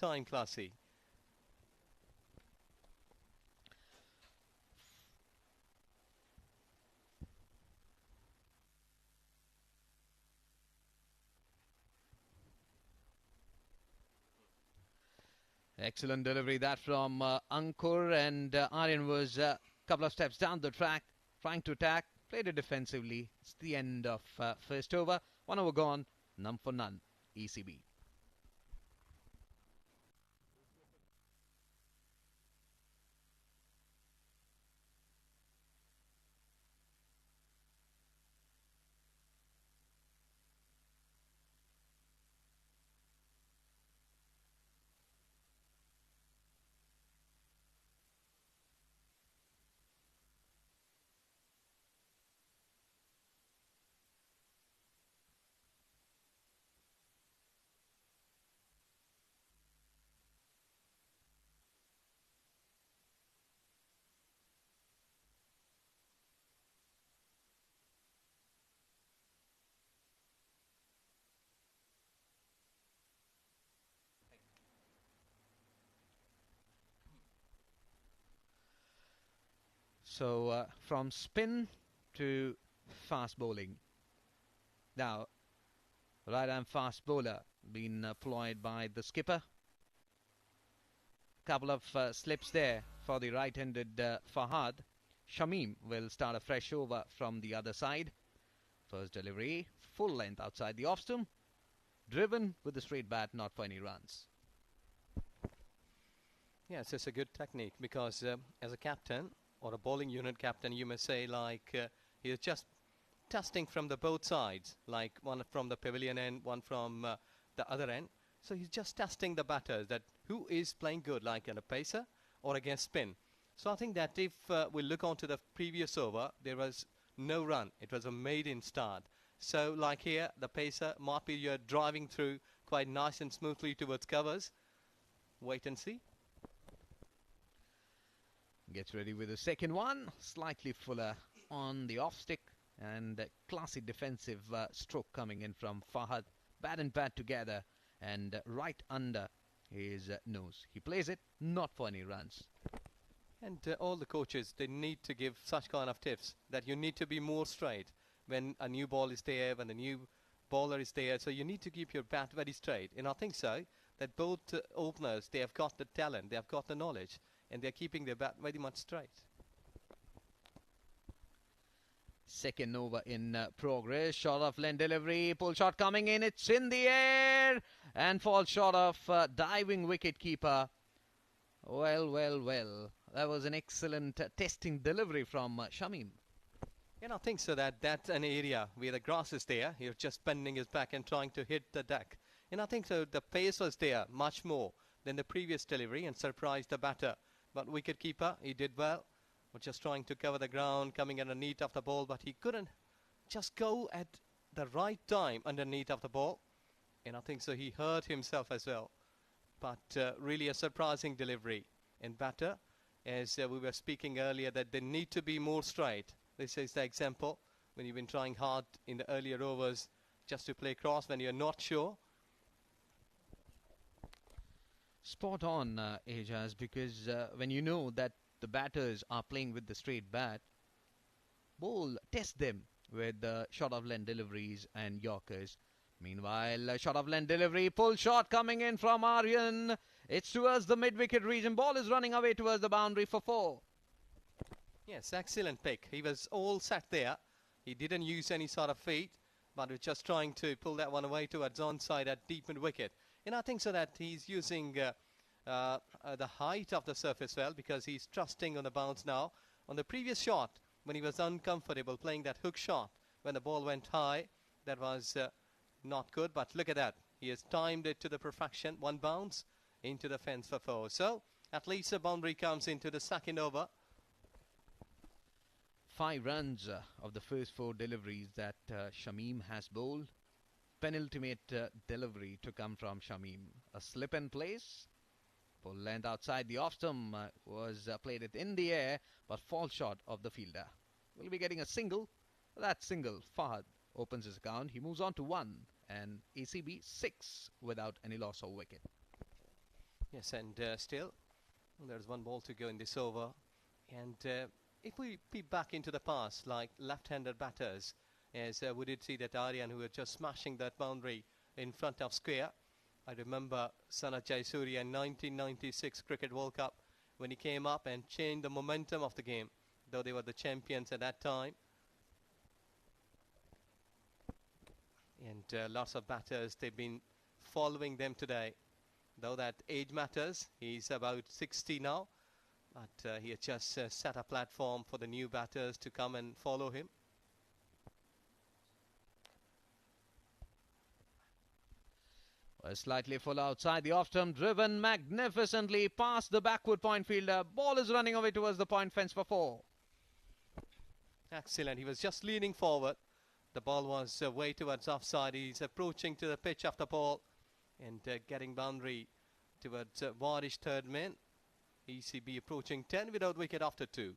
time classy. Excellent delivery that from Ankur, and Aryan was a couple of steps down the track, trying to attack, played it defensively. It's the end of first over. 1 over gone, none for none, ECB. So from spin to fast bowling. Now, right arm fast bowler being employed by the skipper. Couple of slips there for the right-handed Fahad. Shamim will start a fresh over from the other side. First delivery, full length outside the off-stump. Driven with the straight bat, not for any runs. Yes, it's a good technique because as a captain or a bowling unit captain, you may say like he's just testing from the both sides, like one from the pavilion end, one from the other end. So he's just testing the batters that who is playing good, like in a pacer or against spin. So I think that if we look on to the previous over, there was no run. It was a maiden start. So like here, the pacer might be you're driving through quite nice and smoothly towards covers. Wait and see. Gets ready with the second one. Slightly fuller on the off stick. And a classy defensive stroke coming in from Fahad. Bat and bat together. And right under his nose. He plays it, not for any runs. And all the coaches, they need to give such kind of tips that you need to be more straight when a new ball is there, when a new bowler is there. So you need to keep your bat very straight. And I think so that both openers, they have got the talent, they have got the knowledge, and they're keeping their bat very much straight. Second over in progress. Short of length delivery. Pull shot coming in. It's in the air. And falls short of diving wicket keeper. Well. That was an excellent testing delivery from Shamim. And I think so that that's an area where the grass is there. He's just bending his back and trying to hit the deck. And I think so the pace was there much more than the previous delivery and surprised the batter. But wicket-keeper, he did well. Was just trying to cover the ground, coming underneath of the ball, but he couldn't just go at the right time underneath of the ball. And I think so he hurt himself as well. But really a surprising delivery. And batter, as we were speaking earlier, that they need to be more straight. This is the example when you've been trying hard in the earlier overs just to play cross when you're not sure. Spot on, Ajaz, because when you know that the batters are playing with the straight bat, bowl test them with short of length deliveries and Yorkers. Meanwhile, short of length delivery, pull shot coming in from Aryan. It's towards the mid-wicket region. Ball is running away towards the boundary for 4. Yes, excellent pick. He was all sat there. He didn't use any sort of feet, but was just trying to pull that one away towards onside at deep mid-wicket. And I think so that he's using the height of the surface well because he's trusting on the bounce now. On the previous shot, when he was uncomfortable playing that hook shot, when the ball went high, that was not good. But look at that. He has timed it to the perfection. One bounce into the fence for 4. So at least a boundary comes into the second over. 5 runs of the first 4 deliveries that Shamim has bowled. Penultimate delivery to come from Shamim. A slip in place. Full length outside the off-stump was played it in the air, but fall short of the fielder. Will be getting a single. That single, Fahad opens his account. He moves on to 1 and ACB 6 without any loss of wicket. Yes, and still there's one ball to go in this over. And if we peep back into the past, like left-handed batters, as we did see that Aryan who were just smashing that boundary in front of square. I remember Sanath Jayasuriya in 1996 Cricket World Cup when he came up and changed the momentum of the game, though they were the champions at that time. And lots of batters, they've been following them today. Though that age matters, he's about 60 now, but he has just set a platform for the new batters to come and follow him. Slightly full outside the off-stump, driven magnificently past the backward point fielder. Ball is running away towards the point fence for 4. Excellent. He was just leaning forward. The ball was way towards offside. He's approaching to the pitch of the ball and getting boundary towards Warish third man. ECB approaching 10 without wicket after 2.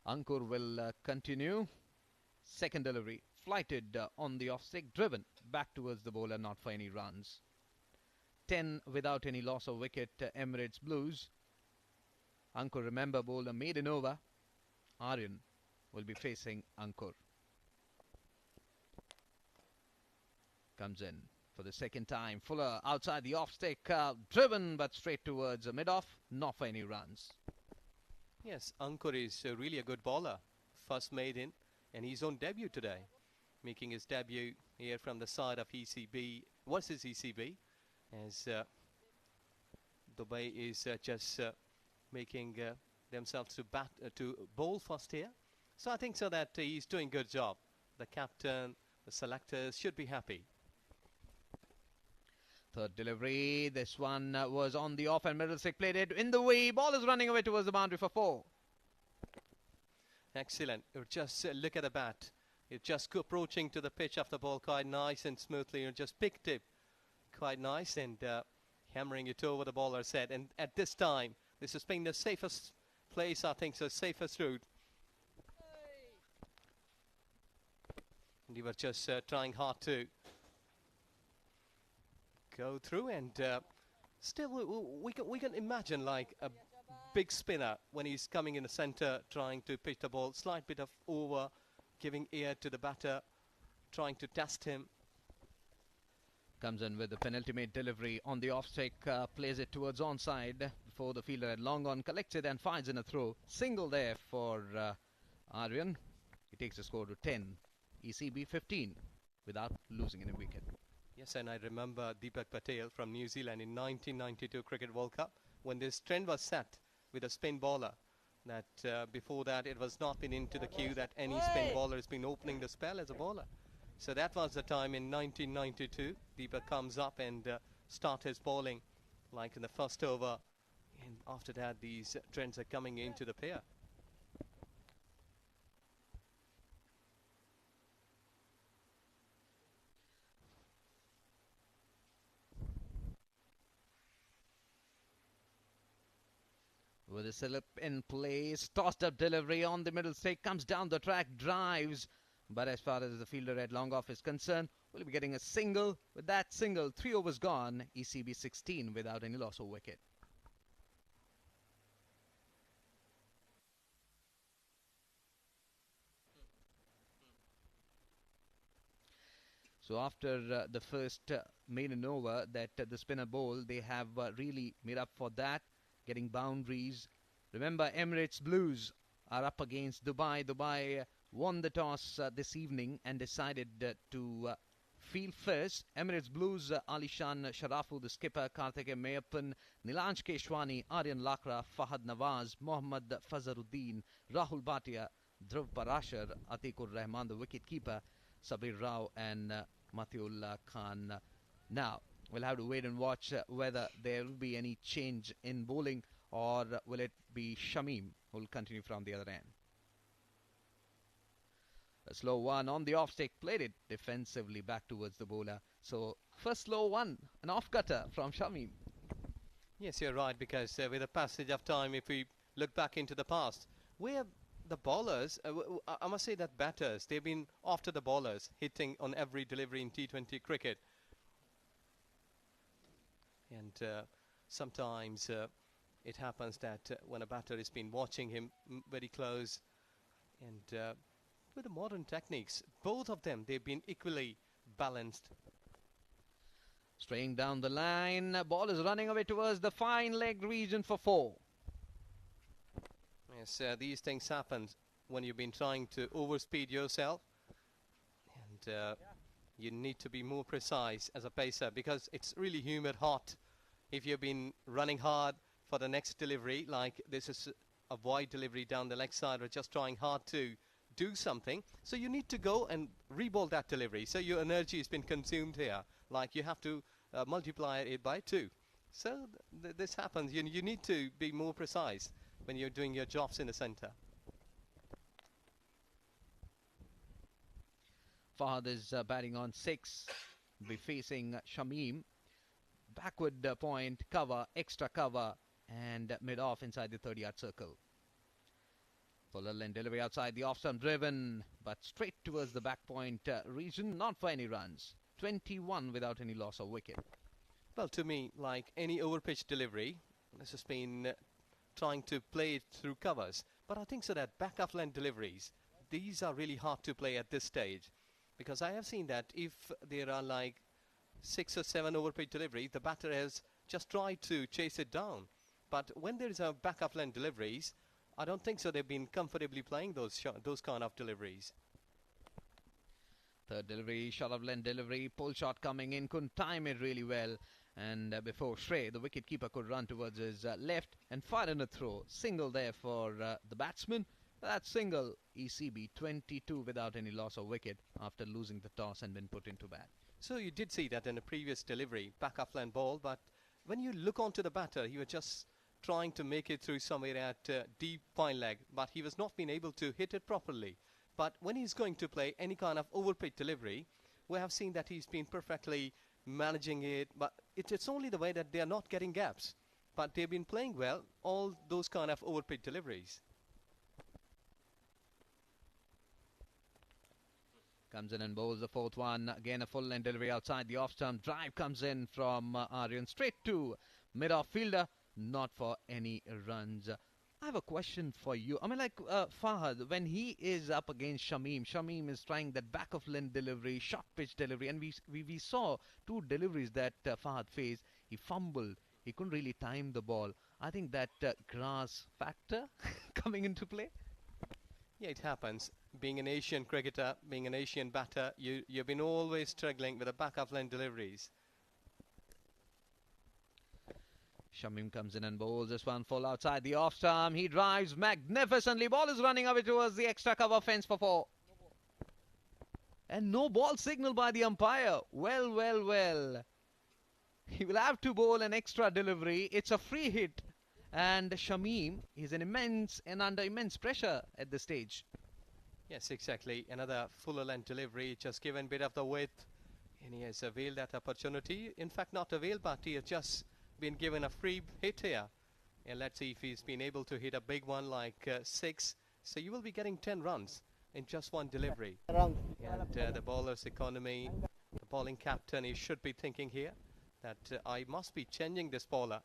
Ankur will continue. Second delivery, flighted on the off-stick, driven back towards the bowler, not for any runs. 10 without any loss of wicket, Emirates Blues. Ankur, remember, bowled a maiden over. Aryan will be facing Ankur. Comes in for the second time. Fuller outside the off-stick, driven but straight towards mid-off, not for any runs. Yes, Ankur is really a good bowler. First maiden and his own debut today. Making his debut here from the side of ECB versus ECB. As Dubai is just making themselves to bowl first here. So I think so that he's doing good job. The captain, the selectors should be happy. Third delivery, this one was on the off and Middlesex played it in the way. Ball is running away towards the boundary for 4. Excellent. You just look at the bat. You're just approaching to the pitch of the ball quite nice and smoothly. You just picked it quite nice and hammering it over the bowler's head. And at this time, this has been the safest place, I think, so safest route. And you were just trying hard to go through, and still we can imagine like a big spinner when he's coming in the center trying to pitch the ball, slight bit of over, giving air to the batter, trying to test him. Comes in with the penultimate delivery on the off-stick, plays it towards onside before the fielder had long on, collects it and finds in a throw. Single there for Aryan. He takes the score to 10, ECB 15 without losing any wicket. Yes, and I remember Deepak Patel from New Zealand in 1992 Cricket World Cup when this trend was set with a spin bowler. That before that it was not been into the queue that any spin bowler has been opening the spell as a bowler. So that was the time in 1992. Deepak comes up and starts his bowling like in the first over. And after that these trends are coming into the pair. With a slip in place, tossed up delivery on the middle stick, comes down the track, drives. But as far as the fielder at long off is concerned, we'll be getting a single. With that single, 3 overs gone, ECB 16 without any loss of wicket. So after the first maiden over that the spinner bowled, they have really made up for that, getting boundaries. Remember, Emirates Blues are up against Dubai. Dubai won the toss this evening and decided to field first. Emirates Blues, Alishan Sharafu, the skipper, Karthike Mayappan, Nilanj Keshwani, Aryan Lakra, Fahad Nawaz, Mohammad Fazaruddin, Rahul Bhatia, Dhruv Parashar, Atikur Rahman, the wicket-keeper, Sabir Rao and Matiullah Khan. Now, we'll have to wait and watch whether there will be any change in bowling, or will it be Shamim who will continue from the other end. A slow one on the off stick, played it defensively back towards the bowler. So, first slow one, an off-cutter from Shamim. Yes, you're right, because with the passage of time, if we look back into the past, where the bowlers, I must say that batters, they've been after the bowlers, hitting on every delivery in T20 cricket. And sometimes it happens that when a batter has been watching him very close, and with the modern techniques, both of them, they've been equally balanced. Straying down the line, ball is running away towards the fine leg region for 4. Yes, these things happen when you've been trying to overspeed yourself, and you need to be more precise as a pacer, because it's really humid hot. If you've been running hard for the next delivery, like this is a wide delivery down the leg side, or just trying hard to do something, so you need to go and re-bowl that delivery. So your energy has been consumed here, like you have to multiply it by 2. So this happens. You need to be more precise when you're doing your jobs in the centre. Fahad is batting on 6, be facing Shamim. Backward point, cover, extra cover, and mid-off inside the 30-yard circle. Fuller lane delivery outside the off-stump, driven, but straight towards the back point region, not for any runs. 21 without any loss of wicket. Well, to me, like any over-pitch delivery, this has been trying to play it through covers. But I think so that back-off-line deliveries, these are really hard to play at this stage. Because I have seen that if there are like 6 or 7 over-pitch deliveries, the batter has just tried to chase it down. But when there is a back-off-line deliveries, I don't think so they've been comfortably playing those kind of deliveries. Third delivery, shot of length delivery, pull shot coming in, couldn't time it really well. And before Shrey, the wicket-keeper, could run towards his left and fire in a throw. Single there for the batsman. That single, ECB 22 without any loss of wicket after losing the toss and been put into bat. So you did see that in a previous delivery, back-off-line ball, but when you look onto the batter, he was just trying to make it through somewhere at deep fine leg, but he was not being able to hit it properly. But when he's going to play any kind of overpitch delivery, we have seen that he's been perfectly managing it, but it's only the way that they are not getting gaps. But they've been playing well, all those kind of overpitch deliveries. Comes in and bowls the 4th one. Again, a full length delivery outside the off-stump. Drive comes in from Aryan straight to mid-off fielder. Not for any runs. I have a question for you. I mean, like Fahad, when he is up against Shamim, Shamim is trying that back-of-length delivery, short pitch delivery, and we saw 2 deliveries that Fahad faced. He fumbled. He couldn't really time the ball. I think that grass factor coming into play. Yeah, it happens. Being an Asian cricketer, being an Asian batter, you've been always struggling with the back-of-length deliveries. Shamim comes in and bowls this one full outside the off-stump. He drives magnificently. Ball is running away towards the extra cover fence for 4. And no ball signal by the umpire. Well, well, well. He will have to bowl an extra delivery. It's a free hit. And Shamim is under immense pressure at this stage. Yes, exactly. Another fuller length delivery, just given a bit of the width. And he has availed that opportunity. In fact, not availed, but he has just been given a free hit here. And let's see if he's been able to hit a big one like 6. So you will be getting 10 runs in just one delivery. And the bowler's economy, the bowling captain, he should be thinking here that I must be changing this bowler.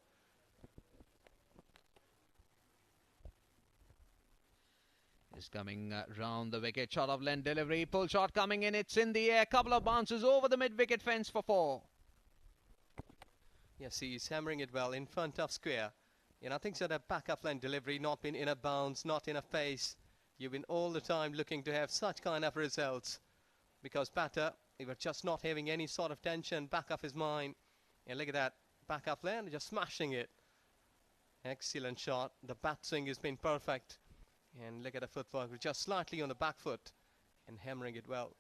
Is coming round the wicket, shot of length delivery, pull shot coming in, it's in the air, couple of bounces over the mid-wicket fence for 4. Yes, he's hammering it well in front of square. And I think so that back-off-line delivery, not been in a bounce, not in a face. You've been all the time looking to have such kind of results. Because batter, he was just not having any sort of tension back of his mind. And look at that, back-off-lane, just smashing it. Excellent shot. The bat swing has been perfect. And look at the footwork, just slightly on the back foot and hammering it well.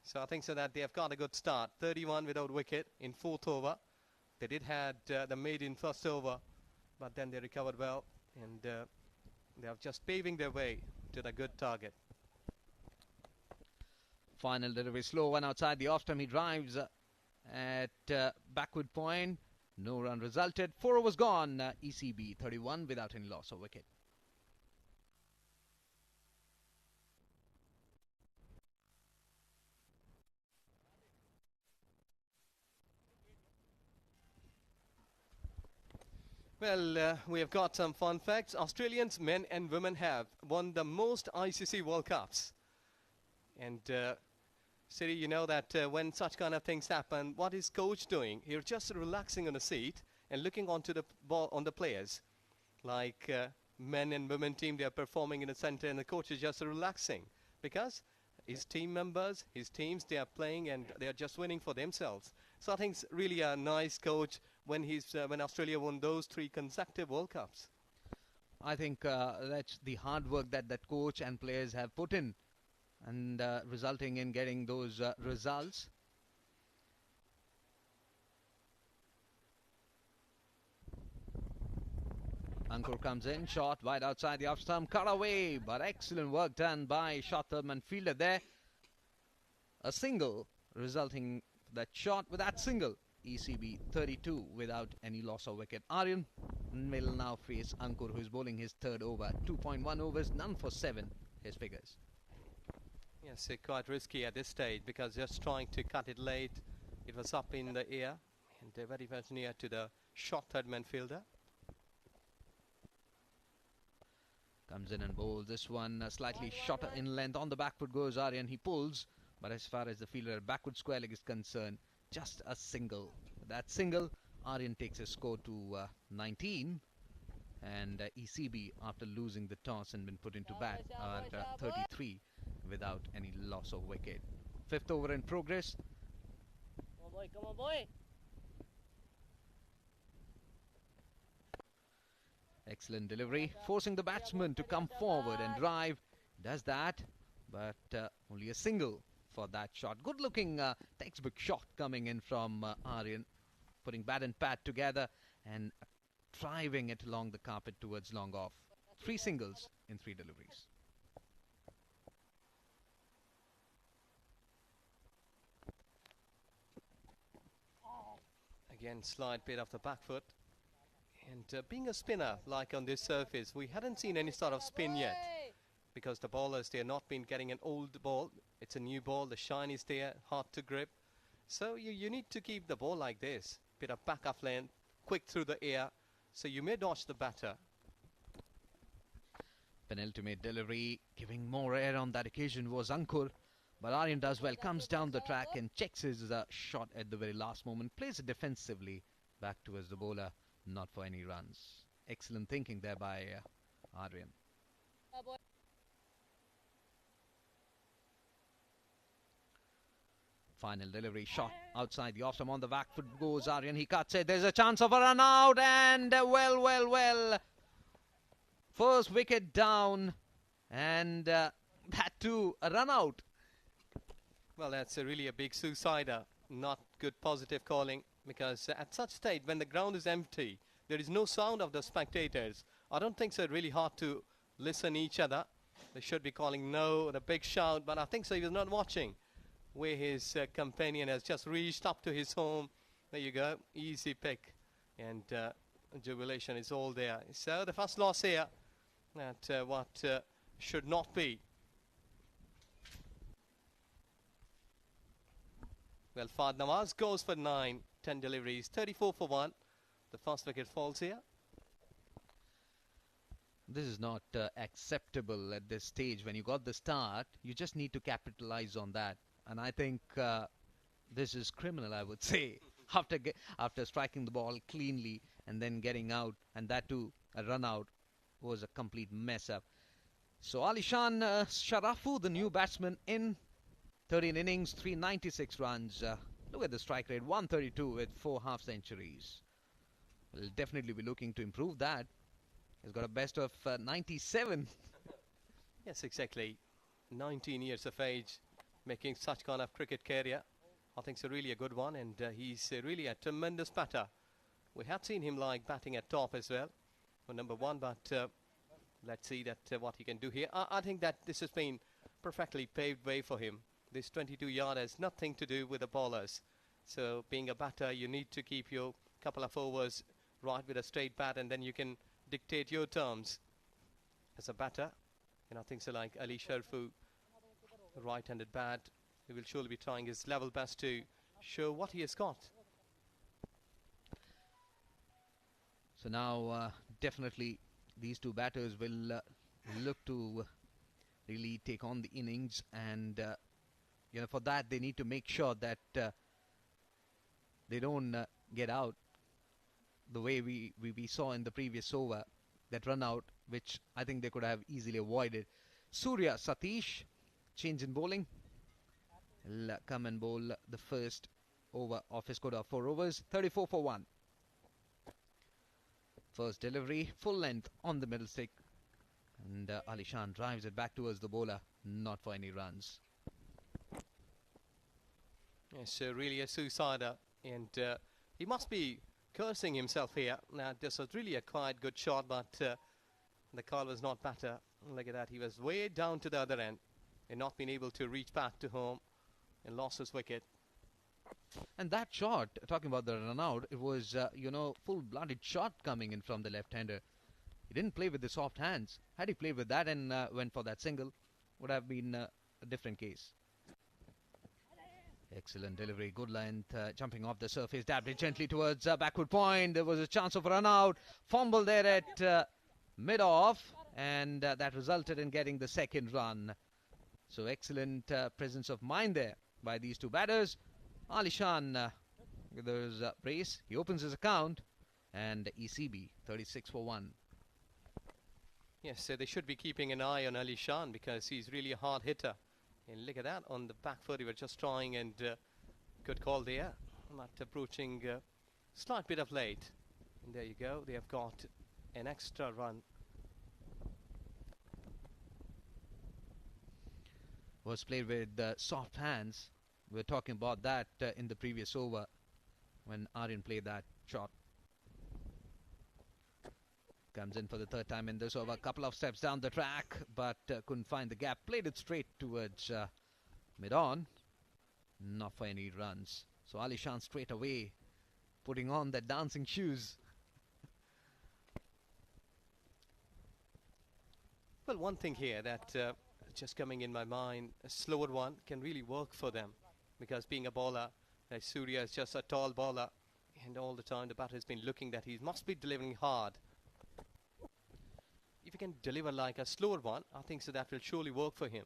So I think so that they have got a good start. 31 without wicket in fourth over. They did had the maiden first over, but then they recovered well, and they are just paving their way to the good target. Final delivery, slow one outside the off-stump. He drives at backward point. No run resulted. 4 overs gone. ECB 31 without any loss of wicket. Well, we have got some fun facts. Australians, men and women, have won the most ICC World Cups. And Siri, you know that when such kind of things happen, what is coach doing? He's just relaxing on a seat and looking onto the ball on the players. Like men and women team, they are performing in the center, and the coach is just relaxing because his team members, his teams, they are playing and they are just winning for themselves. So I think it's really a nice coach when when Australia won those 3 consecutive World Cups. I think that's the hard work that coach and players have put in, and resulting in getting those results. Ankur comes in, shot wide outside the off stump, cut away, but excellent work done by short third-man fielder there. A single resulting that shot with that single. ECB 32 without any loss of wicket. Aryan will now face Ankur, who is bowling his third over. 2.1 overs, none for 7, his figures. Yes, quite risky at this stage because just trying to cut it late. It was up in the air and very much near to the short third-man fielder. Comes in and bowls this one slightly shorter in length. On the back foot goes Aryan. He pulls, but as far as the fielder backward square leg is concerned, just a single. With that single, Aryan takes his score to 19. And ECB, after losing the toss and been put into bat, are 33 without any loss of wicket. 5th over in progress. Come on, boy. Come on, boy. Excellent delivery, forcing the batsman to come forward and drive. Does that, but only a single for that shot. Good looking textbook shot coming in from Aryan, putting bat and pad together and driving it along the carpet towards long off. 3 singles in 3 deliveries. Again, slight bit of the back foot. And being a spinner, like on this surface, we hadn't seen any sort of spin yet. Because the bowlers, they have not been getting an old ball. It's a new ball, the shine is there, hard to grip. So you need to keep the ball like this. Bit of back off length, quick through the air. So you may dodge the batter. Penultimate delivery, giving more air on that occasion was Ankur. But Aryan does well, comes down the track and checks his shot at the very last moment. Plays it defensively back towards the bowler, not for any runs. Excellent thinking there by Aryan. Final delivery, shot outside the off-stump. On the back foot goes Aryan. He cuts it. There's a chance of a run out, and well. First wicket down, and that too, a run out. Well, that's really a big suicider. Not good positive calling, because at such stage, when the ground is empty, there is no sound of the spectators. I don't think so. It's really hard to listen each other. They should be calling no, the big shout, but I think so. He was not watching where his companion has just reached up to his home. There you go, easy pick, and jubilation is all there. So the first loss here at what should not be. Well, Fad Nawaz goes for 9, 10 deliveries, 34 for 1. The first wicket falls here. This is not acceptable at this stage. When you got the start, you just need to capitalize on that. And I think this is criminal, I would say. After striking the ball cleanly and then getting out, and that too, a run out, was a complete mess up. So Alishan Sharafu, the new batsman, in 13 innings, 396 runs. Look at the strike rate, 132 with 4 half centuries. We'll definitely be looking to improve that. He's got a best of 97. Yes, exactly. 19 years of age, making such kind of cricket career. I think it's really a good one, and he's really a tremendous batter. We have seen him like batting at top as well for number one, but let's see that what he can do here. I think that this has been perfectly paved way for him. This 22-yard has nothing to do with the bowlers. So being a batter, you need to keep your couple of overs right with a straight bat, and then you can dictate your terms as a batter. And I think so like Ali Sharfu, right-handed bat, he will surely be trying his level best to show what he has got. So now definitely these two batters will look to really take on the innings, and for that they need to make sure that they don't get out the way we saw in the previous over, that run out, which I think they could have easily avoided. Surya Satish, change in bowling. He'll come and bowl the first over of his quota of 4 overs, 34 for 1. First delivery, full length on the middle stick. And Ali Shan drives it back towards the bowler, not for any runs. Yes, really a suicider, and he must be cursing himself here. Now, this was really a quite good shot, but the call was not better. Look at that, he was way down to the other end and not been able to reach back to home and lost his wicket. And that shot, talking about the run out, it was, full-blooded shot coming in from the left-hander. He didn't play with the soft hands. Had he played with that and went for that single, would have been a different case. Excellent delivery, good length, jumping off the surface, dabbed it gently towards backward point. There was a chance of a run out. Fumble there at mid-off, and that resulted in getting the second run. So excellent presence of mind there by these two batters. Ali Shan with his brace, he opens his account, and ECB 36 for 1. Yes, so they should be keeping an eye on Ali Shan because he's really a hard hitter. And look at that, on the back foot, he was just trying, and good call there. Not approaching slight bit of late. And there you go, they have got an extra run. Was played with soft hands. We were talking about that in the previous over when Aryan played that shot. Comes in for the third time in this over. A couple of steps down the track, but couldn't find the gap. Played it straight towards mid-on. Not for any runs. So Ali Shan straight away putting on the dancing shoes. Well, one thing here that just coming in my mind, a slower one can really work for them, because being a bowler, Surya is just a tall bowler, and all the time the batter has been looking that he must be delivering hard. If he can deliver like a slower one, I think so that will surely work for him.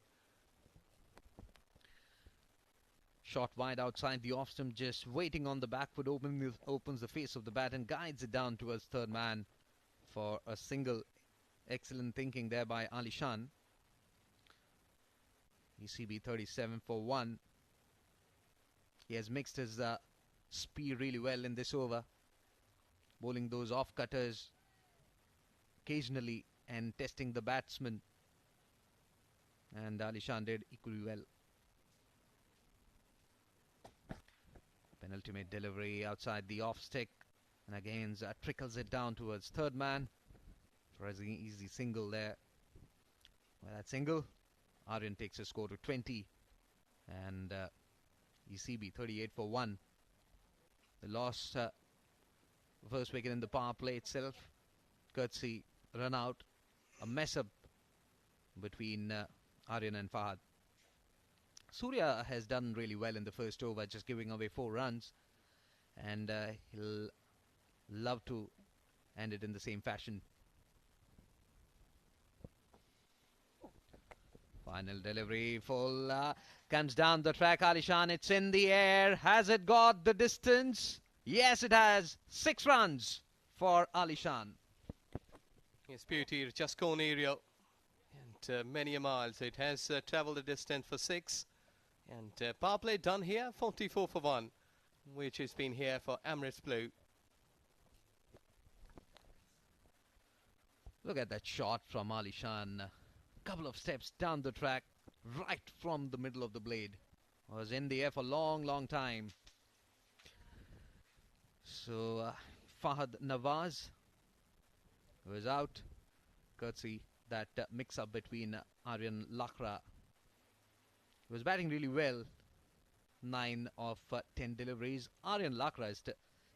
Shot wide outside the off stump, just waiting on the back foot, opens the face of the bat and guides it down towards third man for a single. Excellent thinking there by Ali Shan. ECB 37 for 1. He has mixed his speed really well in this over, bowling those off cutters occasionally and testing the batsman, and Ali Shan did equally well. Penultimate delivery outside the off stick, and again trickles it down towards third man for an easy single there. Well, that single, Aryan takes a score to 20, and ECB 38 for 1. The lost first wicket in the power play itself, courtesy run out, a mess up between Aryan and Fahad. Surya has done really well in the first over, just giving away 4 runs, and he'll love to end it in the same fashion. Final delivery, full, comes down the track. Ali Shan, it's in the air. Has it got the distance? Yes, it has. 6 runs for Ali Shan. Yes, beauty, just gone aerial, and many a miles. It has travelled the distance for 6, and power play done here, 44 for 1, which has been here for Emirates Blue. Look at that shot from Ali Shan. couple of steps down the track, right from the middle of the blade. Was in the air for a long, long time. So Fahad Nawaz was out, courtesy that mix-up between Aryan Lakra. He was batting really well. 9 of 10 deliveries. Aryan Lakra is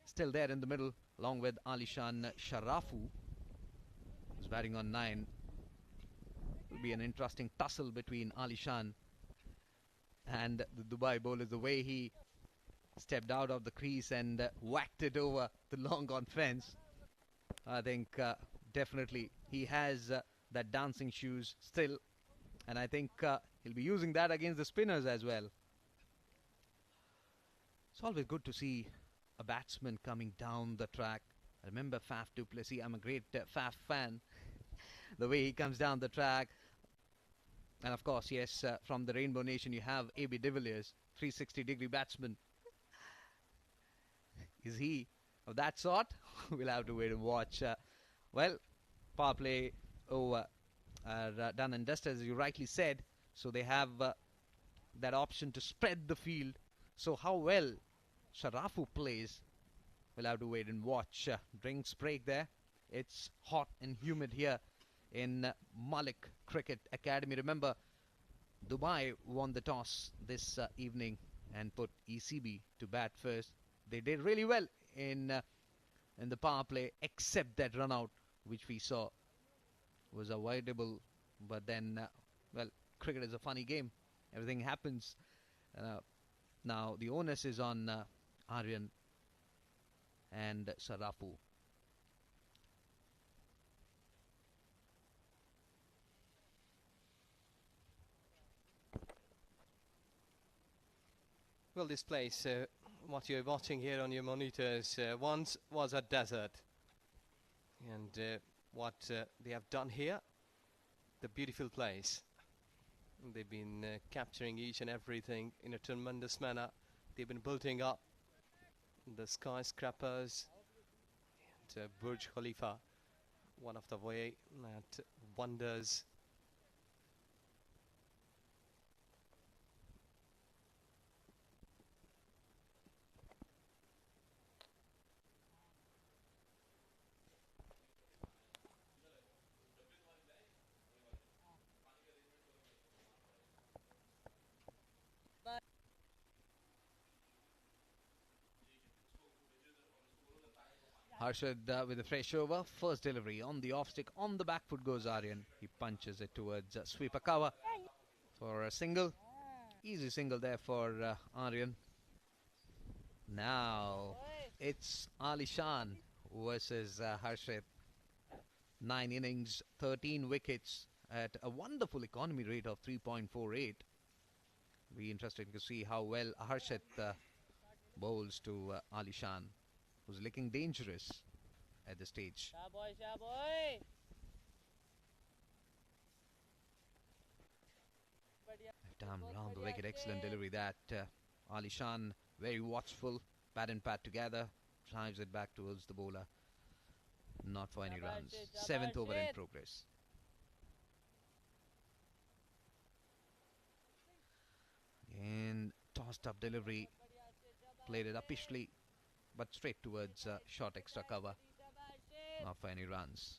still there in the middle, along with Alishan Sharafu, who's batting on 9. Will be an interesting tussle between Alishan and the Dubai bowlers. The way he stepped out of the crease and whacked it over the long on fence. I think definitely he has that dancing shoes still, and I think he'll be using that against the spinners as well. It's always good to see a batsman coming down the track. I remember Faf du Plessis. I'm a great Faf fan. The way he comes down the track. And of course, yes, from the Rainbow Nation you have AB de Villiers, 360-degree batsman. Is he of that sort? We'll have to wait and watch. Well, power play over done and dusted, as you rightly said. So they have that option to spread the field. So how well Sharafu plays, we'll have to wait and watch. Drinks break there. It's hot and humid here in Malik Cricket Academy. Remember, Dubai won the toss this evening and put ECB to bat first. They did really well in the power play, except that run out, which we saw was avoidable. But then, well, cricket is a funny game. Everything happens. Now the onus is on Aryan and Sharafu. Well, this place, what you're watching here on your monitors, once was a desert. And what they have done here, the beautiful place. They've been capturing each and everything in a tremendous manner. They've been building up the skyscrapers and Burj Khalifa, one of the way that wonders. Harshad with a fresh over. First delivery on the off stick. On the back foot goes Aryan. He punches it towards sweeper cover for a single. Easy single there for Aryan. Now it's Alishan versus Harshad. 9 innings, 13 wickets at a wonderful economy rate of 3.48. Be interesting to see how well Harshad bowls to Alishan, who's looking dangerous at this stage. Shaboy. Left arm round the wicket, excellent delivery that. Alishan very watchful, bat and pat together, drives it back towards the bowler. Not for any runs. 7th over in progress. And tossed up delivery, played it uppishly, but straight towards short extra cover. Not for any runs.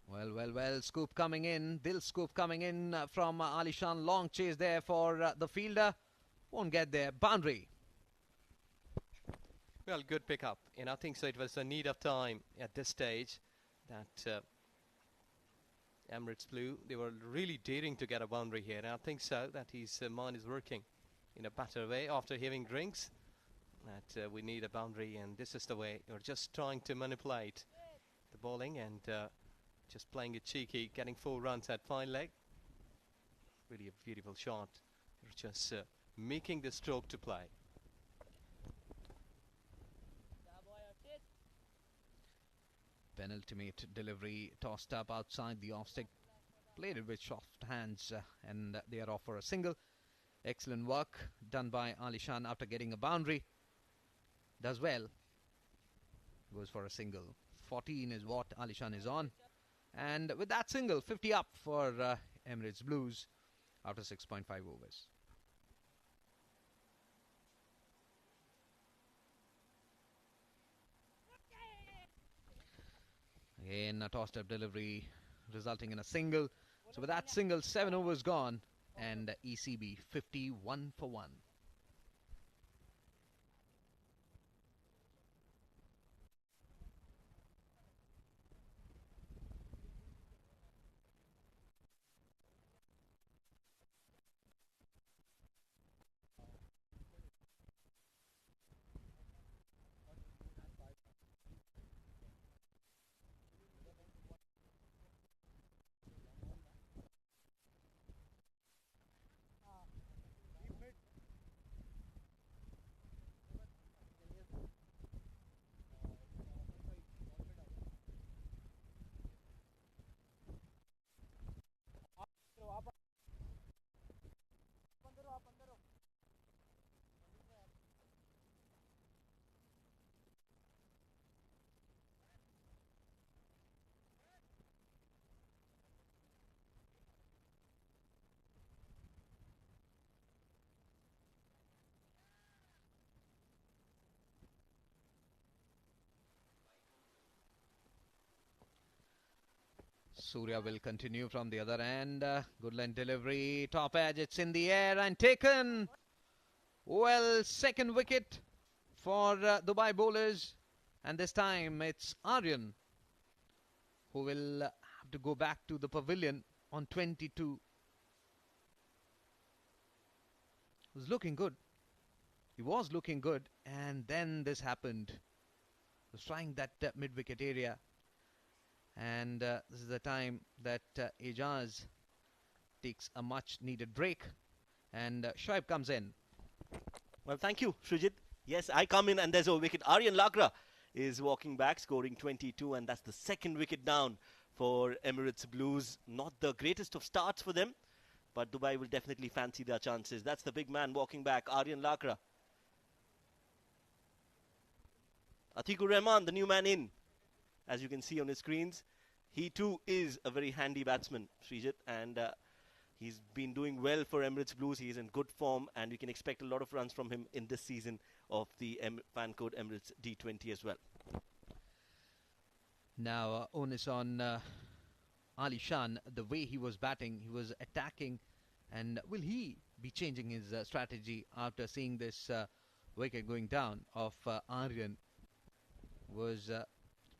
Well, scoop coming in. Dil scoop coming in from Alishan. Long chase there for the fielder. Won't get there. Boundary. Well, good pickup. And I think so it was a need of time at this stage that Emirates Blue, they were really daring to get a boundary here. And I think so that his mind is working in a better way after having drinks. That we need a boundary, and this is the way. You're just trying to manipulate the bowling and just playing it cheeky, getting 4 runs at fine leg. Really a beautiful shot. You're just making the stroke to play. Penultimate delivery tossed up outside the off stick. Played it with soft hands and they are off for a single. Excellent work done by Alishan after getting a boundary. Does well. Goes for a single. 14 is what Alishan is on. And with that single, 50 up for Emirates Blues after 6.5 overs. Again, a tossed up delivery resulting in a single. So with that single, 7 overs gone, and ECB 51 for 1. Surya will continue from the other end. Good line delivery. Top edge. It's in the air and taken. Well, second wicket for Dubai bowlers. And this time it's Aryan who will have to go back to the pavilion on 22. He was looking good. He was looking good. And then this happened. He was trying that mid-wicket area. And this is the time that Ijaz takes a much-needed break. And Shoaib comes in. Well, thank you, Srijit. Yes, I come in and there's a wicket. Aryan Lakra is walking back, scoring 22, and that's the second wicket down for Emirates Blues. Not the greatest of starts for them, but Dubai will definitely fancy their chances. That's the big man walking back, Aryan Lakra. Atikur Rahman, the new man in, as you can see on his screens. He too is a very handy batsman, Srijit, and he's been doing well for Emirates Blues. He's in good form, and we can expect a lot of runs from him in this season of the fan code Emirates D20 as well. Now, onus on Ali Shan, the way he was batting, he was attacking, and will he be changing his strategy after seeing this wicket going down of Aryan? Was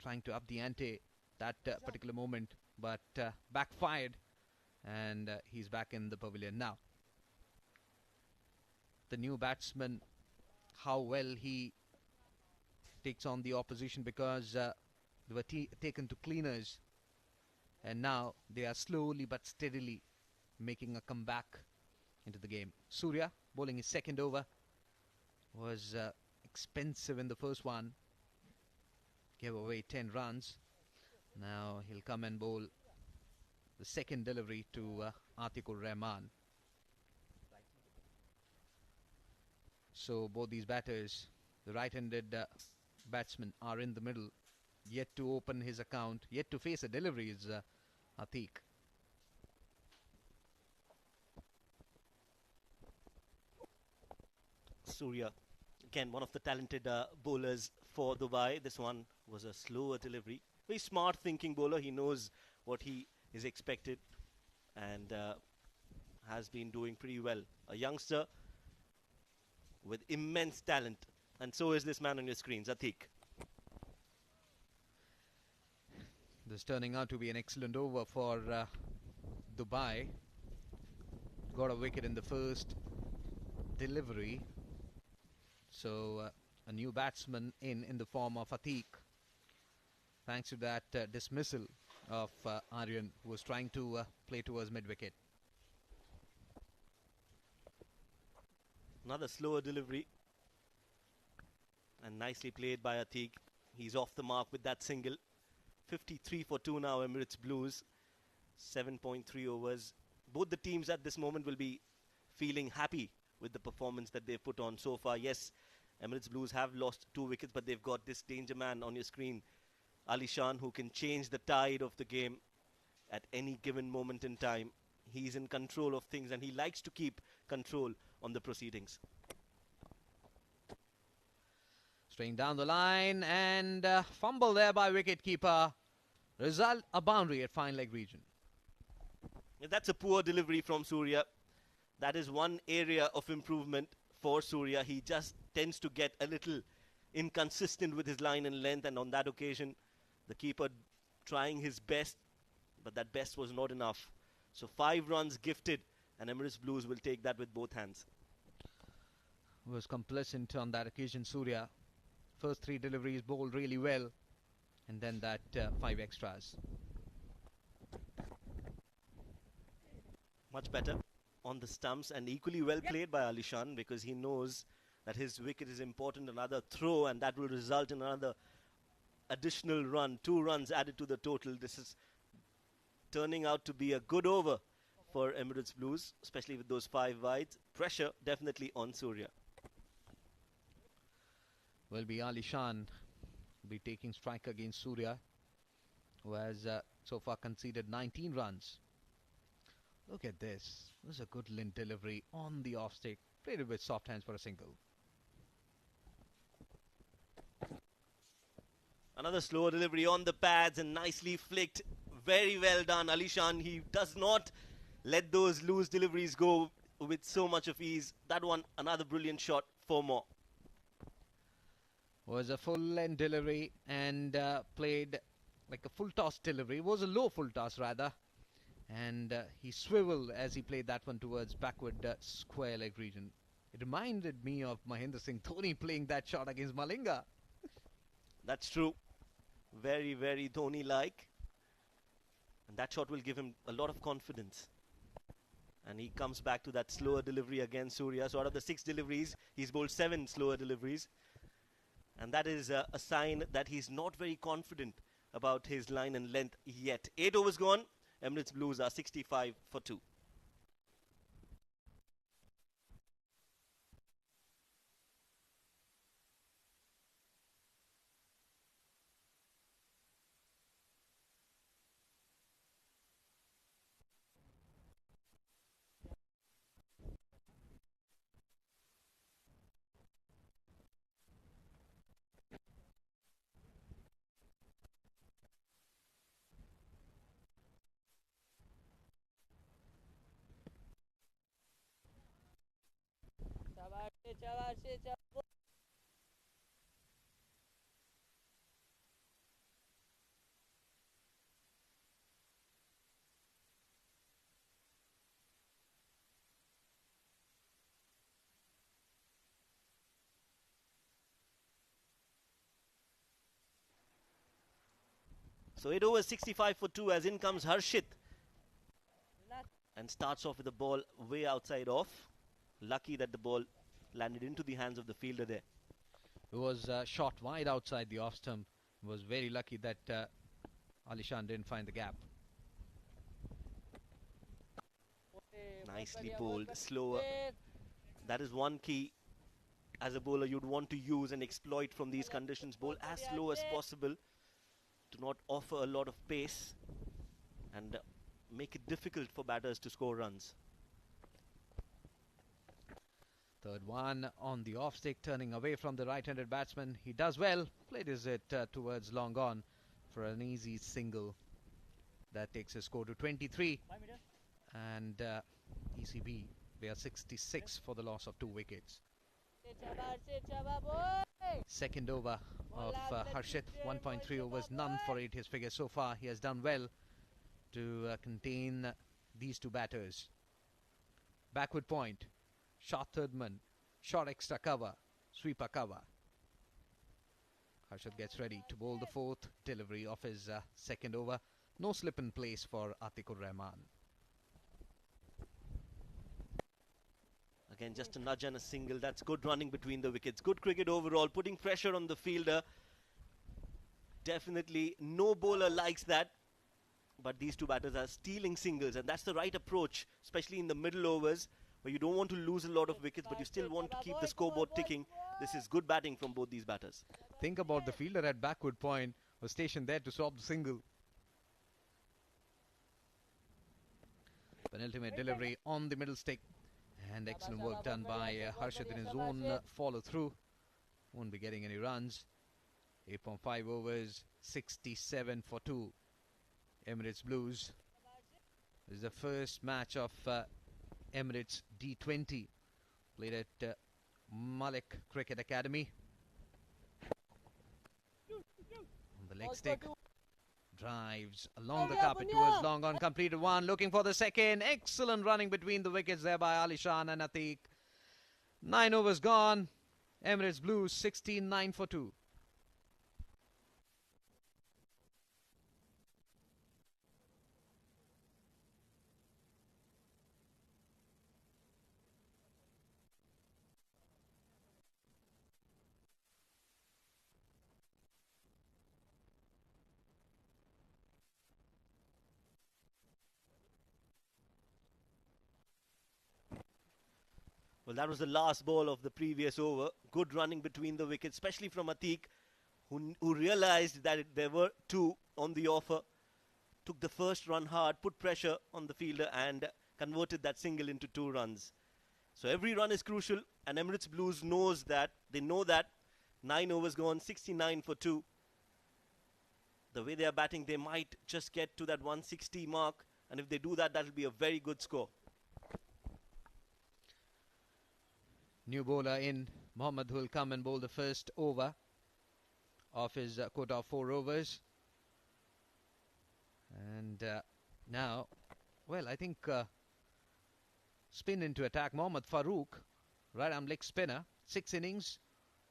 trying to up the ante that particular moment, but backfired, and he's back in the pavilion now. The new batsman, how well he takes on the opposition, because they were taken to cleaners, and now they are slowly but steadily making a comeback into the game. Surya bowling his second over, was expensive in the first one, gave away 10 runs. Now he'll come and bowl the second delivery to Atikur Rahman. So both these batters, the right-handed batsmen, are in the middle, yet to open his account, yet to face a delivery is Atiq. Surya, again, one of the talented bowlers for Dubai. This one was a slower delivery. Very smart thinking bowler. He knows what he is expected and has been doing pretty well. A youngster with immense talent. And so is this man on your screens, Atiq. This turning out to be an excellent over for Dubai. Got a wicket in the first delivery. So a new batsman in the form of Atiq. Thanks to that dismissal of Aryan, who was trying to play towards mid-wicket. Another slower delivery. And nicely played by Atiq. He's off the mark with that single. 53 for 2 now, Emirates Blues. 7.3 overs. Both the teams at this moment will be feeling happy with the performance that they've put on so far. Yes, Emirates Blues have lost 2 wickets, but they've got this danger man on your screen, Ali Shan, who can change the tide of the game at any given moment in time. He's in control of things and he likes to keep control on the proceedings. Straying down the line and fumble there by wicketkeeper. Result, a boundary at fine leg region. That's a poor delivery from Surya. That is one area of improvement for Surya. He just tends to get a little inconsistent with his line and length, and on that occasion, the keeper trying his best, but that best was not enough. So 5 runs gifted, and Emirates Blues will take that with both hands. Was complacent on that occasion, Surya. First 3 deliveries bowled really well, and then that 5 extras. Much better on the stumps, and equally well played by Ali Shan, because he knows that his wicket is important. Another throw, and that will result in another additional run. 2 runs added to the total. This is turning out to be a good over for Emirates Blues, especially with those 5 wides. Pressure definitely on Surya. Will be Ali Shan be taking strike against Surya, who has so far conceded 19 runs. Look at this. This is a good lint delivery on the off stick. Played it with soft hands for a single. Another slower delivery on the pads and nicely flicked. Very well done, Ali Shan. He does not let those loose deliveries go with so much of ease. That one, another brilliant shot. 4 more. Was a full length delivery and played like a full toss delivery. It was a low full toss rather. And he swiveled as he played that one towards backward square leg region. It reminded me of Mahendra Singh Dhoni playing that shot against Malinga. That's true. Very, very Dhoni-like. And that shot will give him a lot of confidence. And he comes back to that slower delivery against Surya. So out of the 6 deliveries, he's bowled 7 slower deliveries. And that is a sign that he's not very confident about his line and length yet. 8 overs gone. Emirates Blues are 65 for 2. So 8 overs, 65 for 2, as in comes Harshit. And starts off with the ball way outside off. Lucky that the ball landed into the hands of the fielder there. It was shot wide outside the off stump. Was very lucky that Ali Shan didn't find the gap. Nicely bowled, slower. That is one key as a bowler you'd want to use and exploit from these conditions. Bowl as slow as possible to not offer a lot of pace and make it difficult for batters to score runs. Third one on the off stick, turning away from the right-handed batsman. He does well. Played it towards long on for an easy single. That takes his score to 23. And ECB, they are 66 for the loss of 2 wickets. Second over of Harshit, 1.3 overs, none for 8 his figure so far. He has done well to contain these 2 batters. Backward point, short third man, short extra cover, sweeper cover. Harshit gets ready to bowl the 4th delivery of his second over. No slip in place for Atikur Rahman. Again, just a nudge and a single. That's good running between the wickets. Good cricket overall, putting pressure on the fielder. Definitely no bowler likes that. But these 2 batters are stealing singles, and that's the right approach, especially in the middle overs, where you don't want to lose a lot of wickets, but you still want to keep the scoreboard ticking. This is good batting from both these batters. Think about the fielder at backward point was stationed there to swap the single. Penultimate delivery on the middle stick. And excellent work done by Harshad in his own follow-through. Won't be getting any runs. 8.5 overs, 67 for 2. Emirates Blues. This is the first match of Emirates D20. Played at Malik Cricket Academy. On the leg stick. Drives along the carpet towards long on, completed one, looking for the second. Excellent running between the wickets there by Ali Shan and Atiq. 9 overs gone. Emirates Blues 16-9 for 2. Well, that was the last ball of the previous over. Good running between the wickets, especially from Atiq, who realized that there were two on the offer. Took the first run hard, put pressure on the fielder and converted that single into 2 runs. So every run is crucial, and Emirates Blues knows that. They know that. 9 overs gone, 69 for 2. The way they are batting, they might just get to that 160 mark, and if they do that, that will be a very good score. New bowler in, Mohammad, who will come and bowl the first over of his quota of 4 overs. And now, well, I think spin into attack. Mohammad Farooq, right arm leg spinner, 6 innings,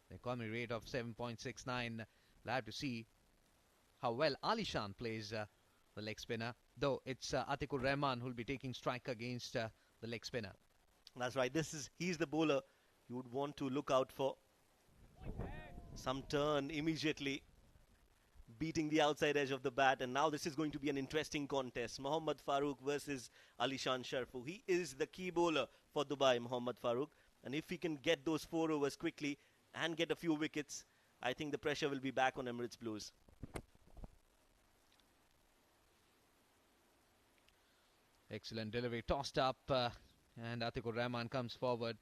the economy rate of 7.69. We'll have to see how well Ali Shan plays the leg spinner, though it's Atikur Rahman who will be taking strike against the leg spinner. That's right. He's the bowler you would want to look out for. Some turn immediately, beating the outside edge of the bat, and now this is going to be an interesting contest. Mohammad Farooq versus Alishan Sharfu. He is the key bowler for Dubai, Mohammad Farooq, and if he can get those 4 overs quickly and get a few wickets, I think the pressure will be back on Emirates Blues. Excellent delivery, tossed up, and Atikur Rahman comes forward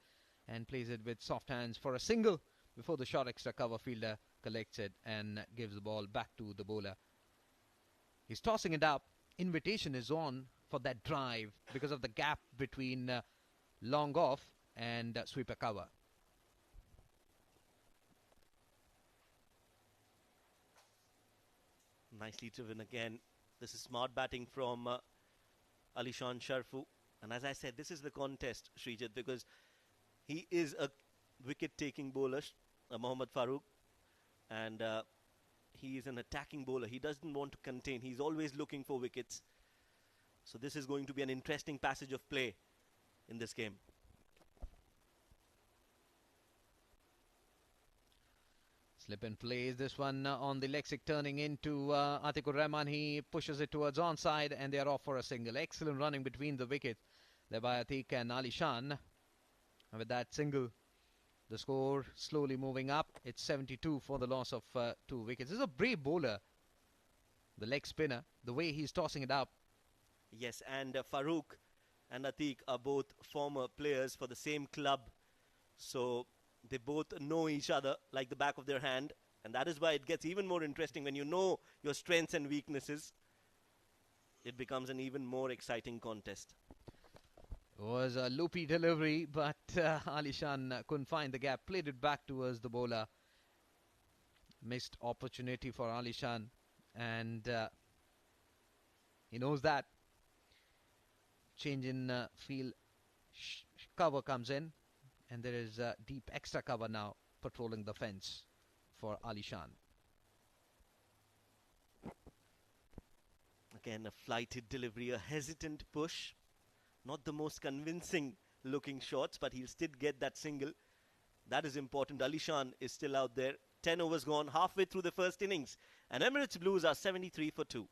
and plays it with soft hands for a single before the short extra cover fielder collects it and gives the ball back to the bowler. He's tossing it up. Invitation is on for that drive because of the gap between long off and sweeper cover. Nicely driven again. This is smart batting from Alishan Sharfu. And as I said, this is the contest, Srijit, because he is a wicket-taking bowler, Mohammad Farooq, and he is an attacking bowler. He doesn't want to contain. He's always looking for wickets. So this is going to be an interesting passage of play in this game. Slip and plays this one on the leg stick, turning into Atikur Rahman. He pushes it towards onside and they are off for a single. Excellent running between the wickets there by Atiq and Ali Shan. And with that single, the score slowly moving up. It's 72 for the loss of 2 wickets. This is a brave bowler, the leg spinner, the way he's tossing it up. Yes, and Farooq and Atiq are both former players for the same club. So they both know each other like the back of their hand. And that is why it gets even more interesting when you know your strengths and weaknesses. It becomes an even more exciting contest. It was a loopy delivery, but Ali Shan couldn't find the gap. Played it back towards the bowler. Missed opportunity for Ali Shan. And he knows that. Change in field cover comes in. And there is deep extra cover now patrolling the fence for Ali Shan. Again, a flighted delivery, a hesitant push. Not the most convincing looking shots, but he'll still get that single. That is important. Ali Shan is still out there. 10 overs gone, halfway through the first innings. And Emirates Blues are 73 for 2.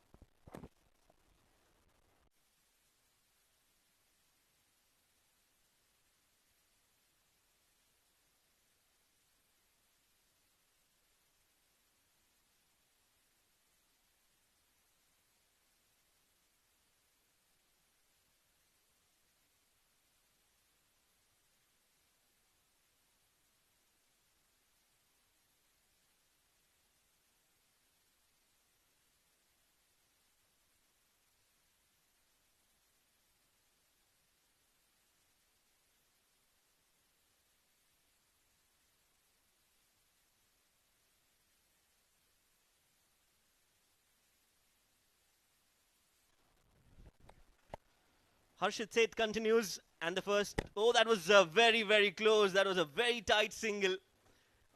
Harshit Seth continues, and the first. Oh, that was very, very close. That was a very tight single.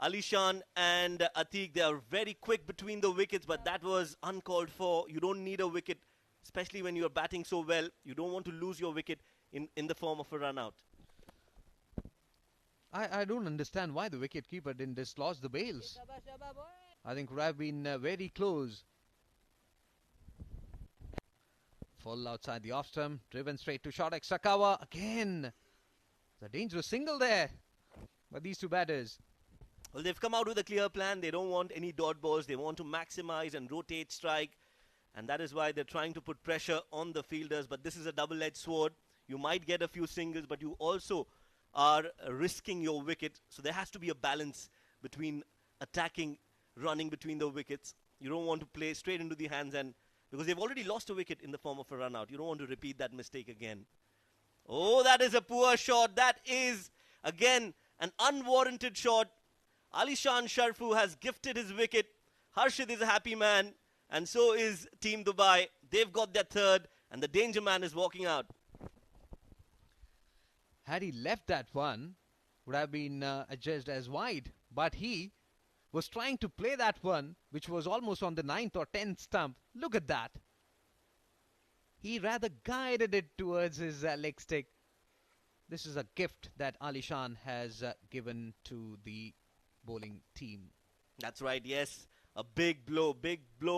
Alishan and Atiq, they are very quick between the wickets, but that was uncalled for. You don't need a wicket, especially when you're batting so well. You don't want to lose your wicket in the form of a run out. I don't understand why the wicketkeeper didn't dislodge the bails. Shabba, shabba, boy. I think would have been very close. Full outside the off stump, driven straight to short extra cover again. The dangerous single there by these two batters. Well, they've come out with a clear plan. They don't want any dot balls. They want to maximize and rotate strike. And that is why they're trying to put pressure on the fielders. But this is a double-edged sword. You might get a few singles, but you also are risking your wicket. So there has to be a balance between attacking, running between the wickets. You don't want to play straight into the hands, and because they've already lost a wicket in the form of a run out. You don't want to repeat that mistake again. Oh, that is a poor shot. That is, again, an unwarranted shot. Alishan Sharfu has gifted his wicket. Harshit is a happy man, and so is Team Dubai. They've got their third, and the danger man is walking out. Had he left that one, would have been adjudged as wide. But he was trying to play that one, which was almost on the 9th or 10th stump. Look at that. He rather guided it towards his leg stick. This is a gift that Alishan has given to the bowling team. That's right, yes. A big blow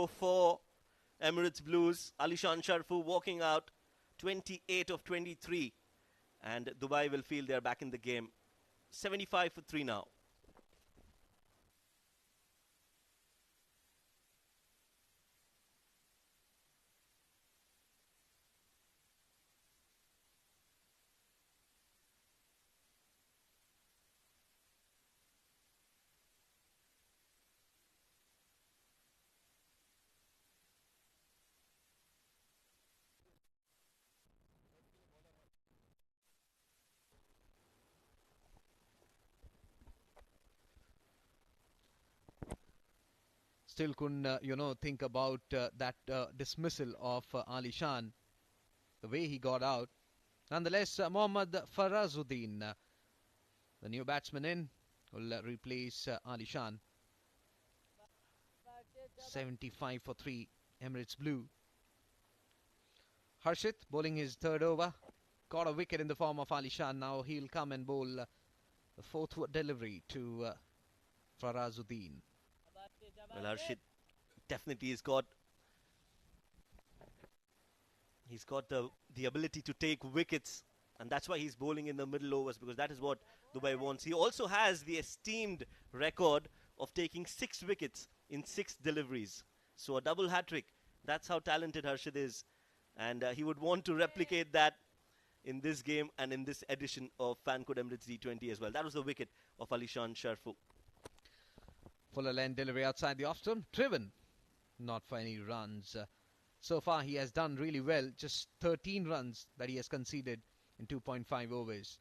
for Emirates Blues. Alishan Sharfu walking out 28 of 23. And Dubai will feel they're back in the game. 75 for 3 now. Still couldn't, think about that dismissal of Alishan, the way he got out. Nonetheless, Mohammad Farazuddin, the new batsman in, will replace Alishan. 75 for 3, Emirates Blue. Harshit bowling his third over. Got a wicket in the form of Alishan. Now he'll come and bowl the fourth delivery to Farazuddin. Well, Harshit definitely has got the ability to take wickets, and that's why he's bowling in the middle overs, because that is what Dubai wants. He also has the esteemed record of taking 6 wickets in 6 deliveries. So a double hat-trick. That's how talented Harshit is, and he would want to replicate that in this game and in this edition of Fancode Emirates D20 as well. That was the wicket of Alishan Sharfu. Fuller lane delivery outside the off-stump. Driven, not for any runs. So far he has done really well. Just 13 runs that he has conceded in 2.5 overs.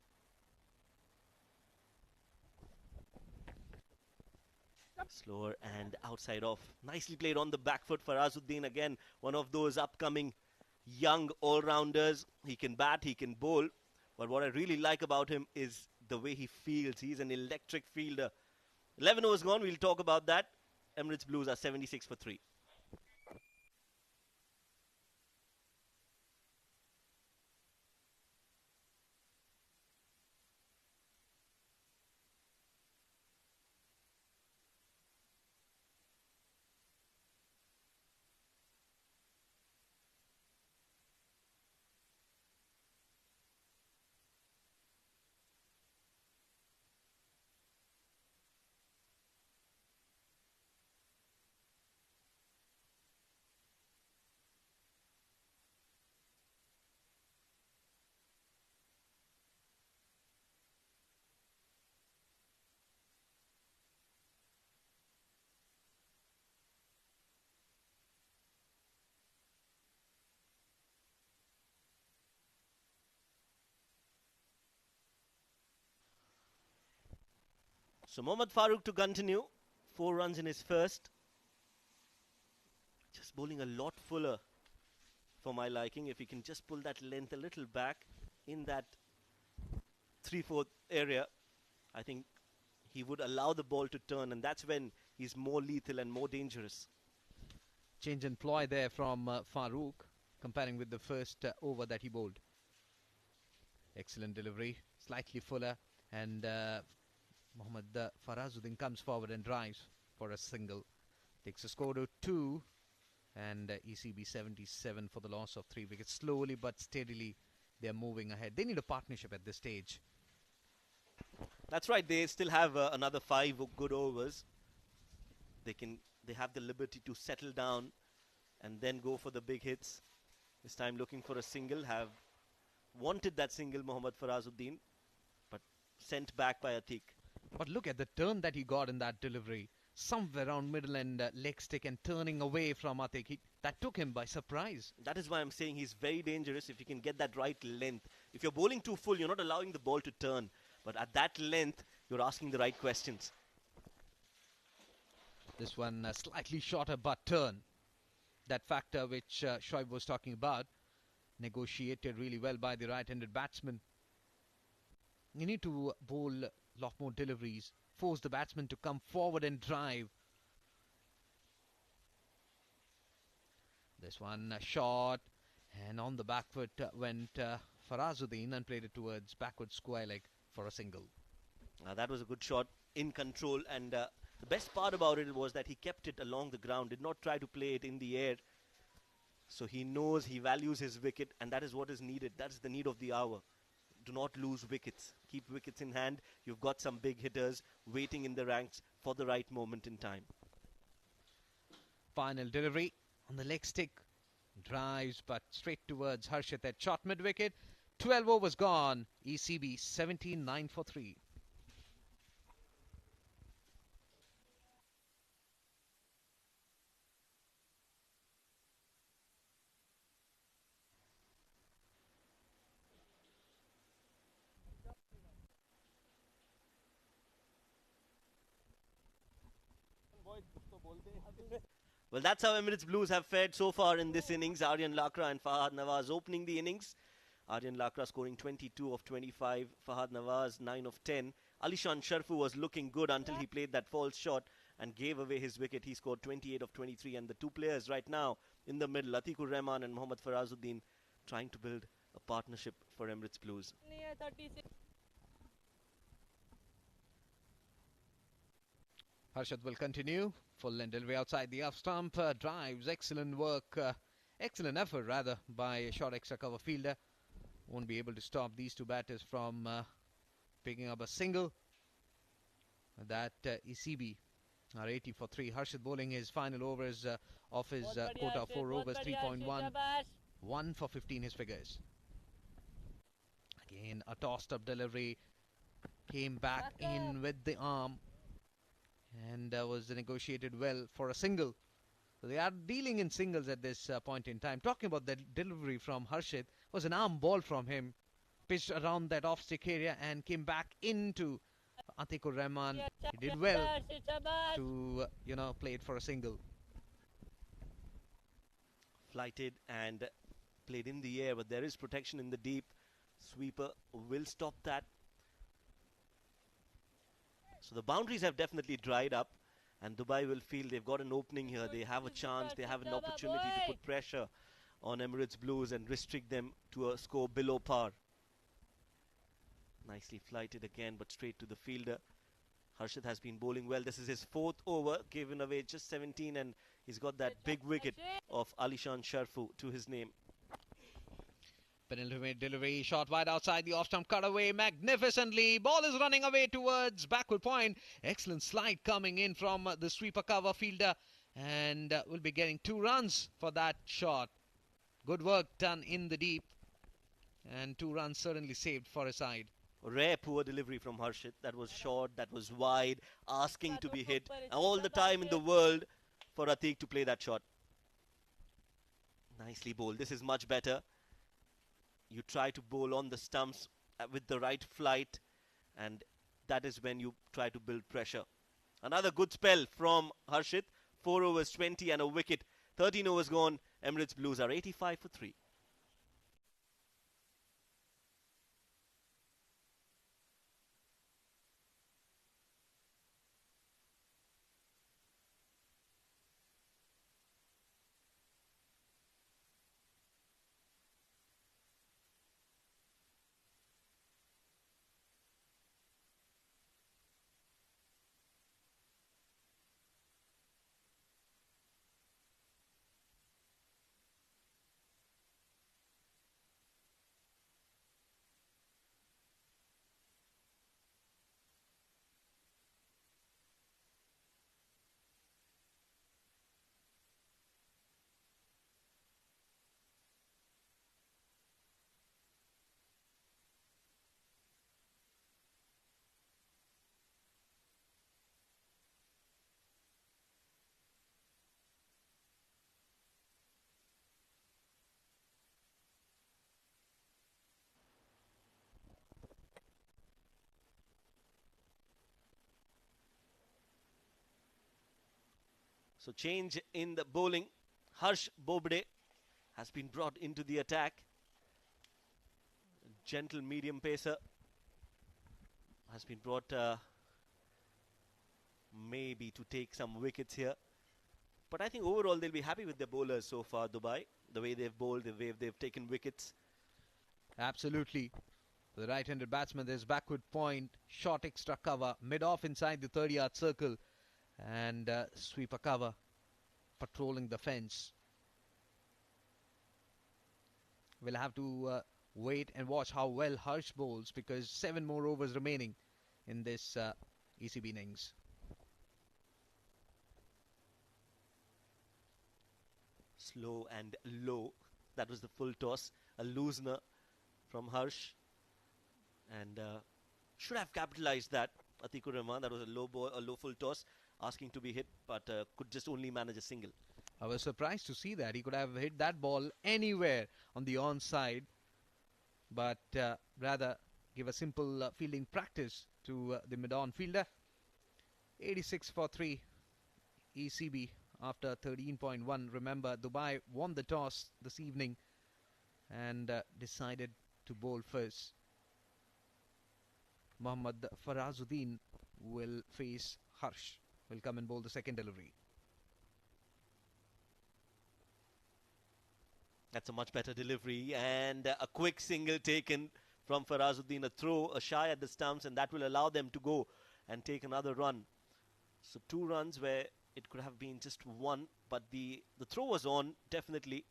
Slower and outside off. Nicely played on the back foot. Farazuddin, again, one of those upcoming young all-rounders. He can bat, he can bowl. But what I really like about him is the way he fields. He's an electric fielder. 11 overs gone. We'll talk about that. Emirates Blues are 76 for 3. So Mohammad Farooq to continue. 4 runs in his first. Just bowling a lot fuller for my liking. If he can just pull that length a little back in that 3/4 area, I think he would allow the ball to turn, and that's when he's more lethal and more dangerous. Change in ploy there from Farouk, comparing with the first over that he bowled. Excellent delivery, slightly fuller, and Mohammad Farazuddin comes forward and drives for a single. Takes a score to 2, and ECB 77 for the loss of 3 wickets. Slowly but steadily, they're moving ahead. They need a partnership at this stage. That's right. They still have another 5 good overs. They have the liberty to settle down and then go for the big hits. This time looking for a single. Have wanted that single, Mohammad Farazuddin, but sent back by Atiq. But look at the turn that he got in that delivery. Somewhere around middle and leg stick and turning away from Atiq. That took him by surprise. That is why I'm saying he's very dangerous if you can get that right length. If you're bowling too full, you're not allowing the ball to turn. But at that length, you're asking the right questions. This one slightly shorter but turn. That factor which Shoaib was talking about, negotiated really well by the right-handed batsman. You need to bowl a lot more deliveries, force the batsman to come forward and drive. This one short, and on the back foot went Farazuddin and played it towards backward square leg for a single. That was a good shot, in control, and the best part about it was that he kept it along the ground, did not try to play it in the air. So he knows, he values his wicket, and that is what is needed. That is the need of the hour. Do not lose wickets. Keep wickets in hand. You've got some big hitters waiting in the ranks for the right moment in time. Final delivery on the leg stick. Drives, but straight towards Harshit at short mid-wicket. 12 overs gone. ECB 79 for 3. Well, that's how Emirates Blues have fared so far in this innings. Aryan Lakra and Fahad Nawaz opening the innings. Aryan Lakra scoring 22 of 25. Fahad Nawaz 9 of 10. Alishan Sharfu was looking good until he played that false shot and gave away his wicket. He scored 28 of 23. And the two players right now in the middle, Atiqur Rahman and Mohammad Farazuddin, trying to build a partnership for Emirates Blues. Harshad will continue. Full length delivery outside the off stump. Drives. Excellent work. Excellent effort, rather, by a short extra cover fielder. Won't be able to stop these two batters from picking up a single. That ECB are 80 for 3. Harshad bowling his final overs of his quota of 4 overs, 3.1. 1 for 15 his figures. Again, a tossed up delivery. Came back in with the arm. And was negotiated well for a single. So they are dealing in singles at this point in time. Talking about the delivery from Harshit, was an arm ball from him, pitched around that off-stick area and came back into Atiqur Rahman. He did well to, play it for a single. Flighted and played in the air, but there is protection in the deep. Sweeper will stop that. So the boundaries have definitely dried up, and Dubai will feel they've got an opening here. They have a chance, they have an opportunity to put pressure on Emirates Blues and restrict them to a score below par. Nicely flighted again, but straight to the fielder. Harshit has been bowling well. This is his 4th over, given away just 17, and he's got that big wicket of Alishan Sharfu to his name. Penalty delivery, shot wide outside the off-stump, cut away magnificently. Ball is running away towards backward point. Excellent slide coming in from the sweeper cover fielder, and will be getting 2 runs for that shot. Good work done in the deep, and 2 runs certainly saved for his side. Rare poor delivery from Harshit. That was short, that was wide, asking to be hit. All the time in the world for Atiq to play that shot. Nicely bowled. This is much better. You try to bowl on the stumps with the right flight, and that is when you try to build pressure. Another good spell from Harshit. 4 overs, 20 and a wicket. 13 overs gone. Emirates Blues are 85 for 3. So change in the bowling. Harsh Bobde has been brought into the attack. Gentle medium pacer has been brought maybe to take some wickets here. But I think overall they'll be happy with their bowlers so far, Dubai. The way they've bowled, the way they've taken wickets. Absolutely. For the right-handed batsman, there's backward point, short extra cover, mid-off inside the 30-yard circle, and sweeper cover, patrolling the fence. We'll have to wait and watch how well Harsh bowls, because 7 more overs remaining in this ECB innings. Slow and low. That was the full toss. A loosener from Harsh. And should have capitalized that. Atikur Rahman, that was a low ball, a low full toss, asking to be hit, but could just only manage a single. I was surprised to see that. He could have hit that ball anywhere on the onside, but rather give a simple fielding practice to the mid-on fielder. 86 for 3 ECB after 13.1. Remember, Dubai won the toss this evening and decided to bowl first. Mohammad Farazuddin will face Harsh. Will come and bowl the second delivery. That's a much better delivery, and a quick single taken from Farazuddin. A throw, a shy at the stumps, and that will allow them to go and take another run. So 2 runs where it could have been just 1, but the throw was on, definitely.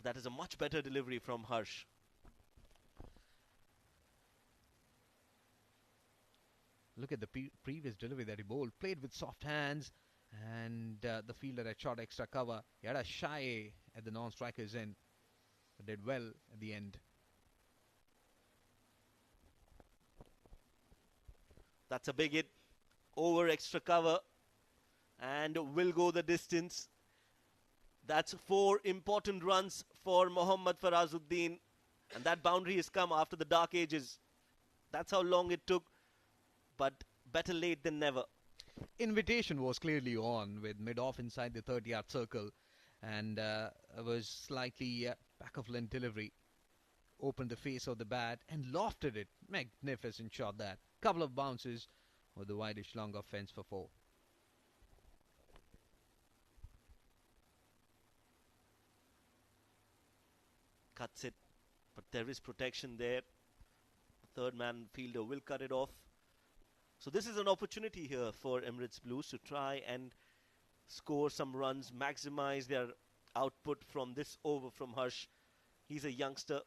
That is a much better delivery from Harsh. Look at the previous delivery that he bowled. Played with soft hands, and the fielder had short extra cover. He had a shy at the non-striker's end, but did well at the end. That's a big hit. Over extra cover, and will go the distance. That's 4 important runs for Mohammad Farazuddin, and that boundary has come after the dark ages. That's how long it took, but better late than never. Invitation was clearly on with mid-off inside the 30-yard circle, and was slightly back of length delivery. Opened the face of the bat and lofted it. Magnificent shot that. Couple of bounces with the wideish longer fence for 4. Cuts it, but there is protection there. Third man fielder will cut it off. So this is an opportunity here for Emirates Blues to try and score some runs, maximize their output from this over from Harsh. He's a youngster,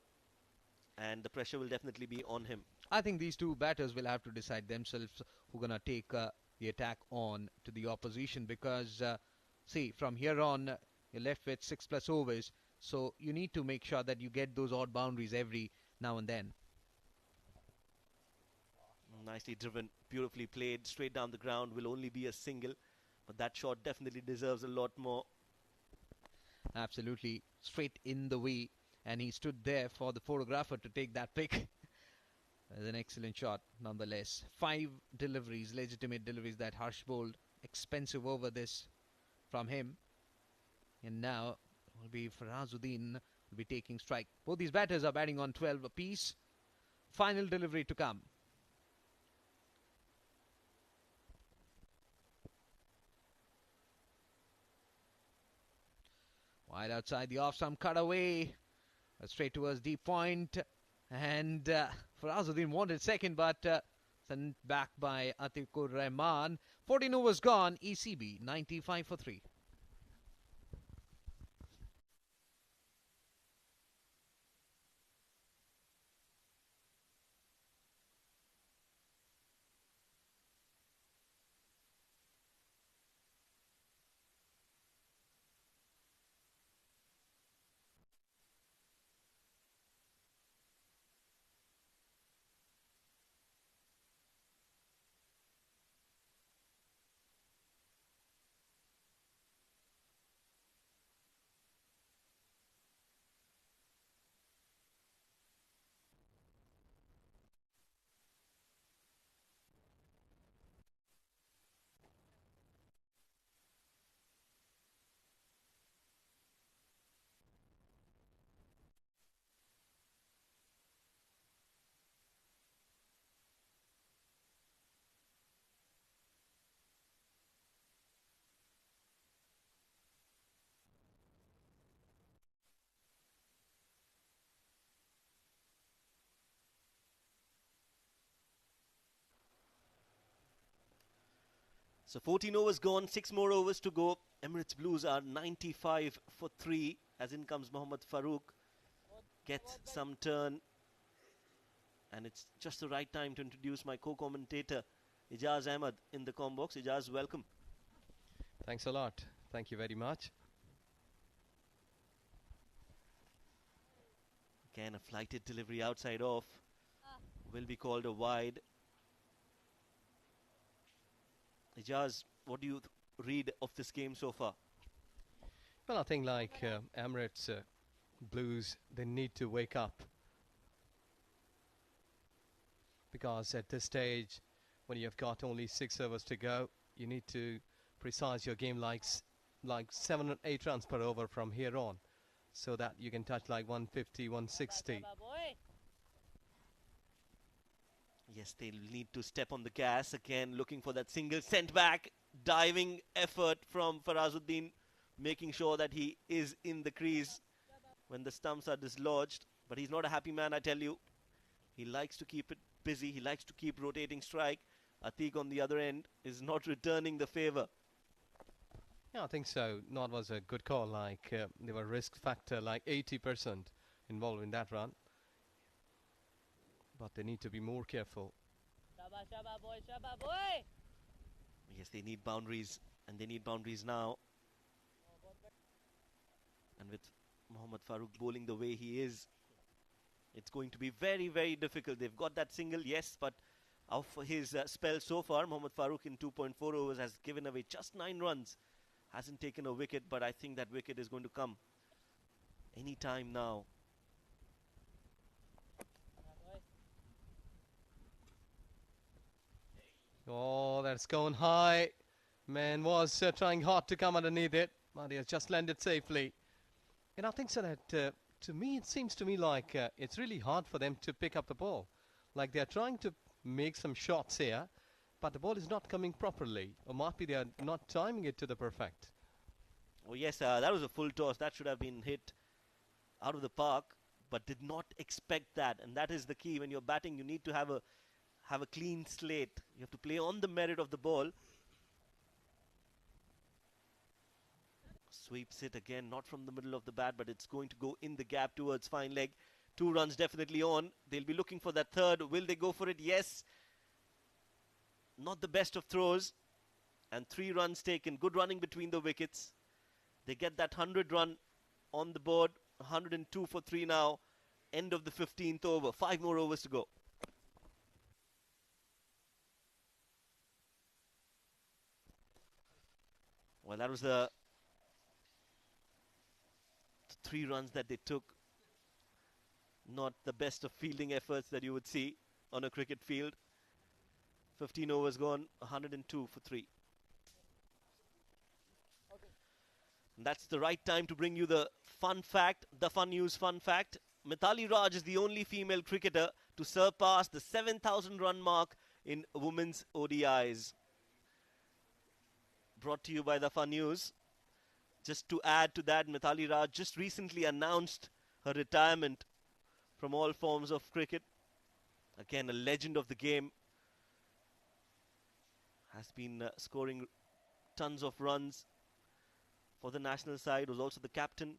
and the pressure will definitely be on him. I think these two batters will have to decide themselves who are going to take the attack on to the opposition, because, see, from here on, you're left with 6+ overs, so you need to make sure that you get those odd boundaries every now and then. Nicely driven, beautifully played, straight down the ground, will only be a single, but that shot definitely deserves a lot more. Absolutely, straight in the way, and he stood there for the photographer to take that pic. An excellent shot nonetheless. 5 deliveries, legitimate deliveries that Harsh bowled. Expensive over this from him. And now will be Farazuddin will be taking strike. Both these batters are batting on 12 apiece. Final delivery to come. Wide outside the off-stump cutaway. Straight towards deep point. And Farazuddin wanted second, but sent back by Atikur Rahman. 14 overs gone. ECB 95 for 3. So 14 overs gone, 6 more overs to go. Emirates Blues are 95 for 3. As in comes Mohammad Farooq. Gets some turn. And it's just the right time to introduce my co-commentator, Ijaz Ahmed, in the comm box. Ijaz, welcome. Thanks a lot. Thank you very much. Again, a flighted delivery outside off. Will be called a wide. Ijaz, what do you read of this game so far? Well, I think like Emirates Blues, they need to wake up. Because at this stage, when you've got only 6 overs to go, you need to precise your game like 7 or 8 runs per over from here on, so that you can touch like 150, 160. Yes, they'll need to step on the gas again, looking for that single sent back. Diving effort from Farazuddin, making sure that he is in the crease when the stumps are dislodged. But he's not a happy man, I tell you. He likes to keep it busy. He likes to keep rotating strike. Atiq on the other end is not returning the favor. Yeah, I think so. Not was a good call. Like there were risk factor like 80% involved in that run. But they need to be more careful. Yes, they need boundaries, and they need boundaries now. And with Mohammad Farooq bowling the way he is, it's going to be very, very difficult. They've got that single, yes, but of his spell so far, Mohammad Farooq in 2.4 overs has given away just 9 runs. Hasn't taken a wicket, but I think that wicket is going to come any time now. Oh, that's gone high. Man was trying hard to come underneath it, but he has just landed safely. And I think so that, to me, it seems to me like it's really hard for them to pick up the ball. Like they're trying to make some shots here, but the ball is not coming properly. Or might be they are not timing it to the perfect. Oh yes, that was a full toss. That should have been hit out of the park, but did not expect that. And that is the key. When you're batting, you need to have a clean slate. You have to play on the merit of the ball. Sweeps it again, not from the middle of the bat, but it's going to go in the gap towards fine leg. 2 runs definitely on. They'll be looking for that third. Will they go for it? Yes. Not the best of throws. And 3 runs taken. Good running between the wickets. They get that 100 run on the board. 102 for 3 now. End of the 15th over. 5 more overs to go. Well, that was the 3 runs that they took. Not the best of fielding efforts that you would see on a cricket field. 15 overs gone, 102 for 3. That's the right time to bring you the fun fact, the fun news fun fact. Mithali Raj is the only female cricketer to surpass the 7,000 run mark in women's ODIs. Brought to you by the Fun News. Just to add to that, Mithali Raj just recently announced her retirement from all forms of cricket. Again, a legend of the game. Has been scoring tons of runs for the national side. Was also the captain.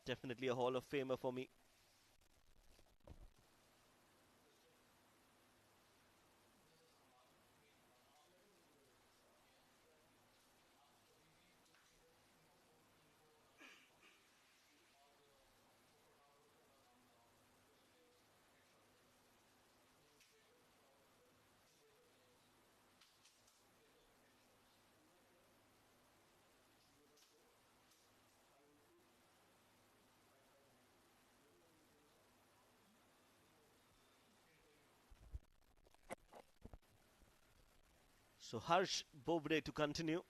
Definitely a Hall of Famer for me. So Harsh Bobde to continue.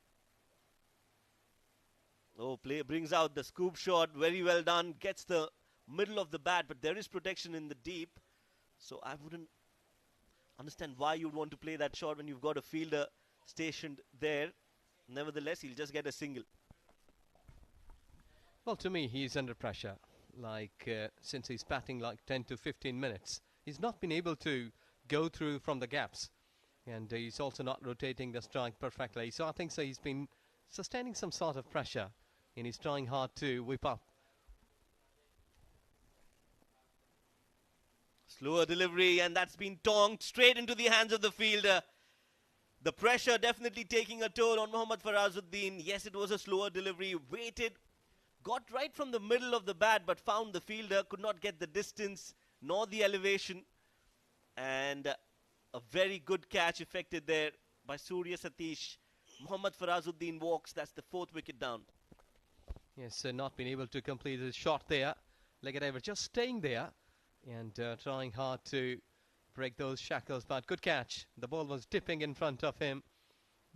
Oh, play brings out the scoop shot. Very well done. Gets the middle of the bat, but there is protection in the deep. So I wouldn't understand why you'd want to play that shot when you've got a fielder stationed there. Nevertheless, he'll just get a single. Well, to me, he's under pressure. Since he's batting like 10 to 15 minutes, he's not been able to go through from the gaps. And he's also not rotating the strike perfectly. So I think so he's been sustaining some sort of pressure. And he's trying hard to whip up. Slower delivery, and that's been tonked straight into the hands of the fielder. The pressure definitely taking a toll on Mohammad Farazuddin. Yes, it was a slower delivery. Waited, got right from the middle of the bat, but found the fielder. Could not get the distance nor the elevation. And a very good catch effected there by Surya Satish. Mohammad Farazuddin walks. That's the 4th wicket down. Yes, not been able to complete his shot there. Legadever just staying there and trying hard to break those shackles. But good catch. The ball was dipping in front of him.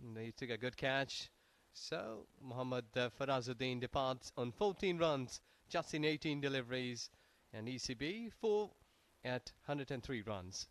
And he took a good catch. So Mohammad Farazuddin departs on 14 runs, just in 18 deliveries. And ECB 4 at 103 runs.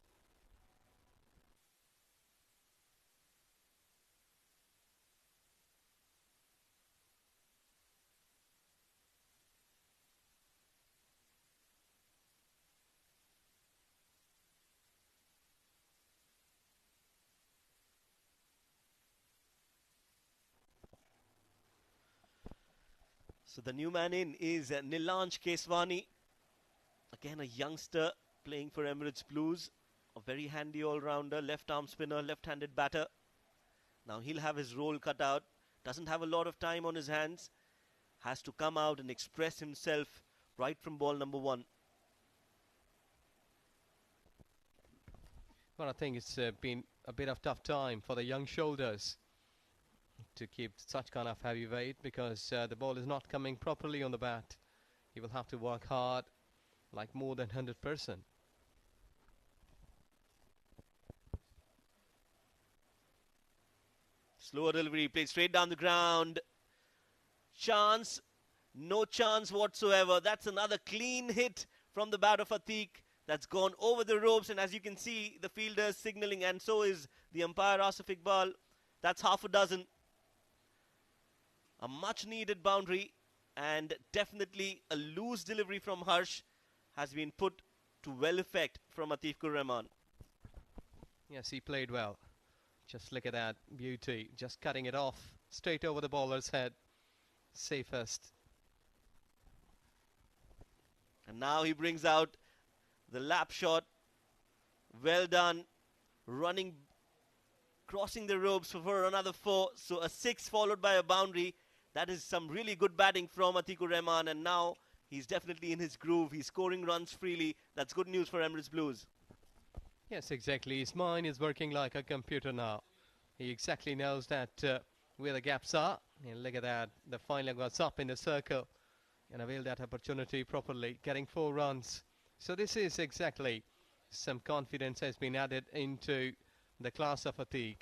So the new man in is Nilanj Keswani. Again, a youngster playing for Emirates Blues. A very handy all-rounder, left-arm spinner, left-handed batter. Now he'll have his role cut out. Doesn't have a lot of time on his hands. Has to come out and express himself right from ball number 1. Well, I think it's been a bit of tough time for the young shoulders to keep such kind of heavy weight, because the ball is not coming properly on the bat. He will have to work hard, like more than 100%. Slower delivery, played straight down the ground. Chance, no chance whatsoever. That's another clean hit from the bat of Atiq. That's gone over the ropes, and as you can see, the fielder is signalling, and so is the umpire Asif Iqbal. That's half a dozen. A much needed boundary, and definitely a loose delivery from Harsh has been put to well effect from Atiqur Rahman. Yes, he played well. Just look at that beauty, just cutting it off straight over the bowler's head. Safest. And now he brings out the lap shot. Well done. Running, crossing the ropes for another 4. So a 6 followed by a boundary. That is some really good batting from Atiqur Rahman, and now he's definitely in his groove. He's scoring runs freely. That's good news for Emirates Blues. Yes, exactly. His mind is working like a computer now. He exactly knows that where the gaps are. And look at that. The fine leg was up in the circle and availed that opportunity properly, getting 4 runs. So this is exactly some confidence has been added into the class of Atiq.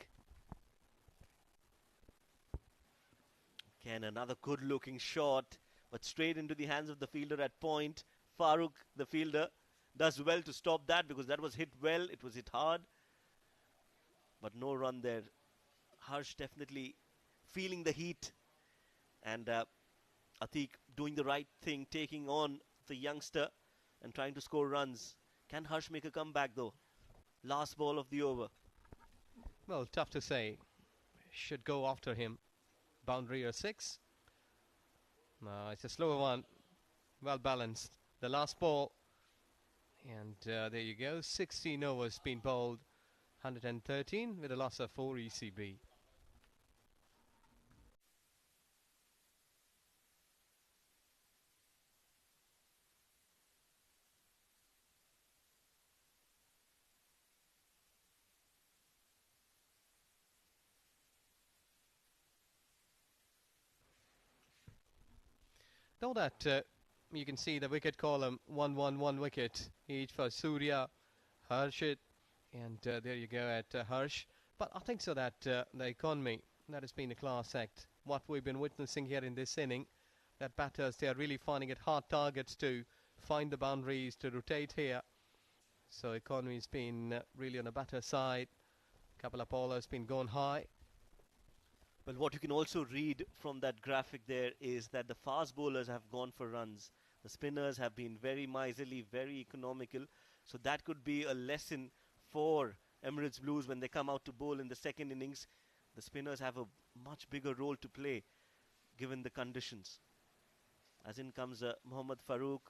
Again, another good-looking shot, but straight into the hands of the fielder at point. Farooq, the fielder, does well to stop that because that was hit well. It was hit hard, but no run there. Harsh definitely feeling the heat, and Atiq doing the right thing, taking on the youngster and trying to score runs. Can Harsh make a comeback though? Last ball of the over. Well, tough to say. Should go after him. Boundary or 6. No, it's a slower one. Well balanced. The last ball. And there you go. 16 overs been bowled. 113 with a loss of 4 ECB. Though that you can see the wicket column 1 wicket each for Surya, Harshit, and there you go at Harsh. But I think so that the economy, that has been a class act. What we've been witnessing here in this inning, that batters, they are really finding it hard targets to find the boundaries, to rotate here. So economy's been really on the batter side. Couple of bowlers been gone high. Well, what you can also read from that graphic there is that the fast bowlers have gone for runs. The spinners have been very miserly, very economical. So that could be a lesson for Emirates Blues when they come out to bowl in the second innings. The spinners have a much bigger role to play given the conditions. As in comes Mohammad Farooq.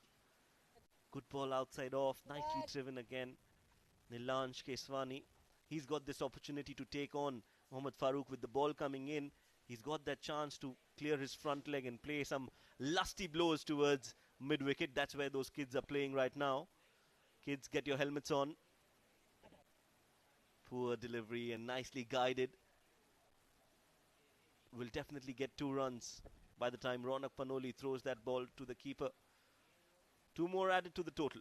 Good ball outside off, nicely driven again. Nilansh Keswani. He's got this opportunity to take on Mohammad Farooq with the ball coming in. He's got that chance to clear his front leg and play some lusty blows towards mid-wicket. That's where those kids are playing right now. Kids, get your helmets on. Poor delivery and nicely guided. Will definitely get 2 runs by the time Ronak Panoli throws that ball to the keeper. 2 more added to the total.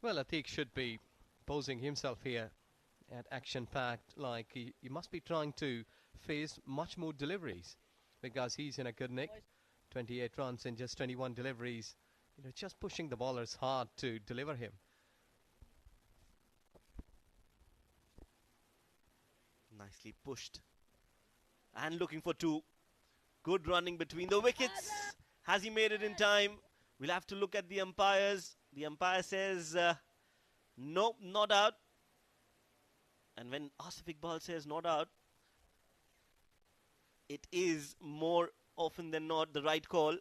Well, Atiq should be posing himself here at action-packed, like he must be trying to face much more deliveries because he's in a good nick. 28 runs in just 21 deliveries. You know, just pushing the bowlers hard to deliver him. Nicely pushed. And looking for 2. Good running between the wickets. Has he made it in time? We'll have to look at the umpires. The umpire says, nope, not out. And when Asif Iqbal says not out, it is more often than not the right call.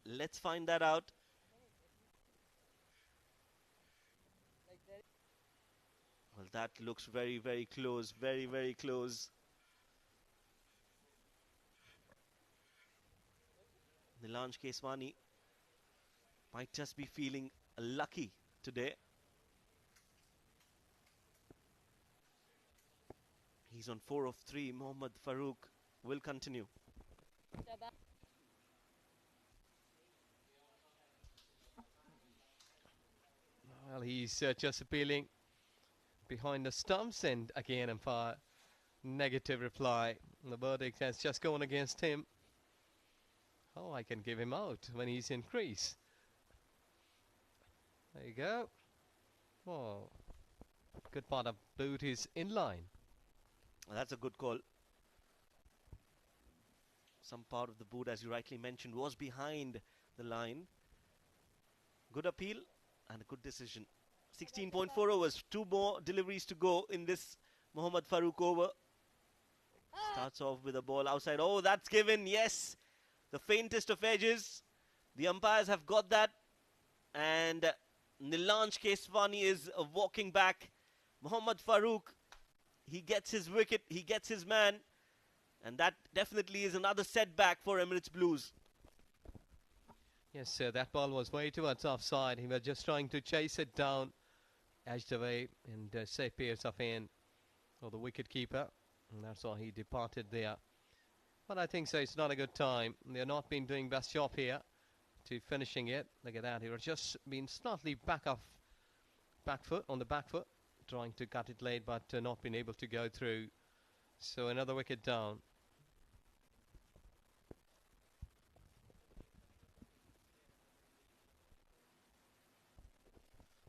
Let's find that out. Well, that looks very, very close. Very, very close. Nilansh Keswani might just be feeling lucky today. He's on 4 of 3. Mohammad Farooq will continue. Well, he's just appealing behind the stumps, and again umpire negative reply. The verdict has just gone against him. Oh, I can give him out when he's in crease. There you go. Oh, good part of boot is in line. That's a good call. Some part of the boot, as you rightly mentioned, was behind the line. Good appeal and a good decision. 16.4 overs, 2 more deliveries to go in this Mohammad Farooq over. Starts off with a ball outside. Oh, that's given, yes. The faintest of edges. The umpires have got that. And Nilansh Keswani is walking back. Mohammad Farooq, he gets his wicket, he gets his man. And that definitely is another setback for Emirates Blues. Yes, sir, that ball was way towards offside. He was just trying to chase it down, edged away, and safe pace of in, or the wicket keeper. And that's why he departed there. But I think so, it's not a good time. They're not been doing best job here to finishing it. Look at that, he was just been slightly back foot, trying to cut it late, but not been able to go through. So another wicket down.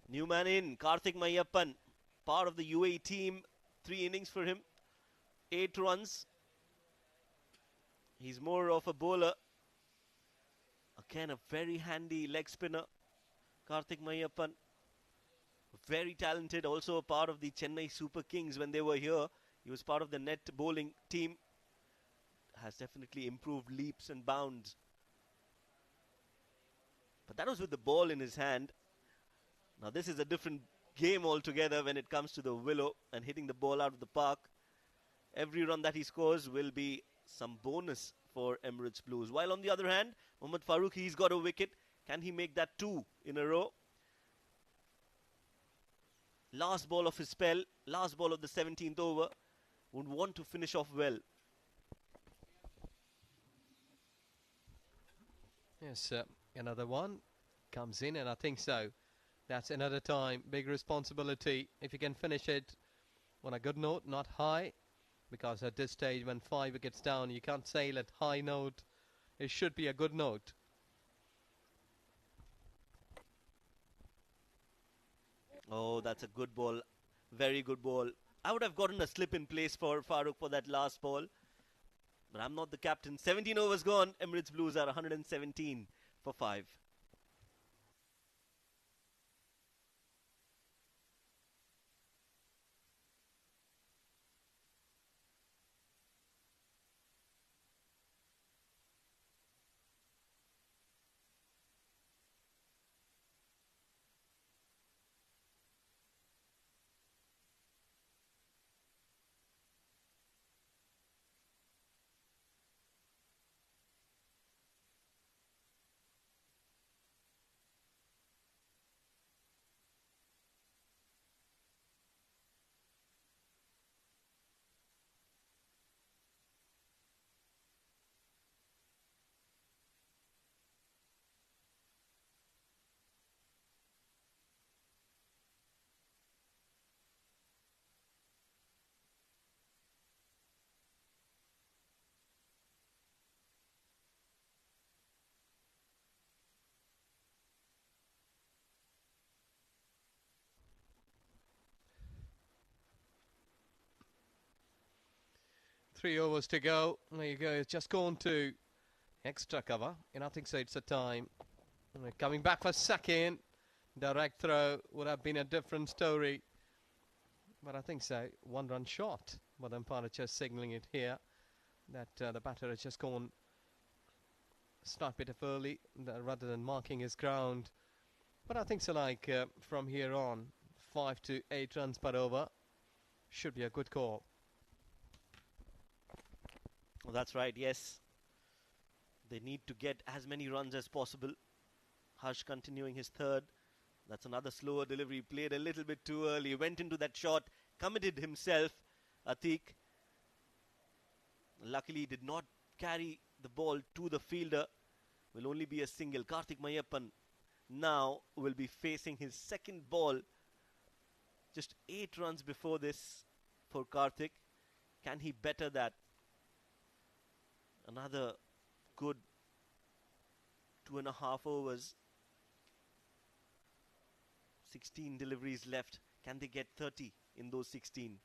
New man in, Karthik Mayappan, part of the UAE team. 3 innings for him, 8 runs. He's more of a bowler. Again, a very handy leg spinner, Karthik Mayappan. Very talented, also a part of the Chennai Super Kings when they were here. He was part of the net bowling team. Has definitely improved leaps and bounds. But that was with the ball in his hand. Now this is a different game altogether when it comes to the willow and hitting the ball out of the park. Every run that he scores will be some bonus for Emirates Blues. While on the other hand, Mohammad Farooq, he's got a wicket. Can he make that 2 in a row? Last ball of his spell, last ball of the 17th over. Would want to finish off well. Yes, another one comes in, and I think so. That's another time, big responsibility. If you can finish it on a good note, not high, because at this stage when 5 wickets down, you can't sail at high note. It should be a good note. Oh, that's a good ball. Very good ball. I would have gotten a slip in place for Farooq for that last ball. But I'm not the captain. 17 overs gone. Emirates Blues are 117 for 5. Three overs to go. There you go. It's just gone to extra cover. And I think so. It's a time. And we're coming back for second. Direct throw would have been a different story. But I think so. 1 run short. But the umpire is just signalling it here that the batter has just gone start bit of early rather than marking his ground. But I think so, like from here on, 5 to 8 runs per over should be a good call. Well, that's right, yes. They need to get as many runs as possible. Harsh continuing his third. That's another slower delivery. Played a little bit too early. Went into that shot. Committed himself. Atiq. Luckily did not carry the ball to the fielder. Will only be a single. Karthik Mayappan now will be facing his second ball. Just 8 runs before this for Karthik. Can he better that? Another good 2.5 overs. 16 deliveries left. Can they get 30 in those 16?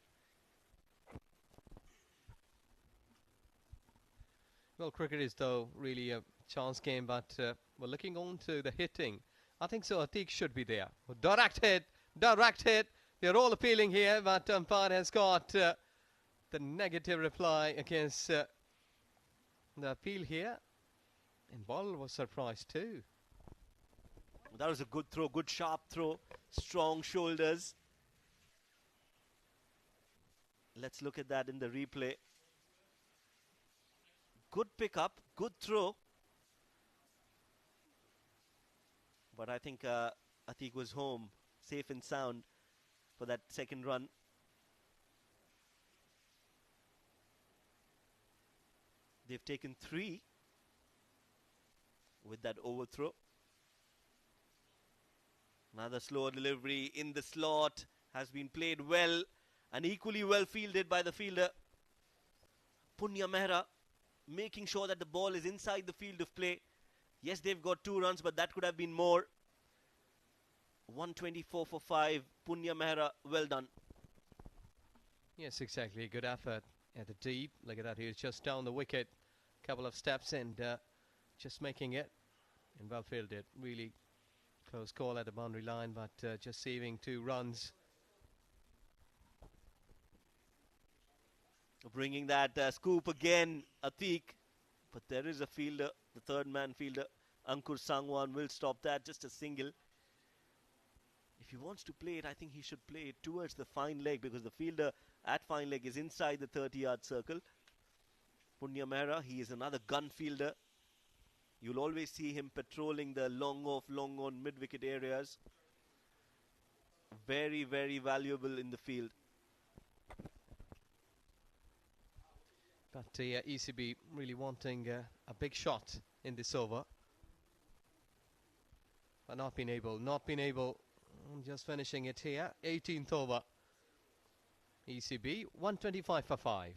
Well, cricket is though really a chance game, but we're looking on to the hitting. I think so. Atiq should be there. Direct hit, direct hit. They're all appealing here, but umpire has got the negative reply against the appeal here. And ball was surprised too. That was a good throw, good sharp throw, strong shoulders. Let's look at that in the replay. Good pickup, good throw. But I think Atiq was home, safe and sound for that second run. They've taken 3 with that overthrow. Another slower delivery in the slot has been played well and equally well fielded by the fielder. Punya Mehra making sure that the ball is inside the field of play. Yes, they've got 2 runs, but that could have been more. 124 for 5. Punya Mehra, well done. Yes, exactly. Good effort at the deep. Look at that. He was just down the wicket. Couple of steps and just making it. And well fielded. Really close call at the boundary line, but just saving 2 runs. Bringing that scoop again, Atiq. But there is a fielder, the third man fielder, Ankur Sangwan will stop that. Just a single. If he wants to play it, I think he should play it towards the fine leg, because the fielder at fine leg is inside the 30-yard circle. Punya Mehra, he is another gun fielder. You'll always see him patrolling the long off, long on mid-wicket areas. Very, very valuable in the field. But ECB really wanting a big shot in this over. But not been able. Just finishing it here. 18th over. ECB 125 for 5.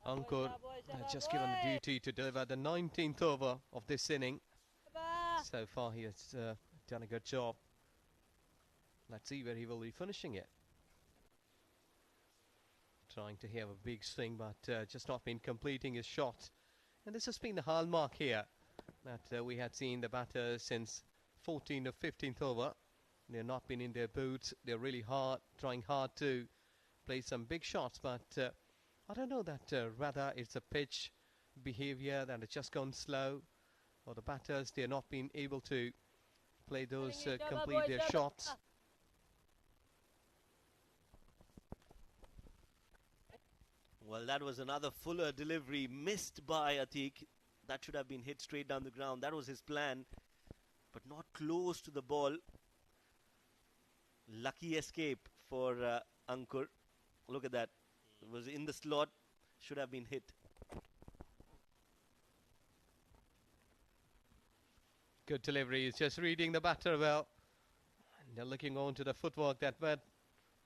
Ankur just given the duty to deliver the 19th over of this inning. So far he has done a good job. Let's see where he will be finishing it. Trying to have a big swing, but just not been completing his shot. And this has been the hallmark here, that we had seen the batters since 14th or 15th over. They've not been in their boots. They're really trying hard to play some big shots, but I don't know that rather it's a pitch behavior that has just gone slow, or the batters, they're not been able to play those, complete their shots. Well, that was another fuller delivery missed by Atiq. That should have been hit straight down the ground. That was his plan, but not close to the ball. Lucky escape for Ankur. Look at that. It was in the slot. Should have been hit. Good delivery. He's just reading the batter well. And they're looking on to the footwork that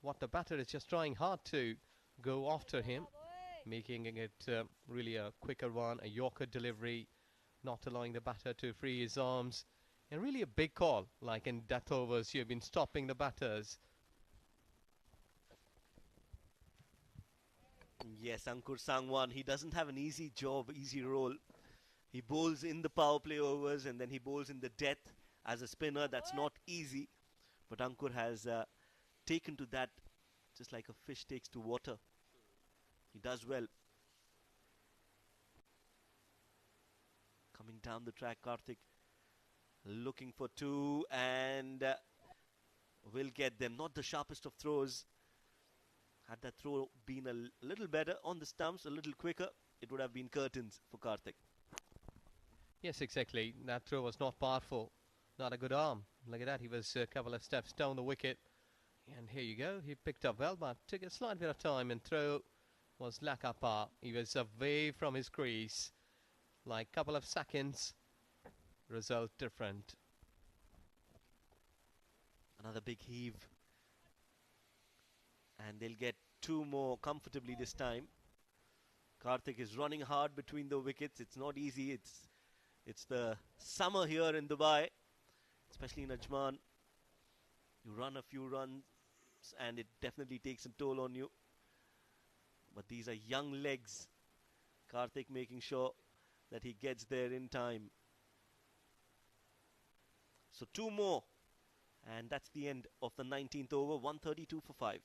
what the batter is just trying hard to go after him, making it really a quicker one, a Yorker delivery, not allowing the batter to free his arms. And really a big call, like in death overs, you've been stopping the batters. Yes, Ankur Sangwan, he doesn't have an easy job, easy role. He bowls in the power play overs and then he bowls in the death as a spinner. That's not easy. But Ankur has taken to that just like a fish takes to water. He does well. Coming down the track, Karthik looking for 2 and will get them. Not the sharpest of throws. Had that throw been a little better on the stumps, a little quicker, it would have been curtains for Karthik. Yes, exactly. That throw was not powerful. Not a good arm. Look at that. He was a couple of steps down the wicket. And here you go. He picked up well, but took a slight bit of time, and throw was lack of power. He was away from his crease. Like a couple of seconds. Result different. Another big heave. And they'll get 2 more comfortably this time. Karthik is running hard between the wickets. It's not easy. It's the summer here in Dubai, especially in Ajman. You run a few runs and it definitely takes a toll on you. But these are young legs. Karthik making sure that he gets there in time. So 2 more. And that's the end of the 19th over, 132 for 5.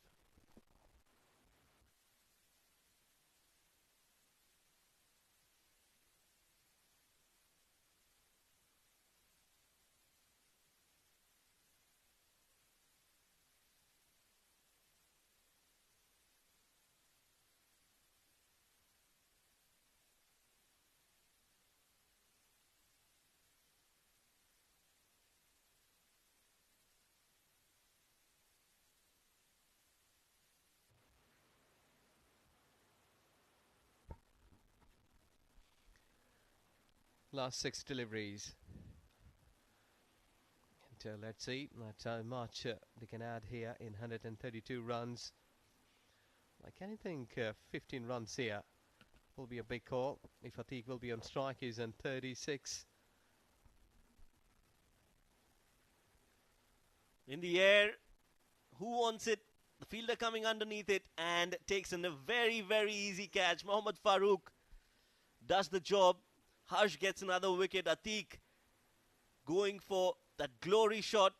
Last 6 deliveries. And let's see how much they can add here in 132 runs. Like anything, 15 runs here will be a big call. If Atiq will be on strike, he's on 36. In the air, who wants it? The fielder coming underneath it and takes in a very, very easy catch. Mohammad Farooq does the job. Harsh gets another wicket. Atiq going for that glory shot.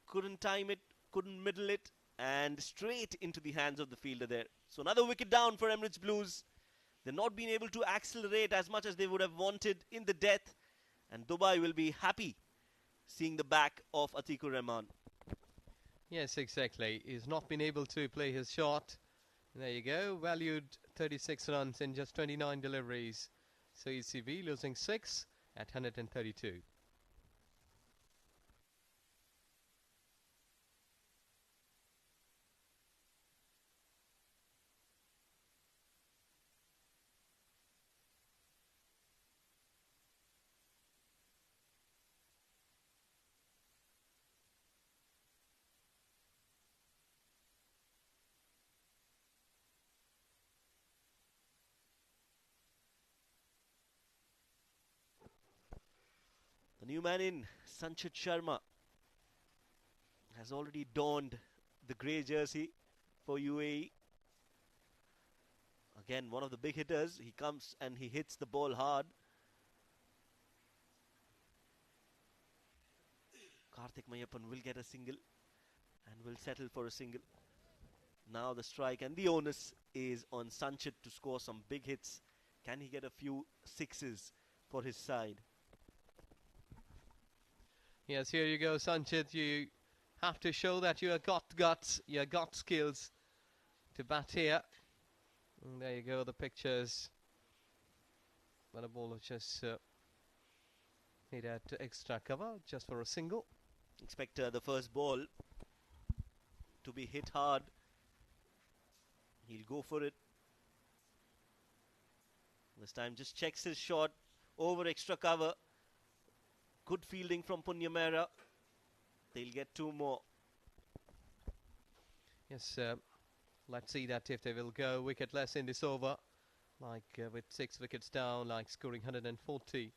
Couldn't time it, couldn't middle it, and straight into the hands of the fielder there. So another wicket down for Emirates Blues. They're not being able to accelerate as much as they would have wanted in the death. And Dubai will be happy seeing the back of Atikur Rahman. Yes, exactly. He's not been able to play his shot. There you go. Valued 36 runs in just 29 deliveries. So ECB losing 6 at 132. The new man in, Sanchit Sharma, has already donned the grey jersey for UAE. Again, one of the big hitters. He comes and he hits the ball hard. Karthik Mayappan will get a single and will settle for a single. Now the strike and the onus is on Sanchit to score some big hits. Can he get a few sixes for his side? Yes, here you go, Sanchit. You have to show that you have got guts, you have got skills to bat here. And there you go, the pictures. But a ball just hit at extra cover just for a single. Expect the first ball to be hit hard. He'll go for it. This time just checks his shot over extra cover. Good fielding from Punyamera. They'll get 2 more. Yes, let's see that if they will go wicketless in this over. Like with 6 wickets down, like scoring 140.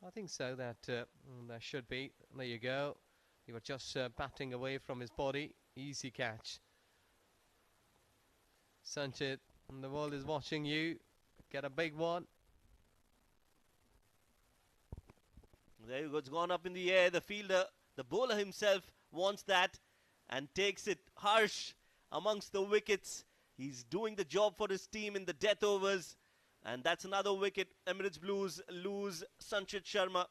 I think so, that there should be. There you go. He was just batting away from his body. Easy catch. Sanchit, the world is watching you. Get a big one. There you go, it's gone up in the air. The fielder, the bowler himself wants that and takes it harsh amongst the wickets. He's doing the job for his team in the death overs. And that's another wicket. Emirates Blues lose Sanchit Sharma.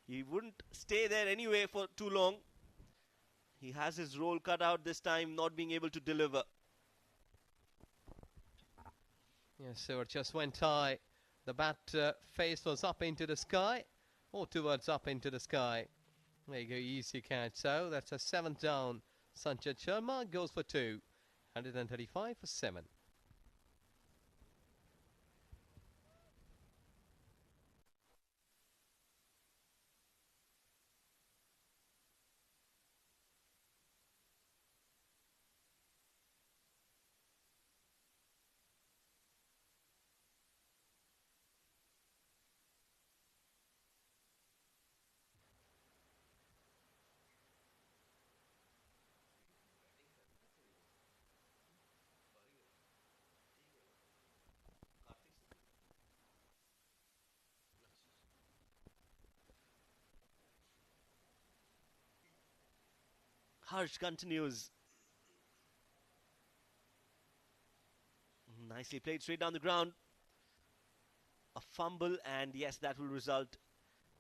He wouldn't stay there anyway for too long. He has his role cut out this time, not being able to deliver. Yes, so it just went high. The bat face was up into the sky, or towards up into the sky. There you go, easy catch. So that's a 7th down. Sanchit Sharma goes for 2. 135 for 7. Harsh continues. Nicely played straight down the ground. A fumble, and yes, that will result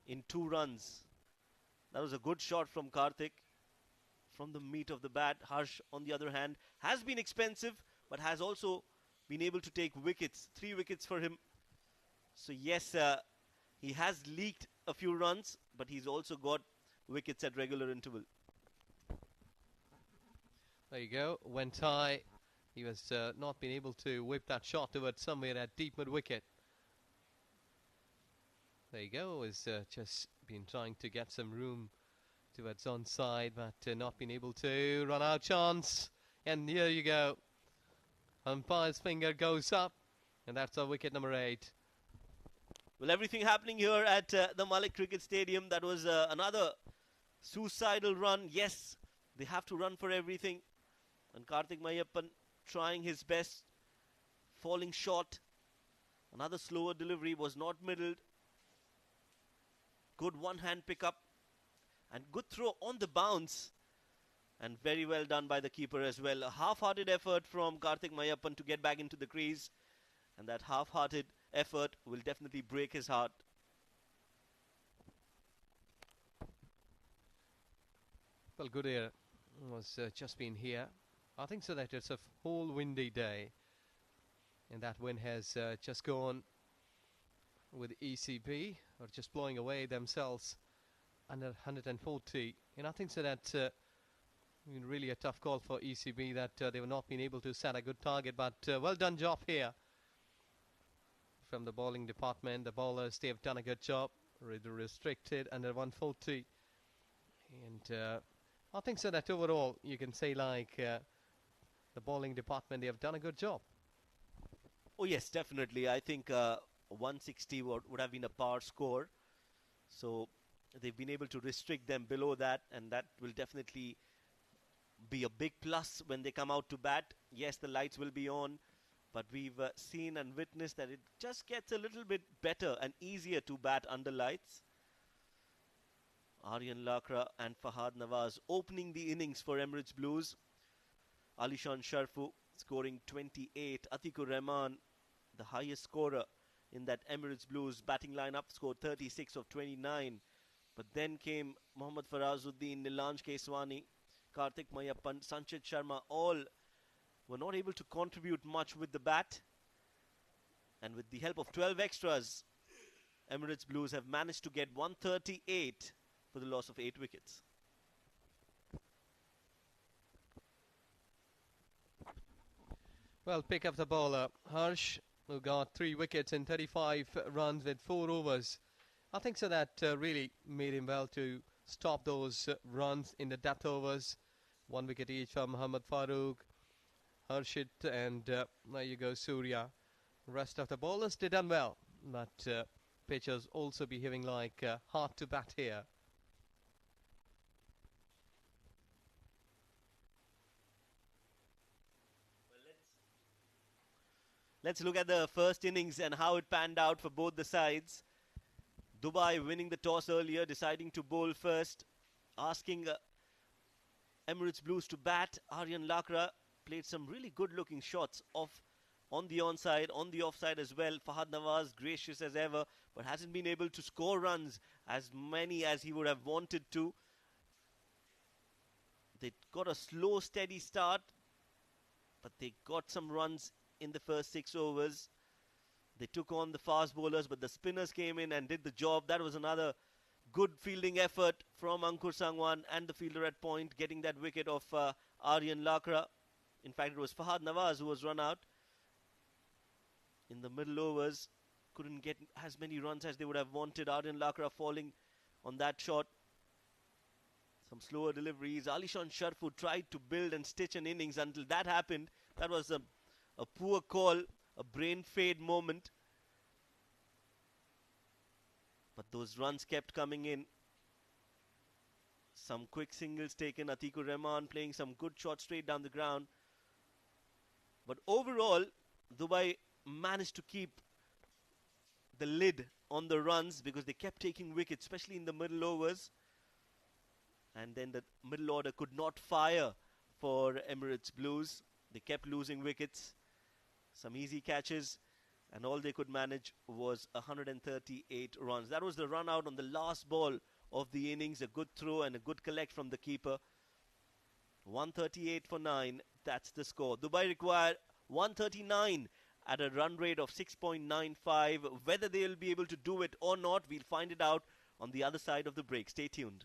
in 2 runs. That was a good shot from Karthik. From the meat of the bat, Harsh, on the other hand, has been expensive, but has also been able to take wickets. 3 wickets for him. So yes, he has leaked a few runs, but he's also got wickets at regular interval. There you go. Went high. He was not been able to whip that shot towards somewhere at deep mid wicket. There you go. Has just been trying to get some room towards onside, but not been able to. Run out chance. And here you go. Umpire's finger goes up. And that's our wicket number 8. Well, everything happening here at the Malik Cricket Stadium. That was another suicidal run. Yes, they have to run for everything. And Karthik Mayappan trying his best. Falling short. Another slower delivery, was not middled. Good one-hand pickup. And good throw on the bounce. And very well done by the keeper as well. A half-hearted effort from Karthik Mayappan to get back into the crease. And that half-hearted effort will definitely break his heart. Well, good air was just been here. I think so that it's a whole windy day. And that wind has just gone with ECB, or just blowing away themselves under 140. And I think so that really a tough call for ECB that they were not been able to set a good target. But well done job here from the bowling department. The bowlers, they have done a good job. Restricted under 140. And I think so that overall you can say like the bowling department, they have done a good job. Oh yes, definitely. I think 160 would have been a par score. So they've been able to restrict them below that, and that will definitely be a big plus when they come out to bat. Yes, the lights will be on, but we've seen and witnessed that it just gets a little bit better and easier to bat under lights. Aryan Lakra and Fahad Nawaz opening the innings for Emirates Blues. Alishan Sharfu scoring 28. Atikur Rahman, the highest scorer in that Emirates Blues batting lineup, scored 36 of 29. But then came Mohammad Farazuddin, Nilanj Keswani, Karthik Mayappan, Sanchit Sharma. All were not able to contribute much with the bat. And with the help of 12 extras, Emirates Blues have managed to get 138 for the loss of 8 wickets. Well, pick up the bowler, Harsh, who got 3 wickets in 35 runs with 4 overs. I think so that really made him well to stop those runs in the death overs. 1 wicket each from Muhammad Farooq, Harshit, and there you go, Surya. Rest of the bowlers, they done well, but pitchers also behaving like hard to bat here. Let's look at the first innings and how it panned out for both the sides. Dubai winning the toss earlier, deciding to bowl first, asking Emirates Blues to bat. Aryan Lakra played some really good looking shots off on the onside, on the offside as well. Fahad Nawaz gracious as ever, but hasn't been able to score runs as many as he would have wanted to. They got a slow steady start, but they got some runs in the first 6 overs. They took on the fast bowlers, but the spinners came in and did the job. That was another good fielding effort from Ankur Sangwan and the fielder at point, getting that wicket of Aryan Lakra. In fact, it was Fahad Nawaz who was run out in the middle overs. Couldn't get as many runs as they would have wanted. Aryan Lakra falling on that shot. Some slower deliveries. Alishan Sharfu tried to build and stitch an innings. Until that happened, that was a poor call, a brain fade moment. But those runs kept coming in. Some quick singles taken. Atikur Rahman playing some good shots straight down the ground. But overall, Dubai managed to keep the lid on the runs because they kept taking wickets, especially in the middle overs. And then the middle order could not fire for Emirates Blues. They kept losing wickets. Some easy catches, and all they could manage was 138 runs. That was the run out on the last ball of the innings. A good throw and a good collect from the keeper. 138 for 9. That's the score. Dubai required 139 at a run rate of 6.95. Whether they'll be able to do it or not, we'll find it out on the other side of the break. Stay tuned.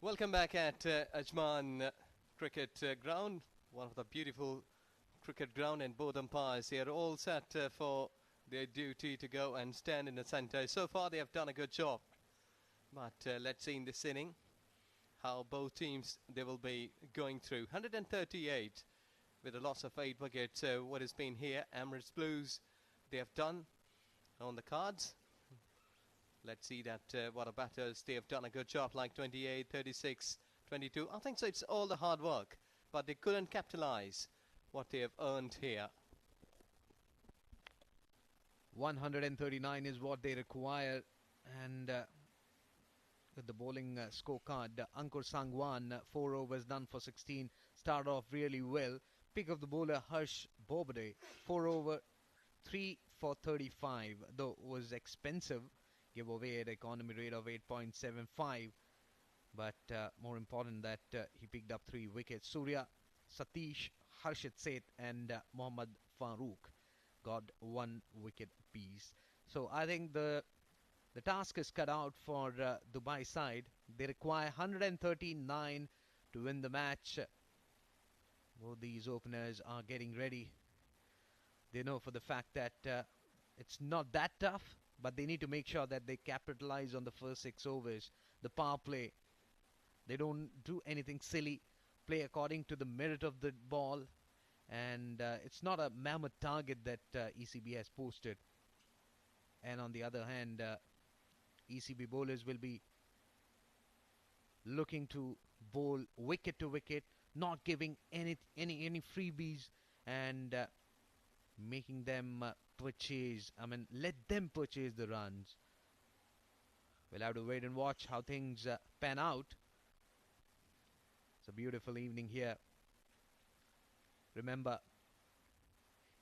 Welcome back at Ajman Cricket Ground, one of the beautiful cricket ground, and both umpires here all set for their duty to go and stand in the centre. So far they have done a good job, but let's see in this inning how both teams they will be going through. 138 with a loss of 8 wickets. So what has been here, Emirates Blues, they have done on the cards. Let's see that what the batters, they have done a good job, like 28, 36, 22. I think so it's all the hard work, but they couldn't capitalize what they have earned here. 139 is what they require, and with the bowling scorecard, Ankur Sangwan, 4 overs done for 16, started off really well. Pick of the bowler Harsh Bobade, 4 over, 3 for 35, though was expensive, give away an economy rate of 8.75, but more important that he picked up 3 wickets. Surya, Satish, Harshit Seth and Mohammad Farooq got 1 wicket apiece. So I think the task is cut out for Dubai side. They require 139 to win the match. Both these openers are getting ready. They know for the fact that it's not that tough, but they need to make sure that they capitalize on the first 6 overs. The power play, they don't do anything silly, play according to the merit of the ball, and it's not a mammoth target that ECB has posted. And on the other hand, ECB bowlers will be looking to bowl wicket to wicket, not giving any freebies, and making them let them purchase the runs. We'll have to wait and watch how things pan out. It's a beautiful evening here. Remember,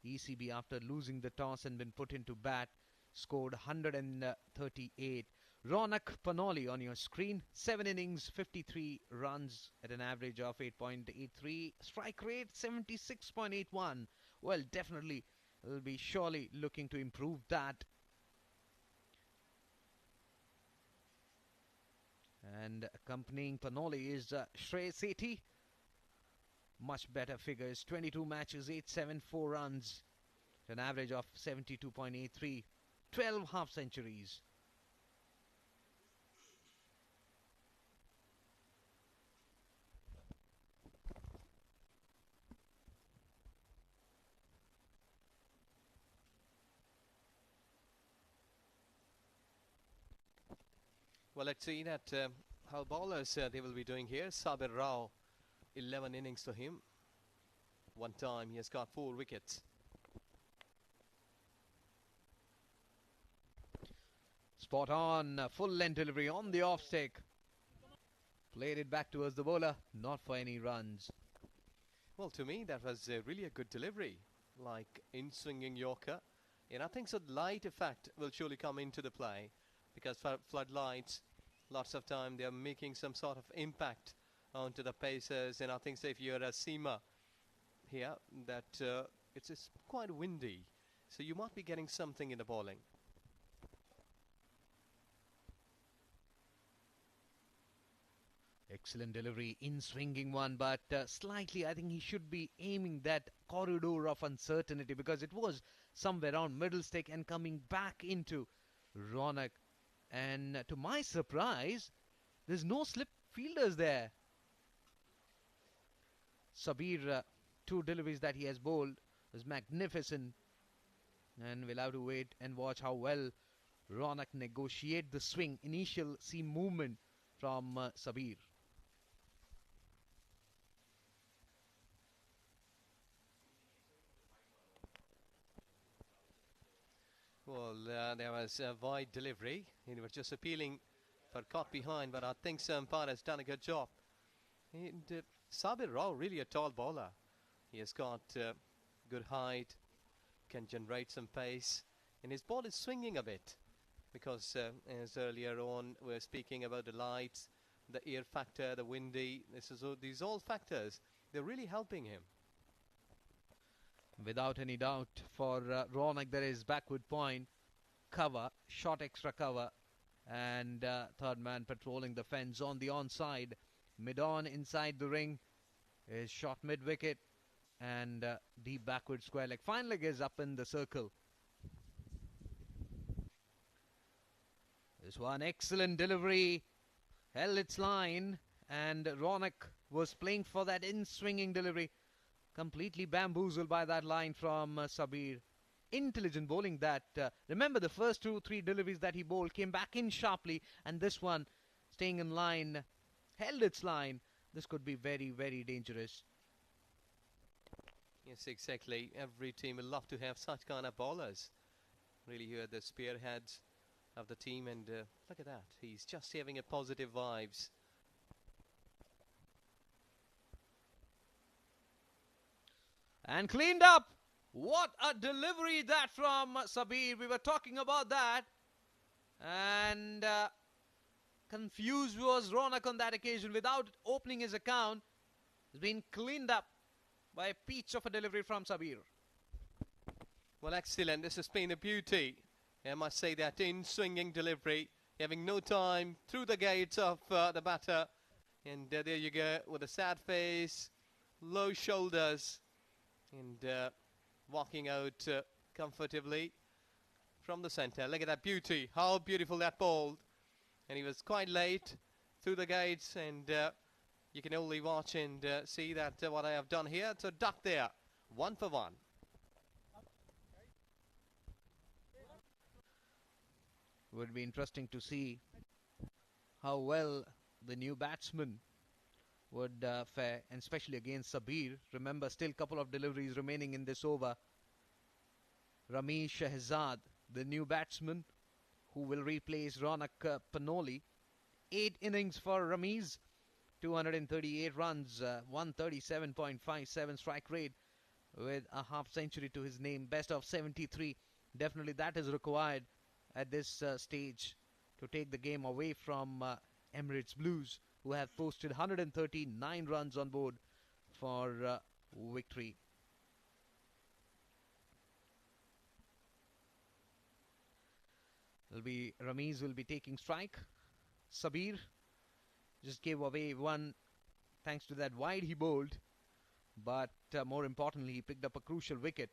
ECB, after losing the toss and been put into bat, scored 138. Ronak Panoli on your screen. 7 innings, 53 runs at an average of 8.83. Strike rate 76.81. Well, definitely will be surely looking to improve that. And accompanying Panoli is Shreyas Sethi. Much better figures. 22 matches, 874 runs. An average of 72.83. 12 half centuries. Well, let's see that how bowlers they will be doing here. Sabir Rao, 11 innings to him. One time he has got 4 wickets. Spot on, full length delivery on the off stick. Played it back towards the bowler, not for any runs. Well, to me that was really a good delivery, like in swinging Yorker. And I think so light effect will surely come into the play, because floodlights, lots of time they are making some sort of impact onto the pacers. And I think so if you're a seamer here, that it's quite windy, so you might be getting something in the bowling. Excellent delivery, in swinging one, but slightly I think he should be aiming that corridor of uncertainty, because it was somewhere around middle stick and coming back into Ronak. And to my surprise, there's no slip fielders there. Sabir, 2 deliveries that he has bowled was magnificent. And we'll have to wait and watch how well Ronak negotiate the swing, initial seam movement from Sabir. Well, there was a wide delivery. He was just appealing for caught behind, but I think Umpire has done a good job. And Sabir Rao, really a tall bowler. He has got good height, can generate some pace, and his ball is swinging a bit, because as earlier on we were speaking about the lights, the air factor, the windy. These all factors, they're really helping him. Without any doubt, for Ronak there is backward point, cover, short extra cover, and third man patrolling the fence on the onside. Mid-on inside the ring is shot mid-wicket and deep backward square leg. Fine leg is up in the circle. This one, excellent delivery, held its line, and Ronak was playing for that in-swinging delivery. Completely bamboozled by that line from Sabir. Intelligent bowling that. Remember the first 2-3 deliveries that he bowled came back in sharply, and this one staying in line, held its line. This could be very, very dangerous. Yes, exactly. Every team will love to have such kind of bowlers. Really, here are the spearheads of the team, and look at that. He's just having a positive vibes. And cleaned up. What a delivery that from Sabir. We were talking about that. And confused was Ronak on that occasion without opening his account. It's been cleaned up by a peach of a delivery from Sabir. Well, excellent. This has been a beauty. I must say that in-swinging delivery, having no time through the gates of the batter. And there you go with a sad face, low shoulders, and walking out comfortably from the centre. Look at that beauty. How beautiful that ball. And he was quite late through the gates, and you can only watch and see that what I have done here. So duck there, 1 for 1. Would be interesting to see how well the new batsman would fare, and especially against Sabir. Remember, still a couple of deliveries remaining in this over. Ramesh Shahzad, the new batsman, who will replace Ronak Panoli. 8 innings for Ramesh, 238 runs, 137.57 strike rate with a half century to his name, best of 73. Definitely that is required at this stage to take the game away from Emirates Blues, who have posted 139 runs on board for victory. Ramesh will be taking strike. Sabir just gave away one thanks to that wide he bowled, but more importantly, he picked up a crucial wicket.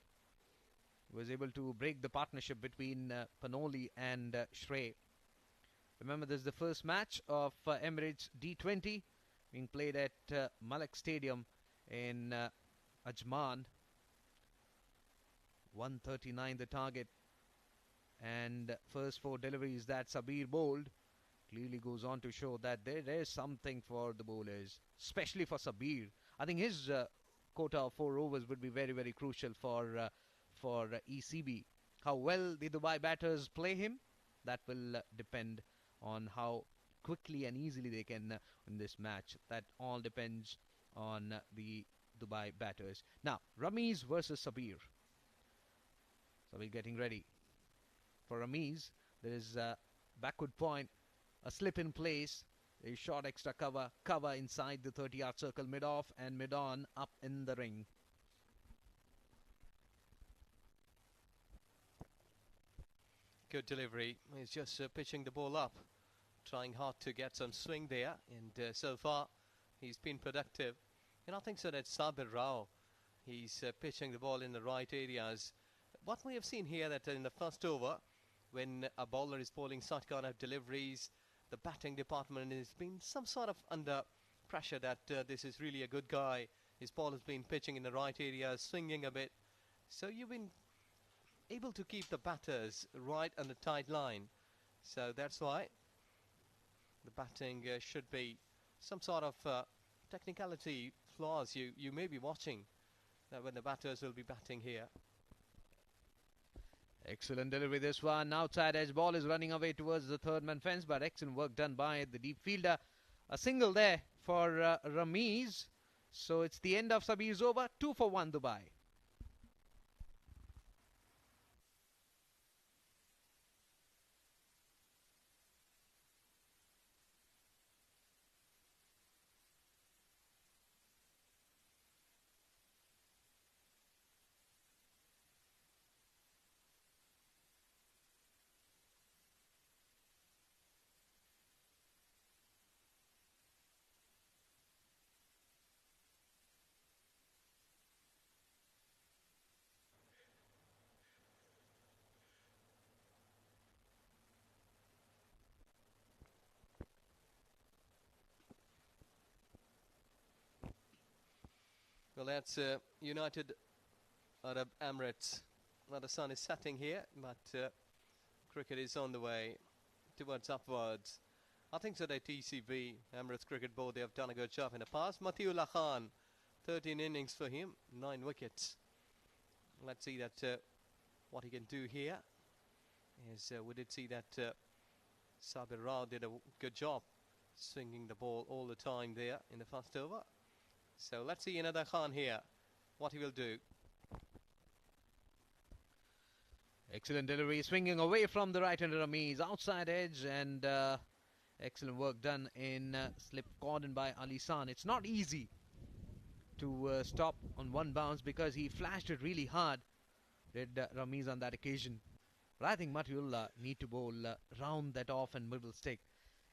Was able to break the partnership between Panoli and Shrey. Remember, this is the first match of Emirates D20 being played at Malak Stadium in Ajman. 139 the target, and first 4 deliveries that Sabir bowled clearly goes on to show that there is something for the bowlers, especially for Sabir. I think his quota of 4 overs would be very, very crucial for ECB. How well the Dubai batters play him, that will depend on how quickly and easily they can win this match. That all depends on the Dubai batters. Now, Ramesh versus Sabir. Sabir getting ready. For Ramesh, there is a backward point, a slip in place, a short extra cover inside the 30-yard circle, mid-off and mid-on, up in the ring. Good delivery. He's just pitching the ball up, trying hard to get some swing there, and so far he's been productive. And I think so that Sabir Rao, he's pitching the ball in the right areas. What we have seen here, that in the first over, when a bowler is bowling such kind of deliveries, the batting department has been some sort of under pressure that this is really a good guy. His ball has been pitching in the right areas, swinging a bit. So you've been able to keep the batters right on the tight line. So that's why the batting should be some sort of technicality flaws you may be watching that when the batters will be batting here. Excellent delivery this one. Outside edge ball is running away towards the third man fence, but excellent work done by the deep fielder. A single there for Ramesh. So it's the end of Sabir's over. 2 for 1 Dubai. Well, that's United Arab Emirates. Well, the sun is setting here, but cricket is on the way towards upwards. I think so that TCB, Emirates Cricket Board, they have done a good job in the past. Matiullah Khan, 13 innings for him, 9 wickets. Let's see that what he can do here. As we did see that Sabir Rao did a good job swinging the ball all the time there in the first over. So let's see another Khan here, what he will do. Excellent delivery, swinging away from the right-hander Ramiz, outside edge, and excellent work done in slip cordon by Ali San. It's not easy to stop on one bounce because he flashed it really hard, did Ramiz on that occasion. But I think Matiullah need to bowl round that off and middle stick.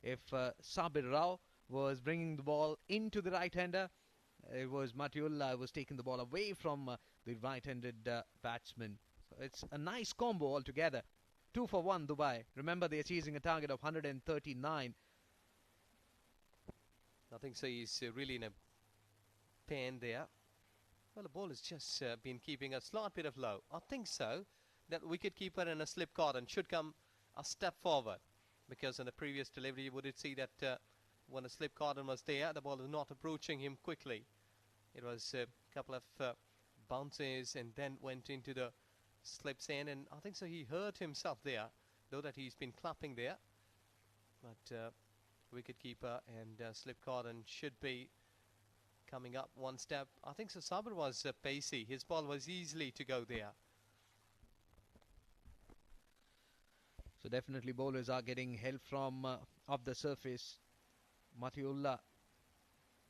If Sabir Rao was bringing the ball into the right-hander, it was Matiullah who was taking the ball away from the right-handed batsman. So it's a nice combo altogether. 2 for 1 Dubai. Remember, they're chasing a target of 139. I think so he's really in a pain there. Well, the ball has just been keeping a slight bit of low. I think so that wicketkeeper in a slip cordon should come a step forward, because in the previous delivery you would see that when a slip cordon was there, the ball was not approaching him quickly. It was a couple of bounces and then went into the slips in, and I think so he hurt himself there, though that he's been clapping there. But wicketkeeper and slip cordon should be coming up one step. I think so Sabir was pacey. His ball was easily to go there. So definitely bowlers are getting help from off the surface. Matiullah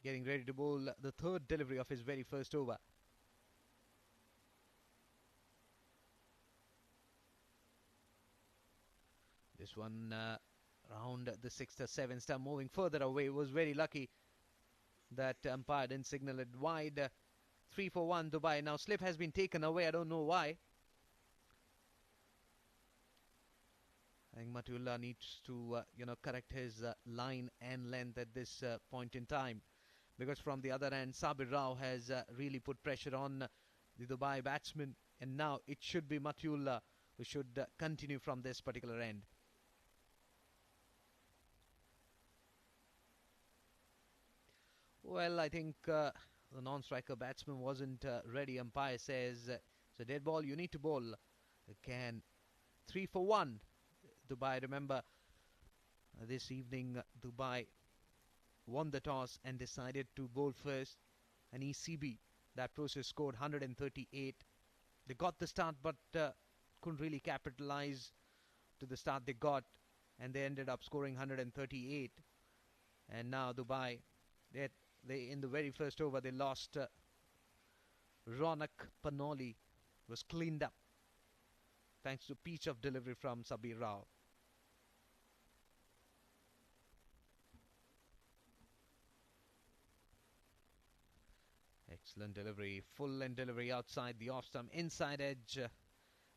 getting ready to bowl the third delivery of his very first over. This one round the 6th or 7th stump, moving further away. Was very lucky that umpire didn't signal it wide. 3 for 1 Dubai. Now slip has been taken away. I don't know why. I think Matiullah needs to correct his line and length at this point in time, because from the other end Sabir Rao has really put pressure on the Dubai batsman, and now it should be Matiullah who should continue from this particular end. Well, I think the non-striker batsman wasn't ready. Umpire says it's a dead ball, you need to bowl again. 3 for 1 Dubai. Remember, this evening Dubai won the toss and decided to bowl first. And ECB, that process scored 138. They got the start, but couldn't really capitalize to the start they got, and they ended up scoring 138. And now Dubai, they in the very first over they lost. Ronak Panoli was cleaned up thanks to pitch of delivery from Sabir Rao. Excellent delivery, full length delivery outside the off stump, inside edge,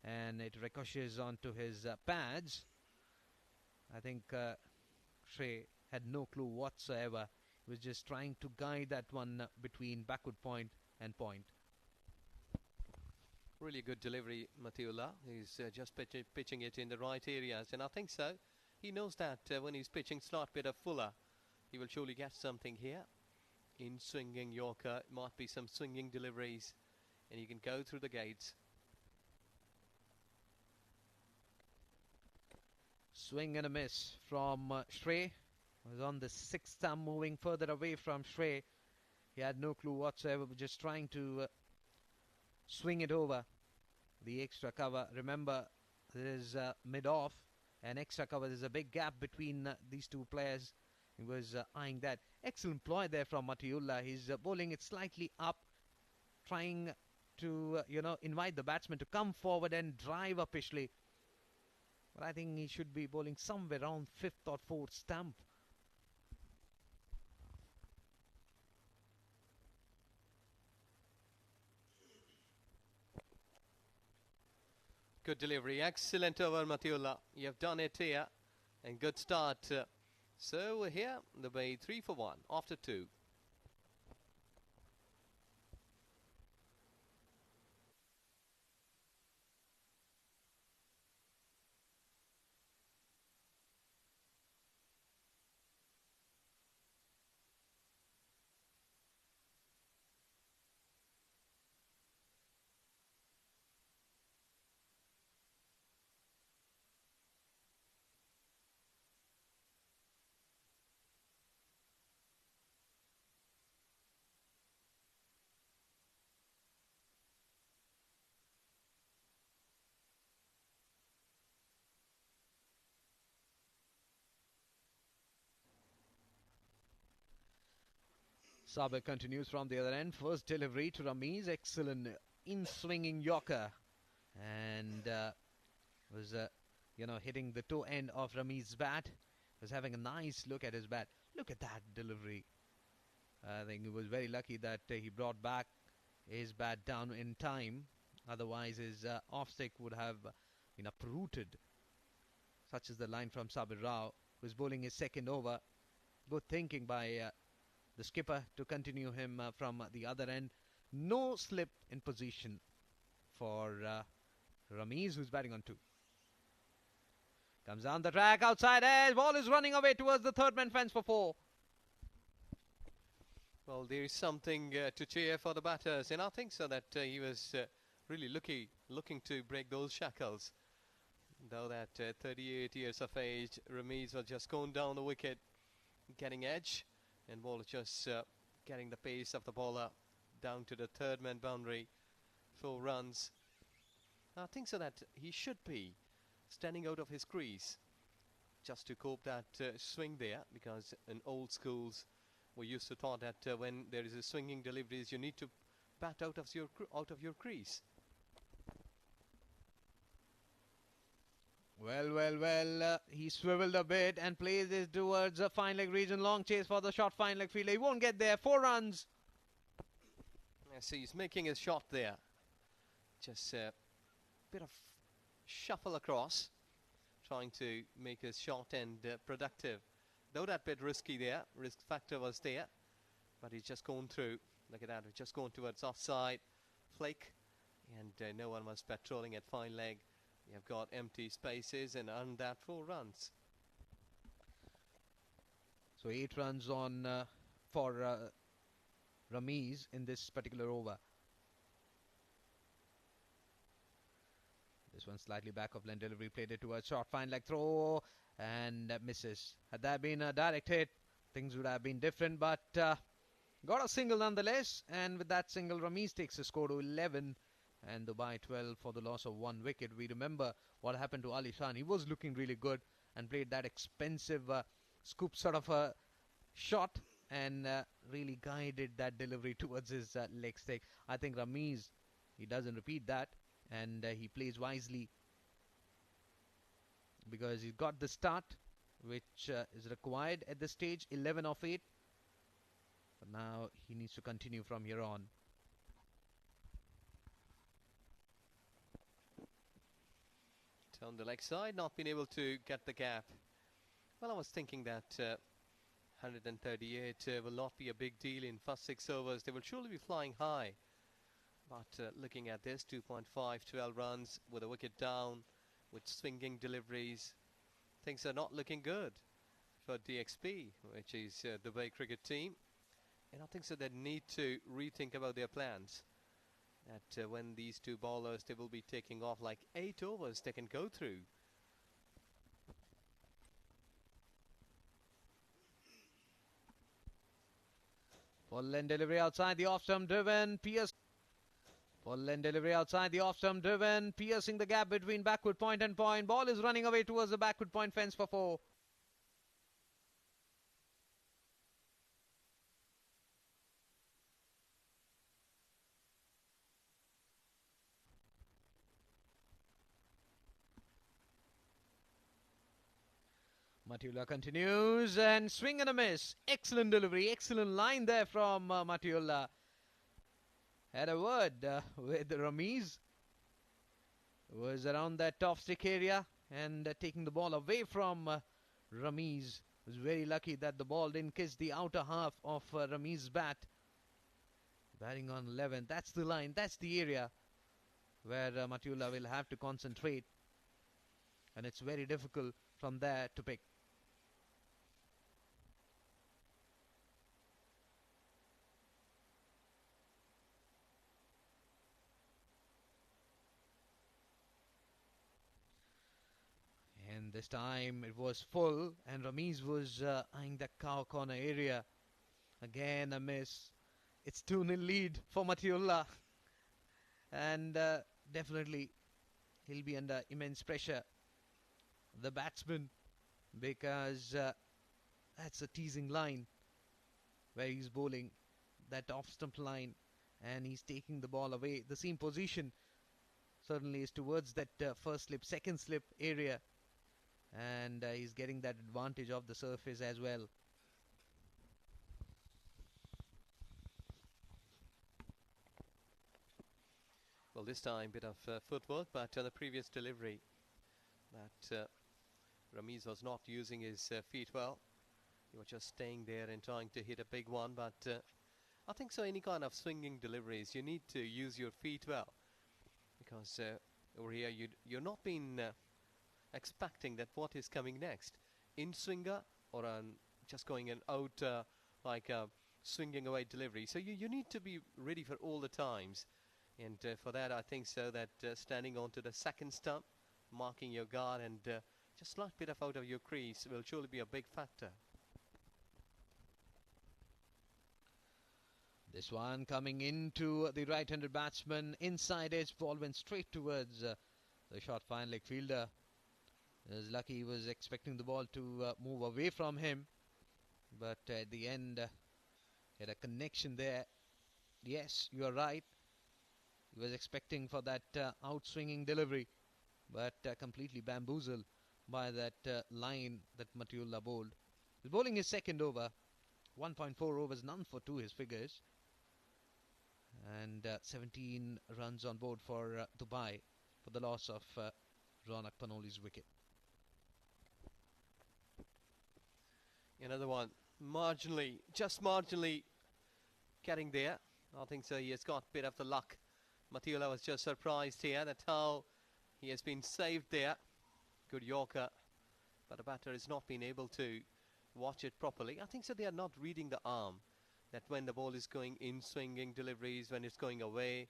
and it ricochets onto his pads. I think Shrey had no clue whatsoever. He was just trying to guide that one between backward point and point. Really good delivery, Matiullah. He's just pitching it in the right areas, and I think so. He knows that when he's pitching slight bit of fuller, he will surely get something here. In swinging Yorker, it might be some swinging deliveries, and you can go through the gates. Swing and a miss from Shrey. Was on the 6th stump, moving further away from Shrey. He had no clue whatsoever, but just trying to swing it over the extra cover. Remember, there is mid-off and extra cover. There's a big gap between these two players. He was eyeing that. Excellent ploy there from Matiullah. He's bowling it slightly up, trying to, invite the batsman to come forward and drive upishly. But I think he should be bowling somewhere around 5th or 4th stump. Good delivery, excellent over Matiullah. You have done it here, and good start. So here, the way 3 for 1 after 2. Sabir continues from the other end. First delivery to Ramiz. Excellent in-swinging Yorker. And was, hitting the toe end of Ramiz's bat. Was having a nice look at his bat. Look at that delivery. I think he was very lucky that he brought back his bat down in time. Otherwise, his off-stick would have been uprooted. Such is the line from Sabir Rao, who is bowling his second over. Good thinking by the skipper to continue him from the other end. No slip in position for Ramiz, who's batting on 2. Comes down the track, outside edge. Ball is running away towards the third man fence for 4. Well, there is something to cheer for the batters, and I think so that he was really looking to break those shackles. Though that 38 years of age, Ramiz was just going down the wicket, getting edge, and ball just getting the pace of the bowler down to the third man boundary. 4 runs. I think so that he should be standing out of his crease just to cope that swing there, because in old schools we used to thought that when there is a swinging deliveries, you need to bat out of your crease. Well, he swiveled a bit and plays it towards a fine leg region. Long chase for the short fine leg fielder. He won't get there. 4 runs. Yes, he's making his shot there. Just a bit of shuffle across, trying to make his shot and productive. Though that bit risky there, risk factor was there, but he's just gone through. Look at that, he's just gone towards offside, flick, and no one was patrolling at fine leg. You have got empty spaces and earned that 4 runs. So 8 runs on for Ramiz in this particular over. This one slightly back of lane delivery, played it towards short fine leg throw and misses. Had that been a direct hit, things would have been different, but got a single nonetheless, and with that single Ramiz takes the score to 11 and Dubai 12 for the loss of 1 wicket. We remember what happened to Ali Khan. He was looking really good and played that expensive scoop sort of a shot and really guided that delivery towards his leg stick. I think Ramiz, he doesn't repeat that, and he plays wisely because he got the start which is required at this stage, 11 of 8. But now he needs to continue from here on. On the leg side, not been able to get the gap. Well, I was thinking that 138 will not be a big deal in first 6 overs. They will surely be flying high. But looking at this, 2.5, 12 runs with a wicket down, with swinging deliveries, things are not looking good for DXP, which is the Dubai cricket team. And I think so they need to rethink about their plans. That when these 2 bowlers, they will be taking off like 8 overs they can go through. Full end delivery outside the off-stump driven. Pierce. Full end delivery outside the off-stump driven. Piercing the gap between backward point and point. Ball is running away towards the backward point fence for 4. Matula continues and swing and a miss. Excellent delivery, excellent line there from Matula. Had a word with Ramiz. Was around that top stick area and taking the ball away from Ramiz. Was very lucky that the ball didn't kiss the outer half of Ramiz's bat. Batting on 11, that's the line, that's the area where Matula will have to concentrate. And it's very difficult from there to pick. And this time it was full and Ramiz was eyeing the cow corner area. Again a miss. It's 2-0 lead for Matiullah. And definitely he'll be under immense pressure, the batsman, because that's a teasing line where he's bowling that off-stump line, and he's taking the ball away. The seam position certainly is towards that first slip, second slip area, and he's getting that advantage of the surface as well. Well, this time bit of footwork, but on the previous delivery, that Ramiz was not using his feet well. He was just staying there and trying to hit a big one, but I think so any kind of swinging deliveries, you need to use your feet well, because over here you're not been expecting that what is coming next. In swinger or just going an out like a swinging away delivery. So you need to be ready for all the times. And for that, I think so that standing onto the second stump, marking your guard, and just slight bit of out of your crease will surely be a big factor. This one coming into the right-handed batsman. Inside edge ball went straight towards the short fine leg fielder. He was lucky, he was expecting the ball to move away from him. But at the end, he had a connection there. Yes, you are right. He was expecting for that out-swinging delivery, but completely bamboozled by that line that Matiullah bowled. He's bowling his second over. 1.4 overs, none for 2 his figures. And 17 runs on board for Dubai for the loss of Ronak Panoli's wicket. Another one, marginally, just marginally getting there. I think so. He has got a bit of the luck. Matiullah was just surprised here. That's how he has been saved there. Good Yorker. But the batter has not been able to watch it properly. I think so they are not reading the arm. That when the ball is going in, swinging deliveries, when it's going away,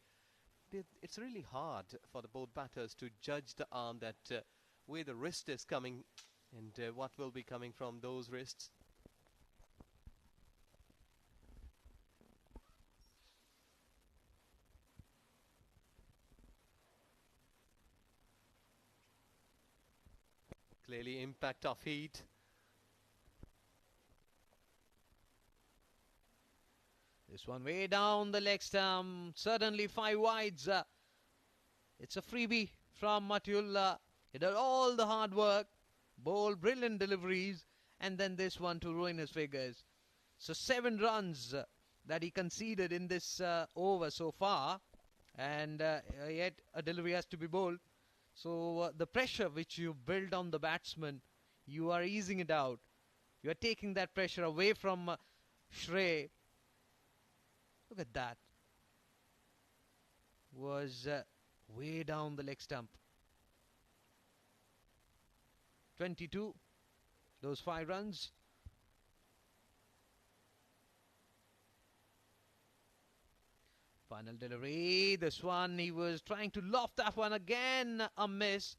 it's really hard for the both batters to judge the arm, that where the wrist is coming and what will be coming from those wrists. Clearly impact of heat. This one way down the leg stump. Suddenly 5 wides. It's a freebie from Matiullah. He did all the hard work. Bowled brilliant deliveries. And then this one to ruin his figures. So 7 runs that he conceded in this over so far. And yet a delivery has to be bowled. So the pressure which you build on the batsman, you are easing it out. You are taking that pressure away from Shrey. Look at that. Was way down the leg stump. 22. Those 5 runs. Final delivery. This one, he was trying to loft that one again. A miss.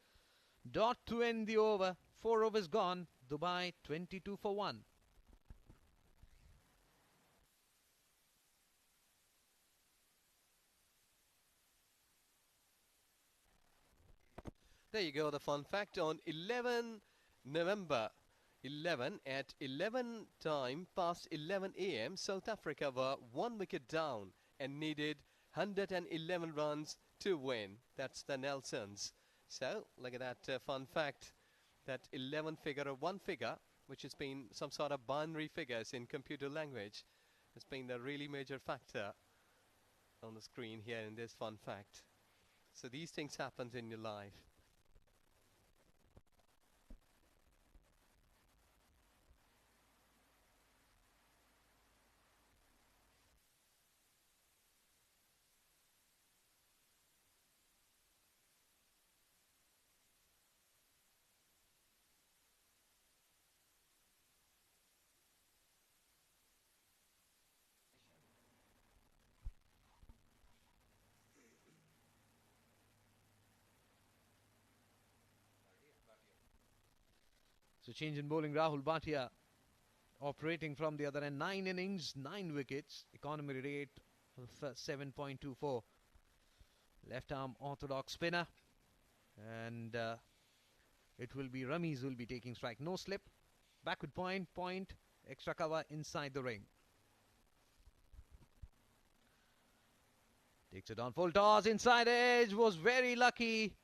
Dot to end the over. 4 overs gone. Dubai 22 for 1. There you go, the fun fact. On 11 November 11 at 11 time past 11 a.m. South Africa were 1 wicket down and needed 111 runs to win. That's the Nelsons. So look at that fun fact, that 11 figure or 1 figure, which has been some sort of binary figures in computer language, has been the really major factor on the screen here in this fun fact. So these things happen in your life. So change in bowling. Rahul Bhatia operating from the other end. 9 innings, 9 wickets. Economy rate of 7.24. Left arm orthodox spinner. And it will be Ramiz who will be taking strike. No slip. Backward point. Extra cover inside the ring. Takes it on full toss. Inside edge. Was very lucky.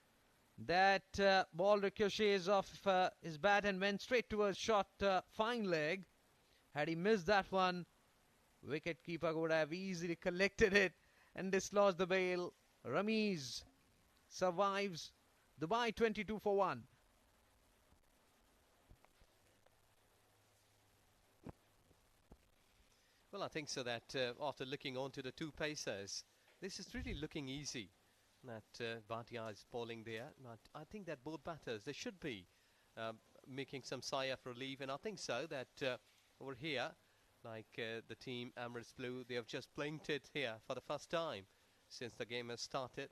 That ball ricochets off his bat and went straight towards short fine leg. Had he missed that one, wicket-keeper would have easily collected it and dislodged the bail. Ramiz survives. Dubai 22 for 1. Well, I think so that after looking on to the two pacers, this is really looking easy. That Bhatia is bowling there. But I think that both batters, they should be making some sigh of relief. And I think so that over here, like the team Emirates Blue, they have just blinked it here for the first time since the game has started.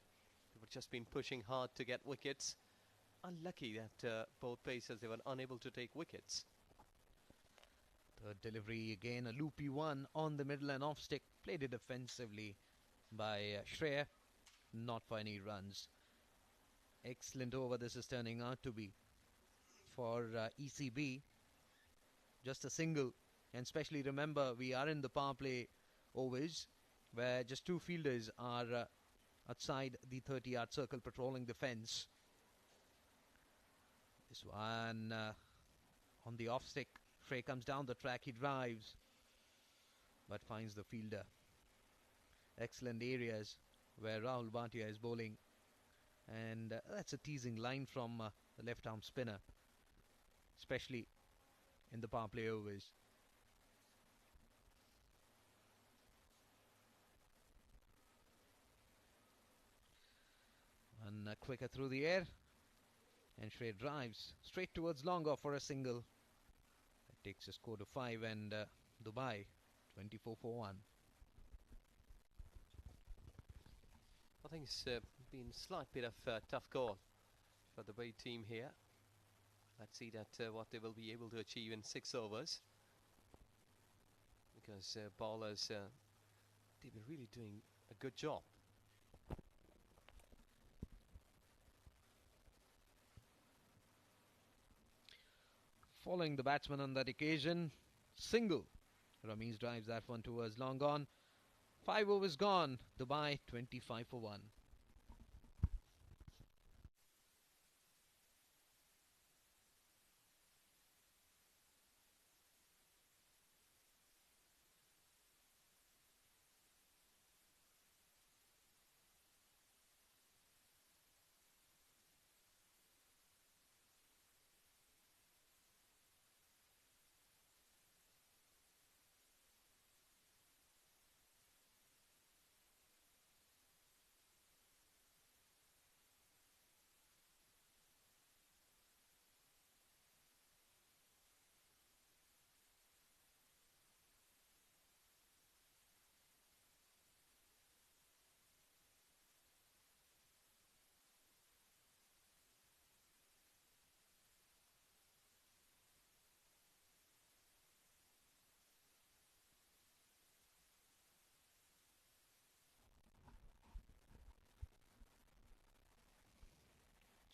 They've just been pushing hard to get wickets. Unlucky that both pacers, they were unable to take wickets. Third delivery again, a loopy one on the middle and off stick. Played it defensively by Shreya. Not for any runs. Excellent over this is turning out to be for ECB. Just a single. And especially remember, we are in the power play overs where just two fielders are outside the 30-yard circle patrolling the fence. This one on the off stick. Frey comes down the track, he drives but finds the fielder. Excellent areas where Rahul Bhatia is bowling, and that's a teasing line from the left arm spinner, especially in the power play overs. And quicker through the air, and Shreya drives straight towards long off for a single. That takes a score to 5, and Dubai 24 for 1. I think it's been a slight bit of tough call for the Dubai team here. Let's see that what they will be able to achieve in 6 overs. Because bowlers, they've been really doing a good job. Following the batsman on that occasion, single. Ramiz drives that one towards long on. 5 overs gone. Dubai 25 for 1.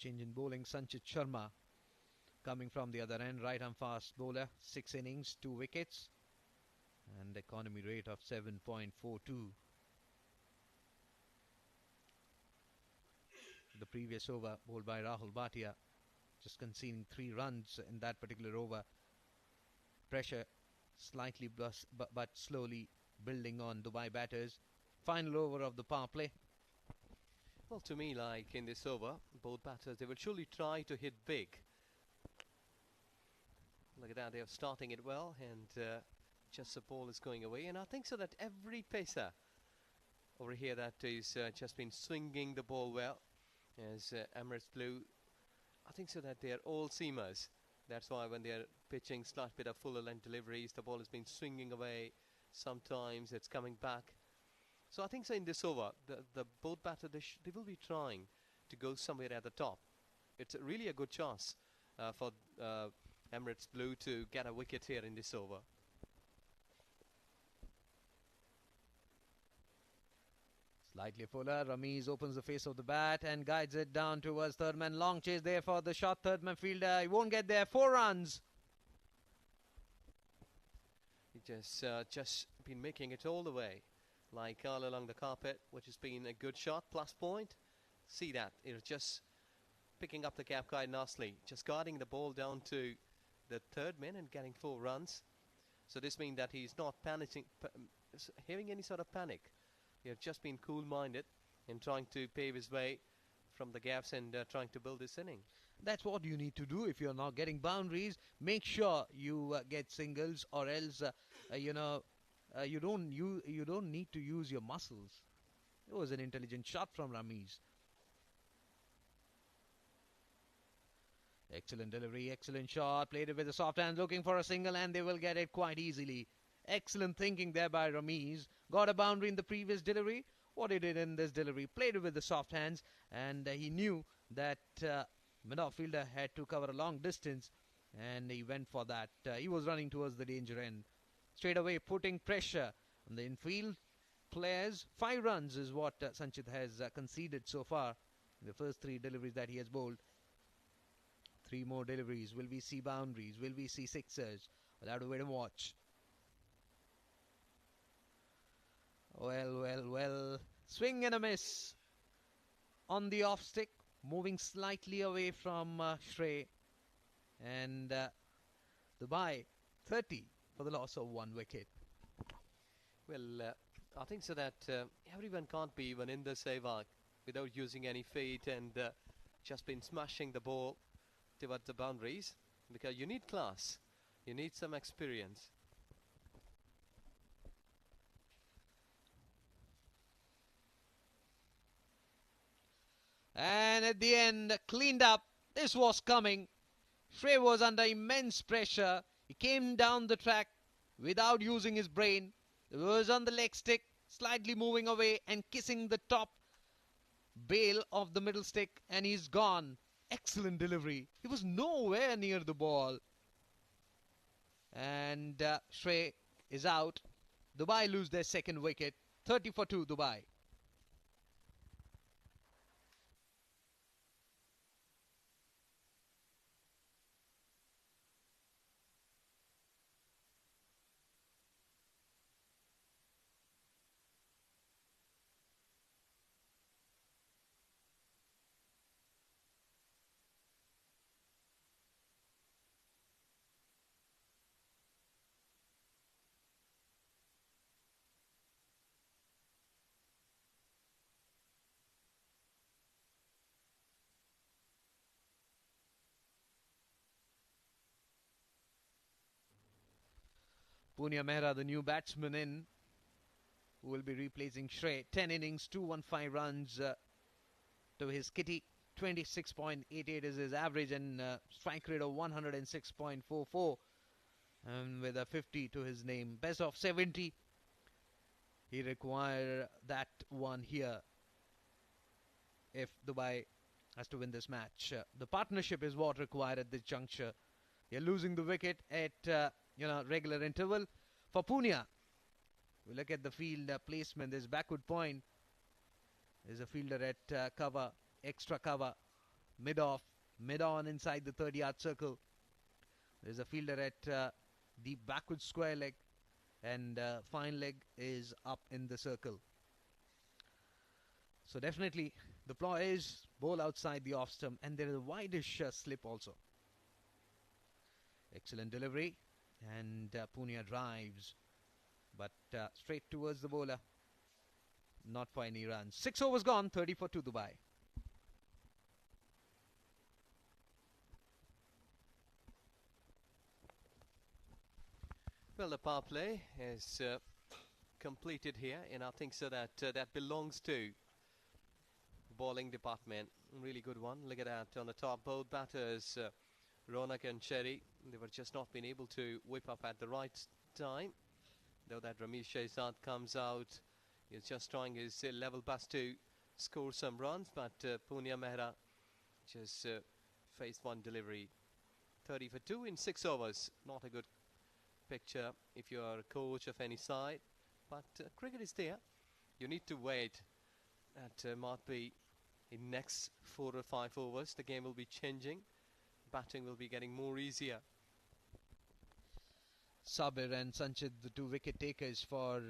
Change in bowling, Sanchit Sharma coming from the other end, right arm fast bowler, 6 innings, 2 wickets, and economy rate of 7.42. The previous over bowled by Rahul Bhatia, just conceding 3 runs in that particular over. Pressure slightly but slowly building on Dubai batters. Final over of the power play. Well, to me, like in this over, both batters, they will surely try to hit big. Look at that, they are starting it well, and just the ball is going away. And I think so that every pacer over here that is just been swinging the ball well, as Emirates Blue, I think so that they are all seamers. That's why when they are pitching slight bit of fuller length deliveries, the ball has been swinging away. Sometimes it's coming back. So I think so in this over, the both batters, they will be trying to go somewhere at the top. It's really a good chance for Emirates Blue to get a wicket here in this over. Slightly fuller, Ramiz opens the face of the bat and guides it down towards third man. Long chase there for the short third man fielder. He won't get there. 4 runs. He just been making it all the way. like all along the carpet, which has been a good shot, plus point. See that, it's just picking up the gap quite nicely, just guarding the ball down to the third man and getting 4 runs. So this means that he's not panicking, having any sort of panic. He has just been cool-minded in trying to pave his way from the gaps and trying to build this inning. That's what you need to do if you're not getting boundaries. Make sure you get singles, or else you don't need to use your muscles. It was an intelligent shot from Ramiz. Excellent delivery, excellent shot. Played it with the soft hands, looking for a single, and they will get it quite easily. Excellent thinking there by Ramiz. Got a boundary in the previous delivery. What he did in this delivery, played it with the soft hands, and he knew that mid-off fielder had to cover a long distance, and he went for that. He was running towards the danger end. Straight away, putting pressure on the infield players. 5 runs is what Sanchit has conceded so far in the first 3 deliveries that he has bowled. 3 more deliveries. Will we see boundaries? Will we see sixers? We'll have to wait and watch. Well. Swing and a miss on the off stick. Moving slightly away from Shrey. And Dubai 30 for the loss of 1 wicket. Well, I think so that everyone can't be even in the Sehwag without using any feet and just been smashing the ball towards the boundaries, because you need class, you need some experience. And at the end, cleaned up. This was coming. Shrey was under immense pressure. He came down the track without using his brain. It was on the leg stick, slightly moving away and kissing the top bail of the middle stick, and he's gone. Excellent delivery. He was nowhere near the ball. And Shrey is out. Dubai lose their 2nd wicket. 30 for 2, Dubai. Punia Mehra, the new batsman in, who will be replacing Shrey. 10 innings, 215 runs to his kitty. 26.88 is his average, and strike rate of 106.44, and with a 50 to his name. Best of 70. He require that one here if Dubai has to win this match. The partnership is what required at this juncture. They're losing the wicket at regular interval. For Punia, we look at the field placement. There's backward point. There's a fielder at cover, extra cover, mid-off, mid-on inside the 30-yard circle. There's a fielder at deep backward square leg, and fine leg is up in the circle. So definitely the ploy is bowl outside the off stump, and there is a wideish slip also. Excellent delivery, and Punia drives, but straight towards the bowler. Not for any runs. 6 overs gone, 30 for 2, Dubai. Well, the power play is completed here, and I think so that that belongs to bowling department. Really good one. Look at that on the top. Both batters, Ronak and Cherry, they were just not been able to whip up at the right time. Though that Ramesh Shehzad comes out, he's just trying his level best to score some runs, but Punia Mehra just faced one delivery. 30 for 2 in 6 overs. Not a good picture if you are a coach of any side, but cricket is there. You need to wait. That might be in next 4 or 5 overs. The game will be changing. Batting will be getting more easier. Sabir and Sanchit, the 2 wicket takers for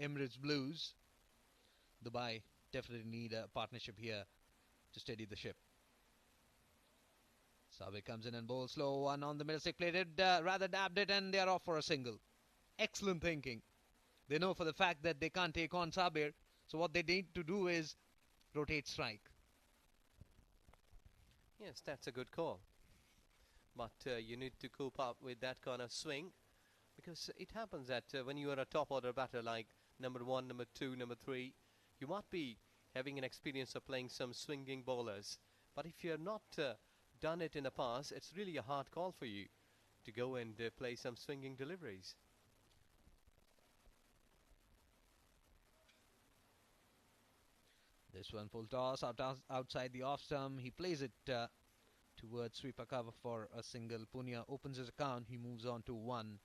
Emirates Blues. Dubai definitely need a partnership here to steady the ship. Sabir comes in and bowls slow one on the middle stick, played it, rather dabbed it, and they are off for a single. Excellent thinking. They know for the fact that they can't take on Sabir, so what they need to do is rotate strike. Yes, that's a good call. But you need to cope up with that kind of swing, because it happens that when you are a top order batter like number 1, number 2, number 3, you might be having an experience of playing some swinging bowlers. But if you have not done it in the past, it's really a hard call for you to go and play some swinging deliveries. This one full toss outside the off stump. He plays it towards sweeper cover for a single. Punia opens his account. He moves on to 1.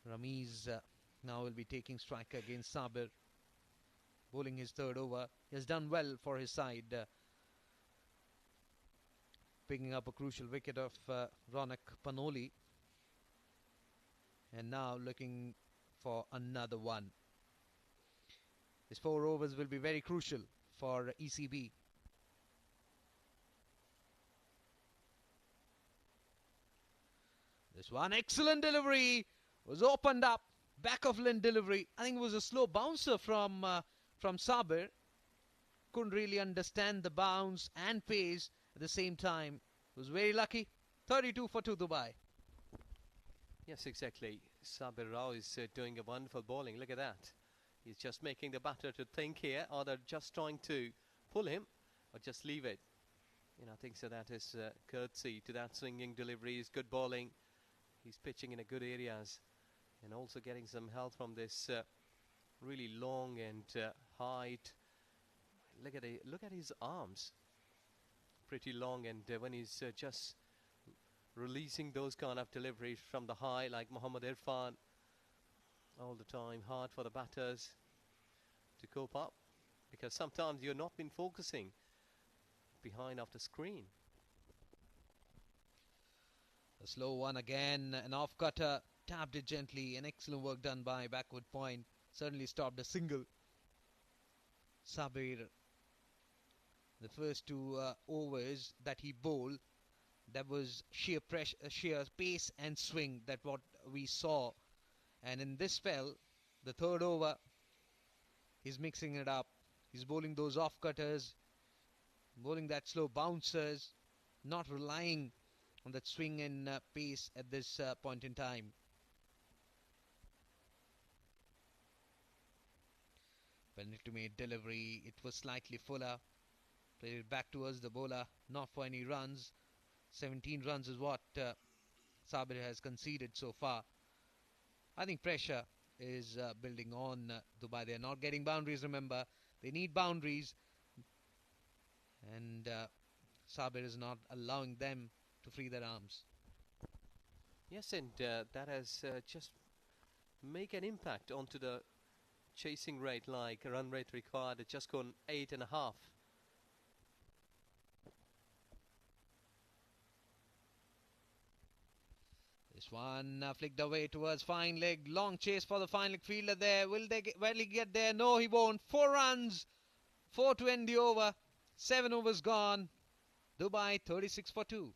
Ramiz now will be taking strike against Sabir, bowling his third over. He has done well for his side, picking up a crucial wicket of Ronak Panoli, and now looking for another one. His 4 overs will be very crucial for ECB. This one, excellent delivery, was opened up. Back of limb delivery. I think it was a slow bouncer from Sabir. Couldn't really understand the bounce and pace at the same time. Was very lucky. 32 for 2 Dubai. Yes, exactly. Sabir Rao is doing a wonderful bowling. Look at that. He's just making the batter to think here, or they're just trying to pull him, or just leave it. I think so. That is courtesy to that swinging delivery. Is good bowling. He's pitching in a good areas, and also getting some help from this really long and height. Look at his arms. Pretty long, and when he's just releasing those kind of deliveries from the high, like Muhammad Irfan, all the time, hard for the batters to cope up, because sometimes you're not been focusing behind of the screen. A slow one again, an off cutter, tapped it gently, an excellent work done by backward point, certainly stopped a single. Sabir, the first 2 overs that he bowled, that was sheer pressure, sheer pace and swing, that what we saw. And in this spell, the 3rd over, he's mixing it up. He's bowling those off cutters, bowling that slow bouncers, not relying on that swing and pace at this point in time. Penultimate delivery, it was slightly fuller. Played it back towards the bowler, not for any runs. 17 runs is what Sabir has conceded so far. I think pressure is building on Dubai. They're not getting boundaries, remember. They need boundaries. And Sabir is not allowing them to free their arms. Yes, and that has just make an impact onto the chasing rate, like a run rate required. It's just gone 8.5. This one flicked away towards fine leg. Long chase for the fine leg fielder there. Will he get there? No, he won't. 4 runs. 4 to end the over. 7 overs gone. Dubai 36 for 2.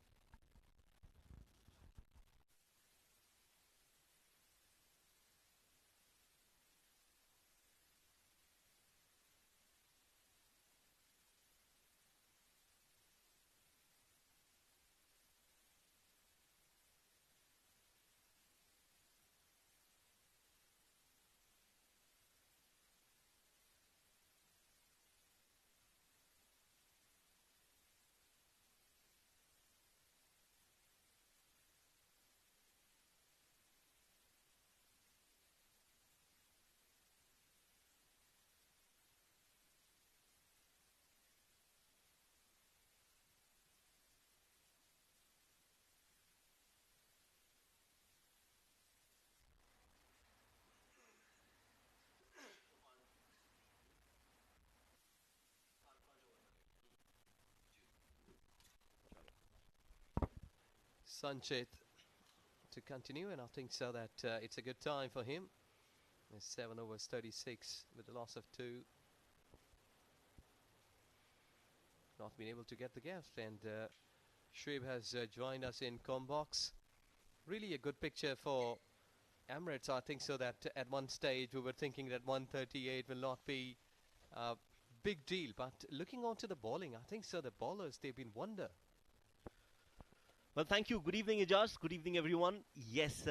Sanchit to continue, and I think so that it's a good time for him. It's 7 overs 36 with a loss of 2. Not been able to get the gift, and Shoaib has joined us in Combox. Really a good picture for Emirates. I think so that at one stage we were thinking that 138 will not be a big deal, but looking on to the bowling, I think so the bowlers, they've been wonder. Well, thank you. Good evening, Ijaz. Good evening, everyone. Yes,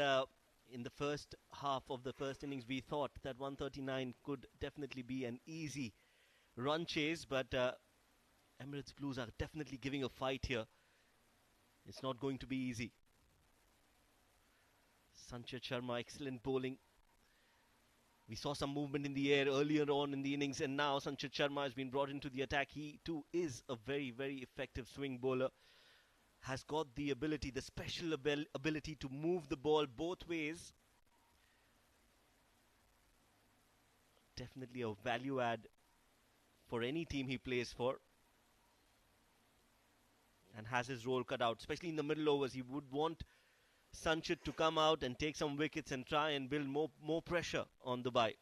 in the first half of the first innings, we thought that 139 could definitely be an easy run chase, but Emirates Blues are definitely giving a fight here. It's not going to be easy. Sanchit Sharma, excellent bowling. We saw some movement in the air earlier on in the innings, and now Sanchit Sharma has been brought into the attack. He too is a very, very effective swing bowler. Has got the ability, the special ability to move the ball both ways. Definitely a value add for any team he plays for. And has his role cut out, especially in the middle overs. He would want Sanchit to come out and take some wickets and try and build more pressure on Dubai.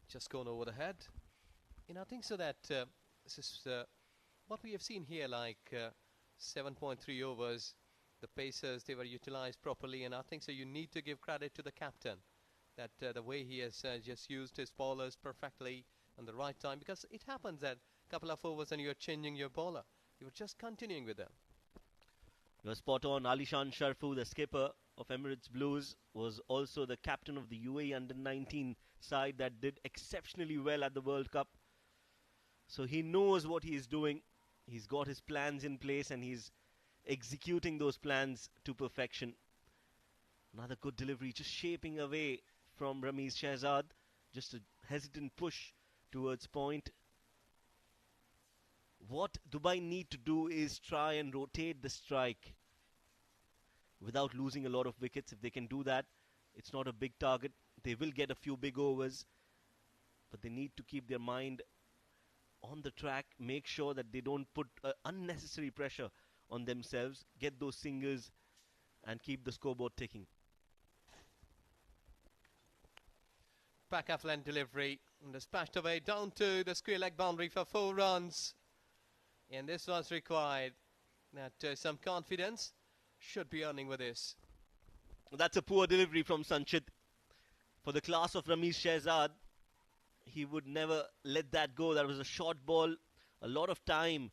Just gone over the head. And I think so that this is what we have seen here, like 7.3 overs. The Pacers, they were utilized properly, and I think so you need to give credit to the captain that the way he has just used his bowlers perfectly on the right time, because it happens that a couple of overs and you're changing your bowler. You're just continuing with them. You're spot on. Alishan Sharfu, the skipper of Emirates Blues, was also the captain of the UAE under-19 side that did exceptionally well at the World Cup. So he knows what he is doing. He's got his plans in place and he's executing those plans to perfection. Another good delivery, just shaping away from Ramiz Shehzad. Just a hesitant push towards point. What Dubai need to do is try and rotate the strike without losing a lot of wickets. If they can do that, it's not a big target. They will get a few big overs, but they need to keep their mind on the track, make sure that they don't put unnecessary pressure on themselves, get those singles and keep the scoreboard ticking. Back off length delivery and dispatched away down to the square leg boundary for 4 runs. And this was required. That some confidence should be earning with this. That's a poor delivery from Sanchit. For the class of Ramiz Shehzad, he would never let that go. That was a short ball. A lot of time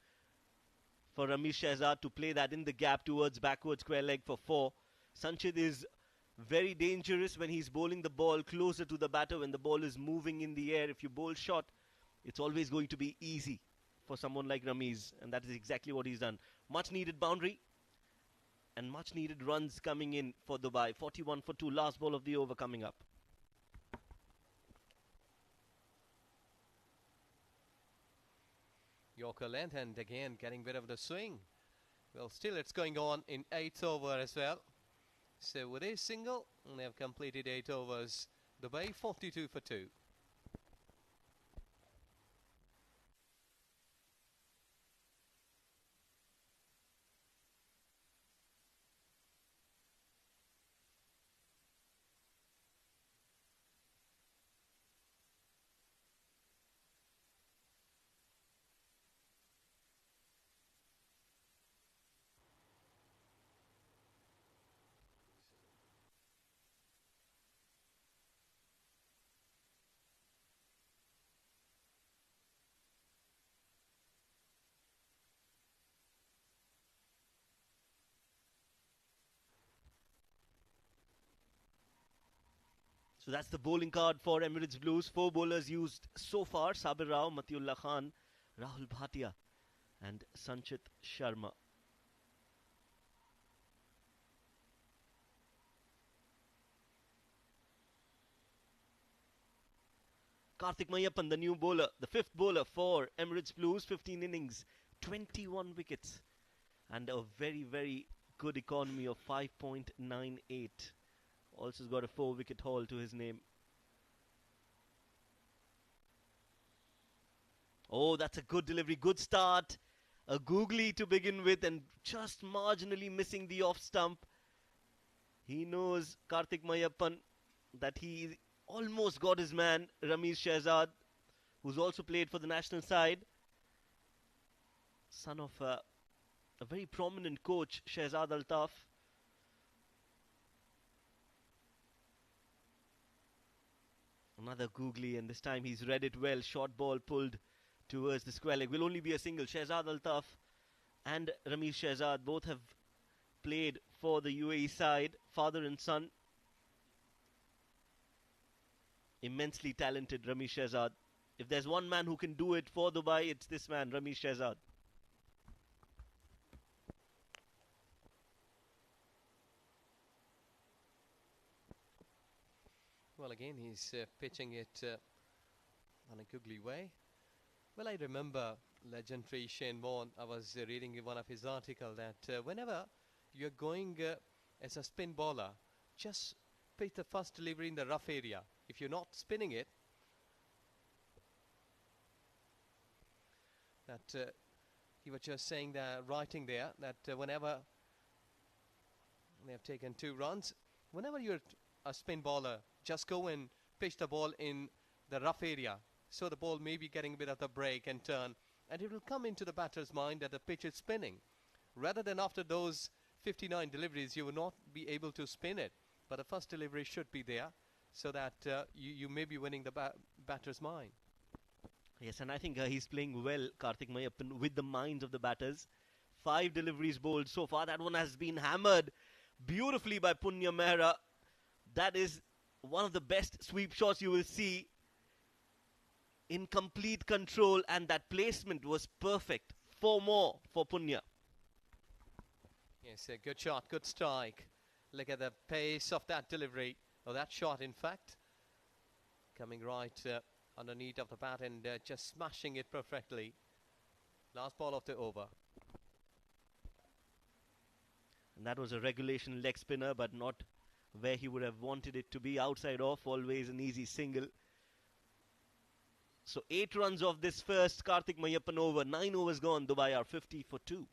for Ramiz Shehzad to play that in the gap towards backward square leg for 4. Sanchit is very dangerous when he's bowling the ball closer to the batter, when the ball is moving in the air. If you bowl short, it's always going to be easy for someone like Ramiz, and that is exactly what he's done. Much needed boundary and much needed runs coming in for Dubai. 41 for 2, last ball of the over coming up. Yorker length, and again getting rid of the swing. Well, still it's going on in 8th over as well. So with a single, and they have completed 8 overs. Dubai 42 for 2. So that's the bowling card for Emirates Blues. 4 bowlers used so far: Sabir Rao, Matiullah Khan, Rahul Bhatia and Sanchit Sharma. Karthik Mayappan, the new bowler, the 5th bowler for Emirates Blues. 15 innings, 21 wickets and a very, very good economy of 5.98. Also has got a 4-wicket haul to his name. Oh, that's a good delivery, good start. A googly to begin with and just marginally missing the off stump. He knows, Karthik Mayappan, that he almost got his man, Ramiz Shehzad, who's also played for the national side. Son of a very prominent coach, Shehzad Altaf. Another googly, and this time he's read it well. Short ball pulled towards the square leg. Will only be a single. Shehzad Altaf and Ramiz Shehzad both have played for the UAE side, father and son. Immensely talented Ramiz Shehzad. If there's one man who can do it for Dubai, it's this man, Ramiz Shehzad. Well, again, he's pitching it on a googly way. Well, I remember legendary Shane Warne. I was reading in one of his articles that whenever you're going as a spin bowler, just pitch the first delivery in the rough area. If you're not spinning it, that he was just saying that, writing there, that whenever they have taken 2 runs, whenever you're a spin bowler, just go and pitch the ball in the rough area. So the ball may be getting a bit of the break and turn, and it will come into the batter's mind that the pitch is spinning. Rather than after those 59 deliveries, you will not be able to spin it. But the first delivery should be there, so that you may be winning the batter's mind. Yes, and I think he's playing well, Karthik Mayappan, with the minds of the batters. 5 deliveries bowled so far. That one has been hammered beautifully by Punya Mehra. That is one of the best sweep shots you will see, in complete control, and that placement was perfect. 4 more for Punya. Yes, a good shot, good strike. Look at the pace of that delivery, or that shot in fact. Coming right underneath of the bat and just smashing it perfectly. Last ball of the over. And that was a regulation leg spinner, but not where he would have wanted it to be. Outside off, always an easy single. So 8 runs off this first Karthik Mayappan over. 9 overs gone. Dubai are 50 for 2.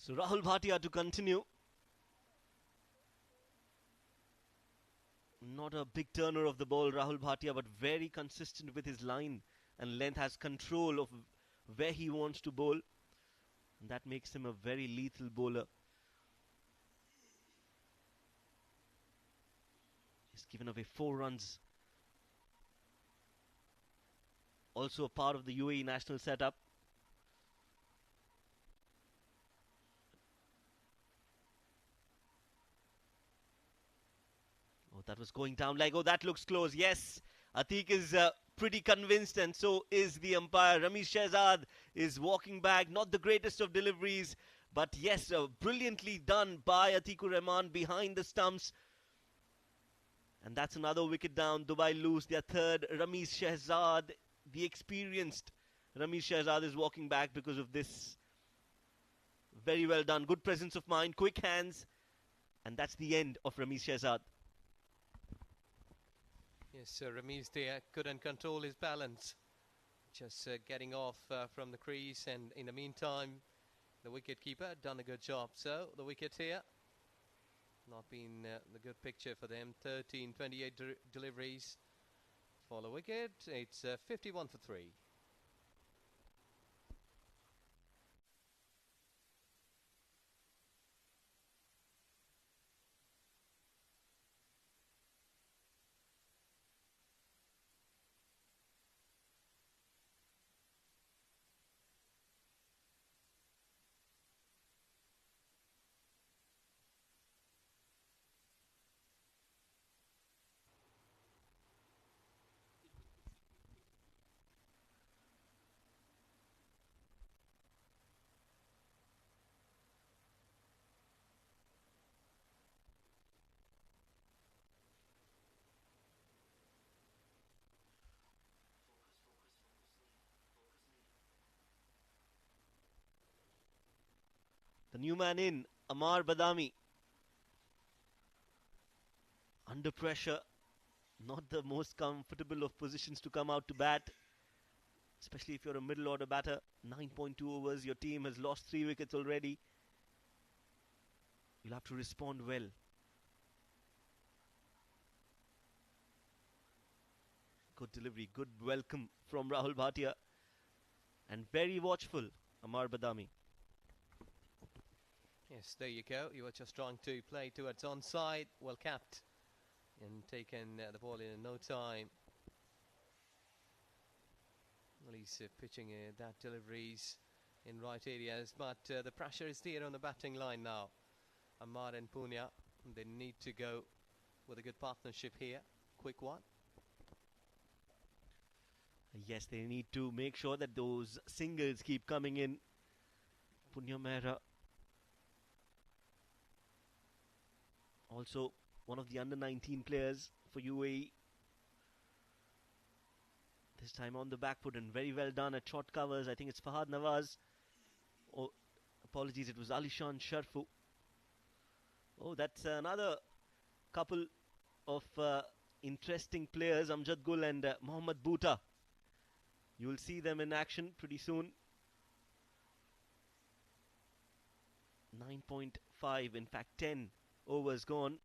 So Rahul Bhatia to continue. Not a big turner of the ball, Rahul Bhatia, but very consistent with his line and length, has control of where he wants to bowl. And that makes him a very lethal bowler. He's given away 4 runs. Also a part of the UAE national setup. Oh, that was going down like, oh, that looks close. Yes, Atiq is pretty convinced, and so is the umpire. Ramiz Shehzad is walking back. Not the greatest of deliveries, but yes, brilliantly done by Atiqur Rahman behind the stumps. And that's another wicket down. Dubai lose their third. Ramiz Shehzad, the experienced Ramiz Shehzad, is walking back because of this. Very well done. Good presence of mind, quick hands. And that's the end of Ramiz Shehzad. Yes, Ramiz there couldn't control his balance. Just getting off from the crease, and in the meantime, the wicket-keeper done a good job. So, the wicket here, not been the good picture for them. 13, 28 deliveries for the wicket. It's 51 for 3. The new man in, Amar Badami. Under pressure, not the most comfortable of positions to come out to bat, especially if you're a middle order batter. 9.2 overs, your team has lost 3 wickets already. You'll have to respond well. Good delivery, good welcome from Rahul Bhatia. And very watchful, Amar Badami. Yes, there you go. You were just trying to play towards onside. Well capped and taken the ball in no time. Well, he's pitching that deliveries in right areas, but the pressure is there on the batting line now. Amar and Punya, they need to go with a good partnership here. Quick one. Yes, they need to make sure that those singles keep coming in. Punya Mehra, also one of the under 19 players for UAE. This time on the back foot and very well done at short covers. I think it's Fahad Nawaz. Oh, apologies, it was Alishan Sharfu. Oh, that's another couple of interesting players, Amjad Gul and Mohammad Bhuta. You will see them in action pretty soon. 9.5, in fact 10 overs gone.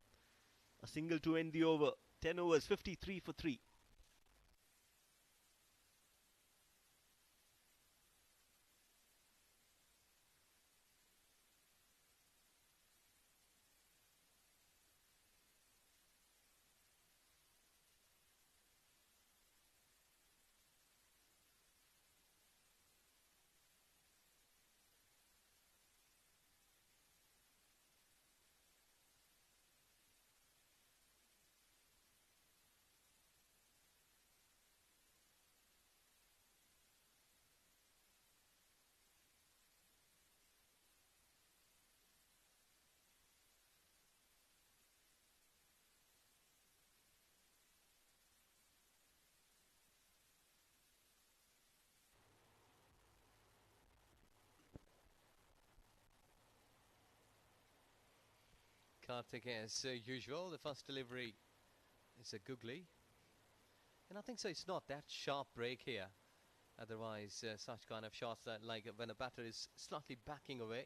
A single to end the over. 10 overs, 53 for 3. Karthik, as usual, the first delivery is a googly. And I think so it's not that sharp break here. Otherwise, such kind of shots that, like when a batter is slightly backing away,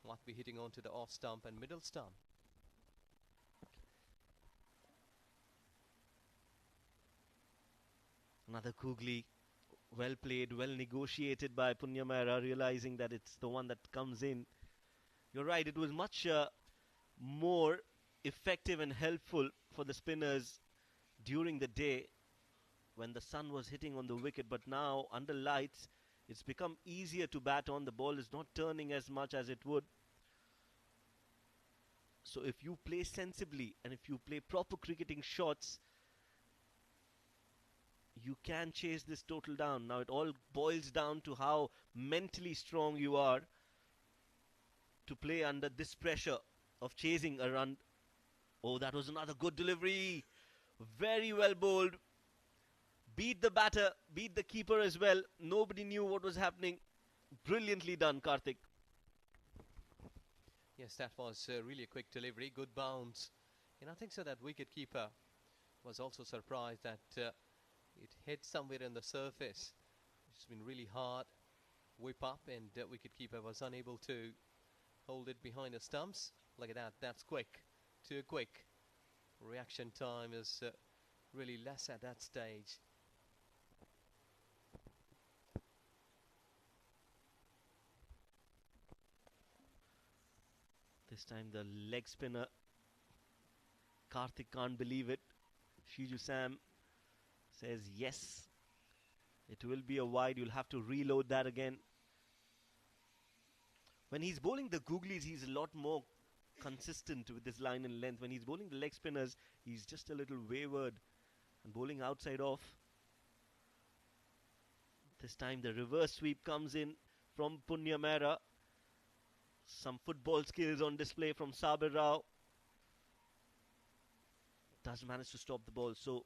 might be hitting onto the off stump and middle stump. Another googly. Well played, well negotiated by Punya Mehra, realizing that it's the one that comes in. You're right, it was much more effective and helpful for the spinners during the day when the sun was hitting on the wicket, but now under lights it's become easier to bat on. The ball is not turning as much as it would. So if you play sensibly and if you play proper cricketing shots, you can chase this total down. Now it all boils down to how mentally strong you are to play under this pressure of chasing a run. Oh, that was another good delivery. Very well bowled. Beat the batter, beat the keeper as well. Nobody knew what was happening. Brilliantly done, Karthik. Yes, that was really a quick delivery. Good bounce. And I think so that wicket keeper was also surprised that it hit somewhere on the surface. It's been really hard. Whip up, and wicket keeper was unable to hold it behind the stumps. Look at that. That's quick. Too quick. Reaction time is really less at that stage. This time the leg spinner, Karthik can't believe it. Shiju Sam says yes. It will be a wide. You'll have to reload that again. When he's bowling the googlies, he's a lot more consistent with his line and length. When he's bowling the leg spinners, he's just a little wayward and bowling outside off. This time the reverse sweep comes in from Punya Mehra. Some football skills on display from Sabir Rao. Does manage to stop the ball. So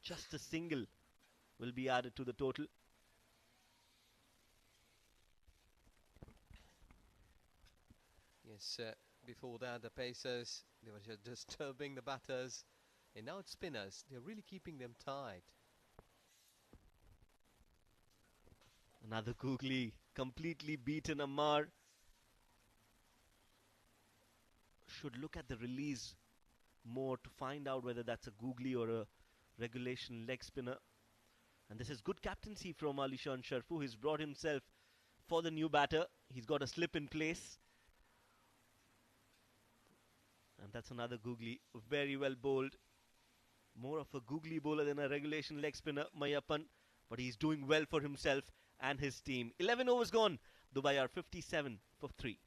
just a single will be added to the total. Yes, before that, the Pacers, they were just disturbing the batters. And now it's spinners. They're really keeping them tight. Another googly, completely beaten Amar. Should look at the release more to find out whether that's a googly or a regulation leg spinner. And this is good captaincy from Alishan Sharfu. He's brought himself for the new batter. He's got a slip in place. And that's another googly. Very well bowled. More of a googly bowler than a regulation leg spinner, Mayappan. But he's doing well for himself and his team. 11 overs gone. Dubai are 57 for 3.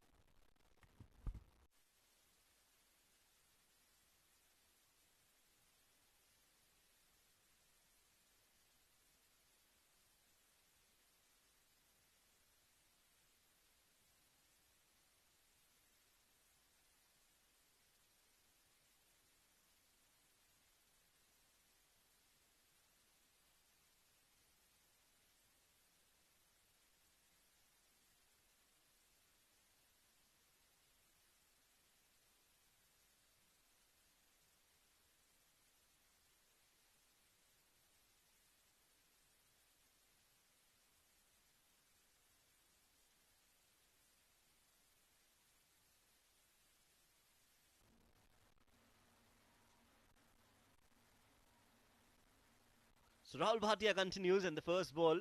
So Rahul Bhatia continues, and the first ball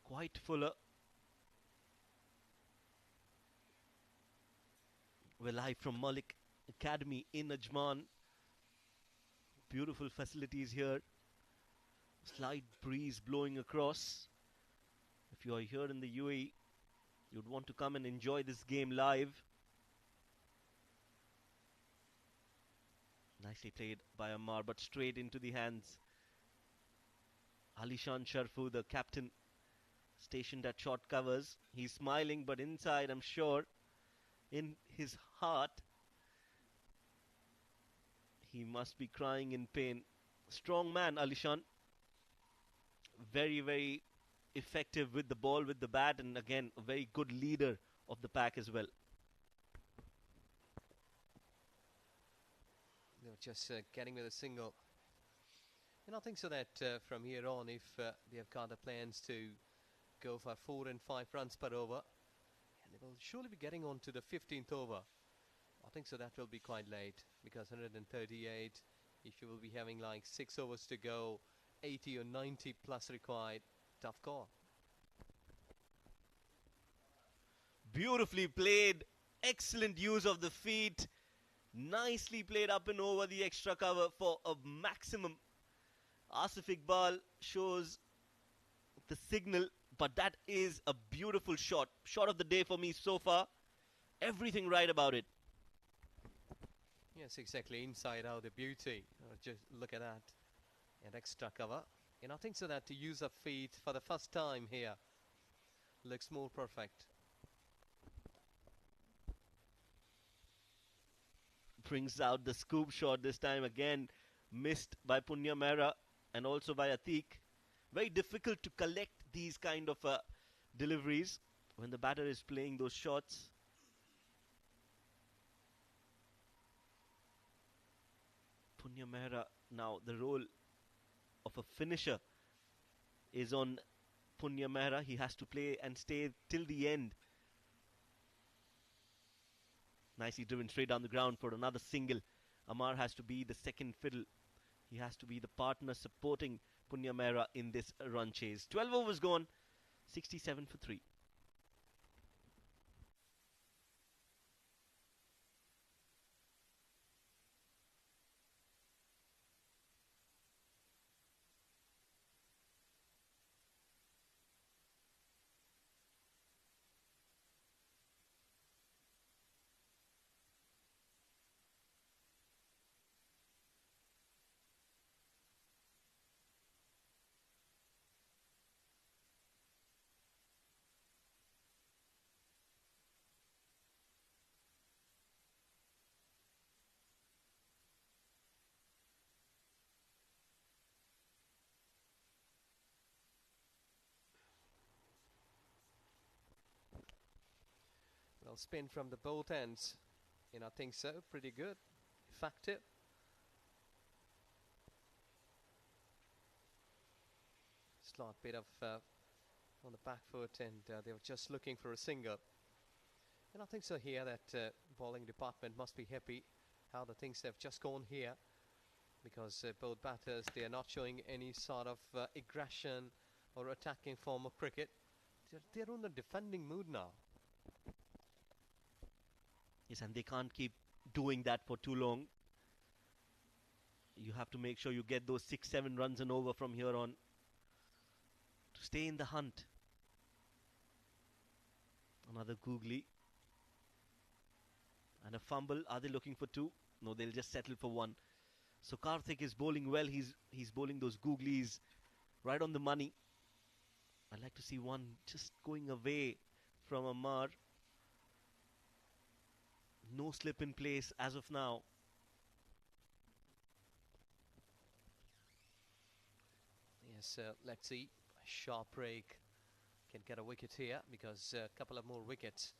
quite fuller. We're live from Malik Academy in Ajman. Beautiful facilities here. Slight breeze blowing across. If you are here in the UAE, you'd want to come and enjoy this game live. Nicely played by Ammar, but straight into the hands. Alishan Sharfu, the captain, stationed at short covers. He's smiling, but inside, I'm sure, in his heart, he must be crying in pain. Strong man, Alishan. Very, very effective with the ball, with the bat, and again, a very good leader of the pack as well. They were just getting with a single. And I think so that from here on, if they have got the plans to go for 4 and 5 runs per over, and they will surely be getting on to the 15th over. I think so that will be quite late, because 138, if you will be having like 6 overs to go, 80 or 90 plus required, tough call. Beautifully played. Excellent use of the feet. Nicely played up and over the extra cover for a maximum. Asif Iqbal shows the signal, but that is a beautiful shot. Shot of the day for me so far. Everything right about it. Yes, exactly. Inside out, the beauty. Just look at that. And extra cover. And I think so that to use of feet for the first time here looks more perfect. Brings out the scoop shot this time again. Missed by Punya Mehra and also by Atiq. Very difficult to collect these kind of deliveries when the batter is playing those shots. Punya Mehra, now the role of a finisher is on Punya Mehra. He has to play and stay till the end. Nicely driven straight down the ground for another single. Ammar has to be the second fiddle. He has to be the partner supporting Punya Mehra in this run chase. 12 overs gone, 67 for 3. Well, spin from the both ends. And I think so. Pretty good. Effective. Slight bit of on the back foot, and they were just looking for a single. And I think so here that bowling department must be happy how the things have just gone here, because both batters, they are not showing any sort of aggression or attacking form of cricket. They're on the defending mood now. Yes, and they can't keep doing that for too long. You have to make sure you get those 6-7 runs and over from here on to stay in the hunt. Another googly. And a fumble. Are they looking for 2? No, they'll just settle for 1. So Karthik is bowling well. He's bowling those googlies right on the money. I'd like to see one just going away from Amar. No slip in place as of now. Yes, let's see. A sharp break can get a wicket here, because a couple of more wickets,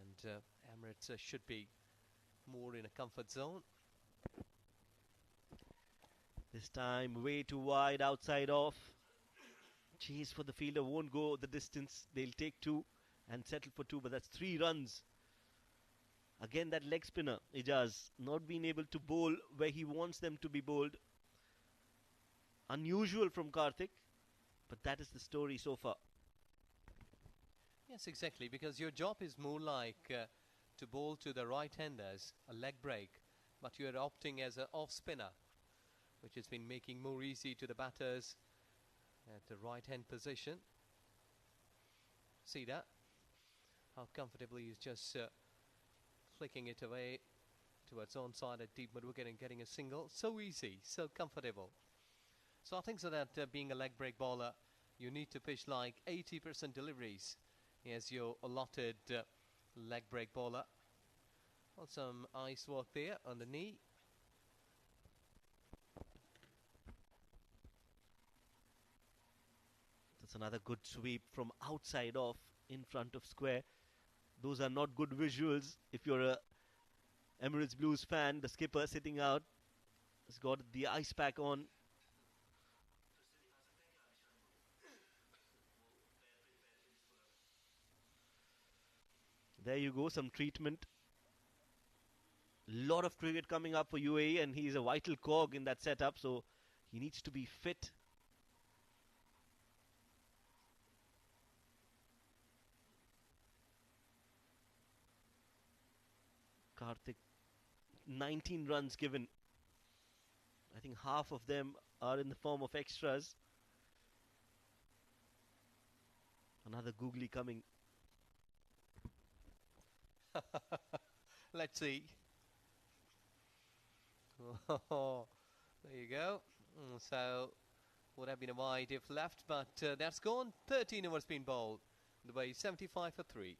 and Emirates should be more in a comfort zone. This time way too wide, outside off. Chase for the fielder, won't go the distance. They'll take 2 and settle for 2, but that's 3 runs. Again, that leg spinner, Ijaz, not being able to bowl where he wants them to be bowled. Unusual from Karthik, but that is the story so far. Yes, exactly, because your job is more like to bowl to the right-handers, a leg break, but you are opting as an off-spinner, which has been making more easy to the batters at the right-hand position. See that? How comfortably he's just flicking it away towards onside at deep mid-wicket and getting a single. So easy, so comfortable. So I think so that being a leg break bowler, you need to pitch like 80% deliveries as your allotted leg break bowler. Well, some ice work there on the knee. That's another good sweep from outside off in front of square. Those are not good visuals if you're a Emirates Blues fan. The skipper sitting out has got the ice pack on. There you go, some treatment. Lot of cricket coming up for UAE, and he's a vital cog in that setup, so he needs to be fit. Karthik, 19 runs given. I think half of them are in the form of extras. Another googly coming. Let's see. Oh, there you go. So would have been a wide if left, but that's gone. 13 overs been bowled. The way 75 for 3.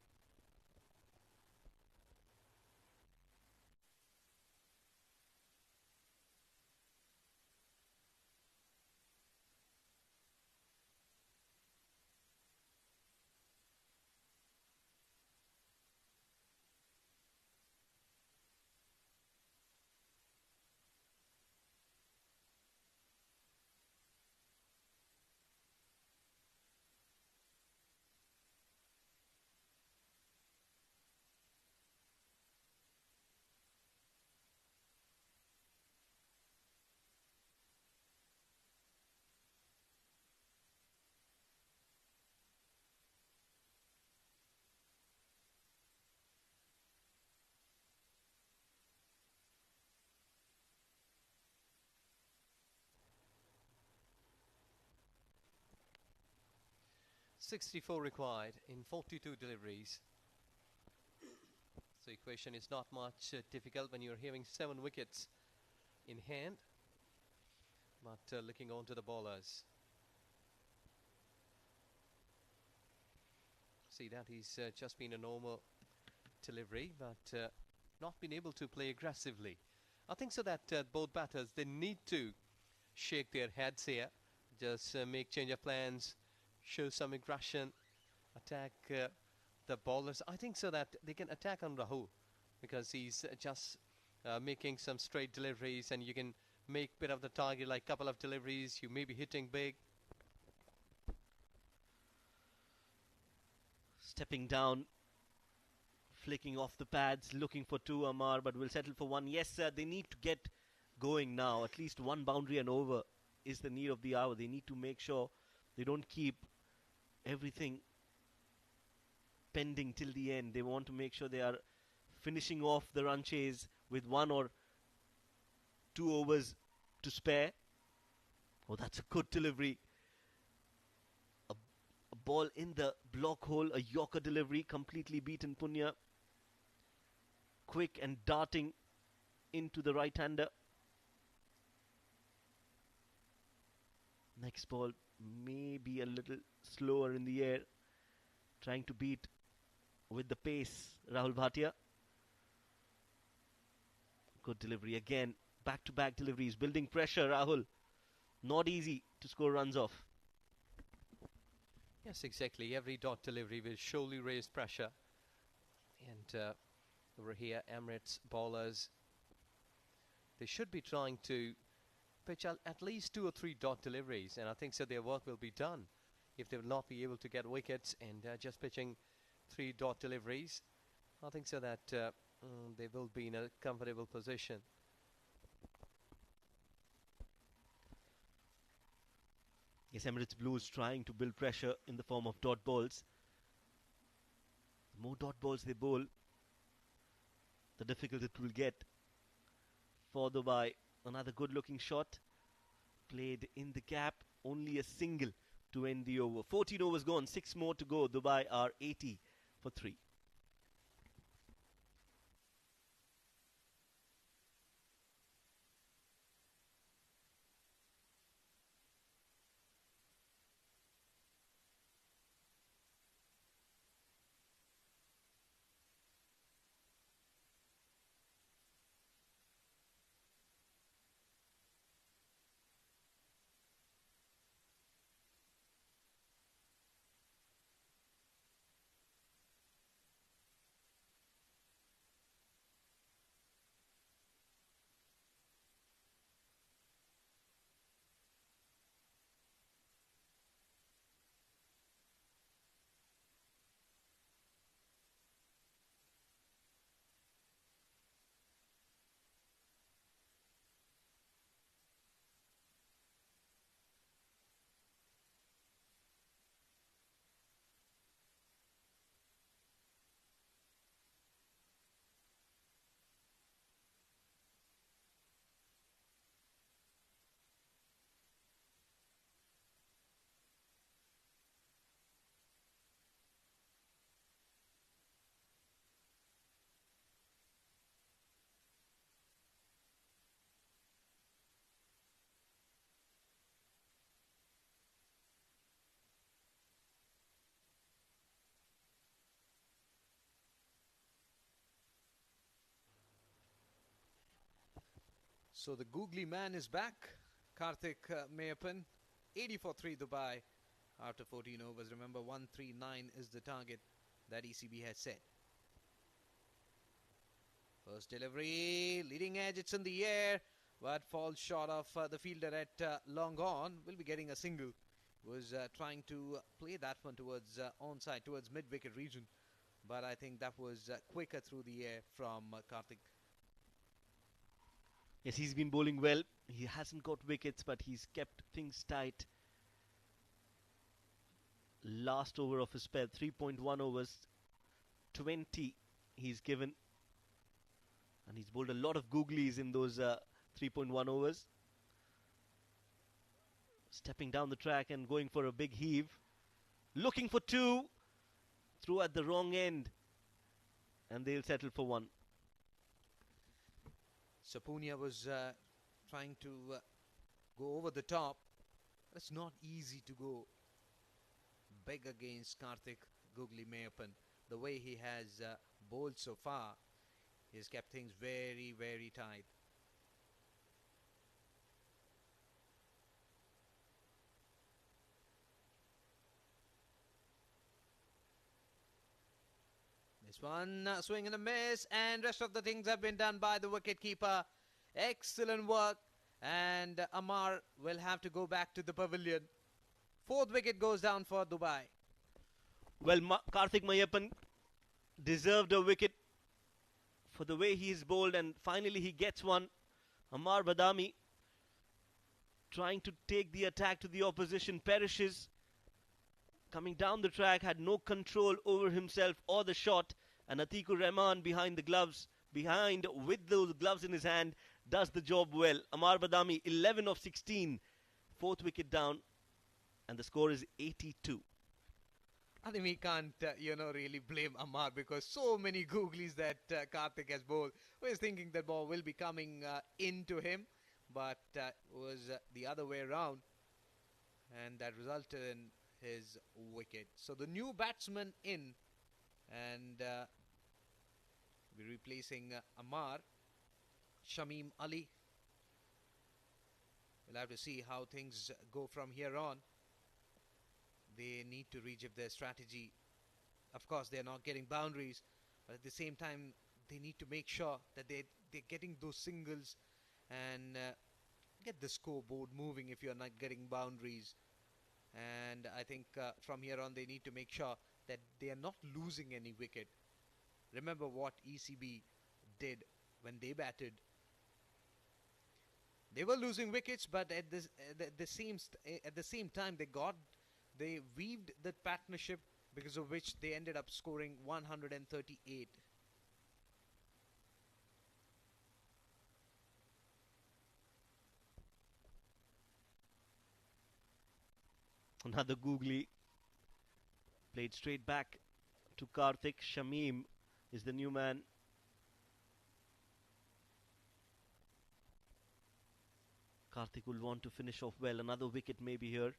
.64 required in 42 deliveries. So equation is not much difficult when you're having 7 wickets in hand. But looking on to the bowlers. See that he's just been a normal delivery, but not been able to play aggressively. I think so that both batters, they need to shake their heads here. Just make change of plans, show some aggression, attack the bowlers, I think so that they can attack on Rahul because he's just making some straight deliveries, and you can make bit of the target, like couple of deliveries, you may be hitting big. Stepping down, flicking off the pads, looking for two, Amar, but will settle for one. Yes, sir, they need to get going now. At least one boundary and over is the need of the hour. They need to make sure they don't keep everything pending till the end. They want to make sure they are finishing off the run chase with 1 or 2 overs to spare. Oh, that's a good delivery. A ball in the block hole, a Yorker delivery, completely beaten Punya. Quick and darting into the right-hander. Next ball may be a little slower in the air, trying to beat with the pace Rahul Bhatia. Good delivery again. Back-to-back deliveries, building pressure, Rahul. Not easy to score runs off. Yes, exactly. Every dot delivery will surely raise pressure. And over here, Emirates bowlers, they should be trying to pitch at least 2 or 3 dot deliveries, and I think so their work will be done. If they will not be able to get wickets and just pitching 3 dot deliveries, I think so that they will be in a comfortable position. Yes, Emirates Blues trying to build pressure in the form of dot balls. The more dot balls they bowl, the difficult it will get for Dubai. Another good looking shot played in the gap, only a single to end the over. 14 overs gone, 6 more to go. Dubai are 80 for 3. So the googly man is back. Karthik Mayappan, 80 for 3 Dubai after 14 overs. Remember, 139 is the target that ECB has set. First delivery, leading edge, it's in the air, but falls short of the fielder at long on. Will be getting a single. Was trying to play that one towards onside, towards mid-wicket region, but I think that was quicker through the air from Karthik. Yes, he's been bowling well. He hasn't got wickets, but he's kept things tight. Last over of his spell, 3.1 overs, 20 he's given. And he's bowled a lot of googlies in those 3.1 overs. Stepping down the track and going for a big heave. Looking for 2. Threw at the wrong end. And they'll settle for 1. So Punya was trying to go over the top. It's not easy to go big against Karthik Googly Mayappan. The way he has bowled so far, he's kept things very, very tight. This one swing and a miss, and rest of the things have been done by the wicketkeeper. Excellent work, and Amar will have to go back to the pavilion. Fourth wicket goes down for Dubai. Well, Karthik Mayappan deserved a wicket for the way he's bowled, and finally he gets one. Amar Badami trying to take the attack to the opposition, perishes. Coming down the track, had no control over himself or the shot, and Atikur Rahman behind the gloves, with those gloves in his hand, does the job well. Amar Badami 11 of 16, fourth wicket down, and the score is 82. I think we can't, really blame Amar, because so many googlies that Karthik has bowled. We're thinking that ball will be coming into him, but it was the other way around, and that resulted in his wicket. So the new batsman in, and we're replacing Amar, Shamim Ali. We'll have to see how things go from here on. They need to rejig their strategy. Of course, they're not getting boundaries, but at the same time, they need to make sure that they're getting those singles and get the scoreboard moving if you're not getting boundaries. And I think from here on, they need to make sure that they are not losing any wicket. Remember what ECB did when they batted. They were losing wickets, but at the same time, they weaved that partnership, because of which they ended up scoring 138. Another googly played straight back to Karthik. Shamim is the new man. Karthik will want to finish off well. Another wicket maybe here.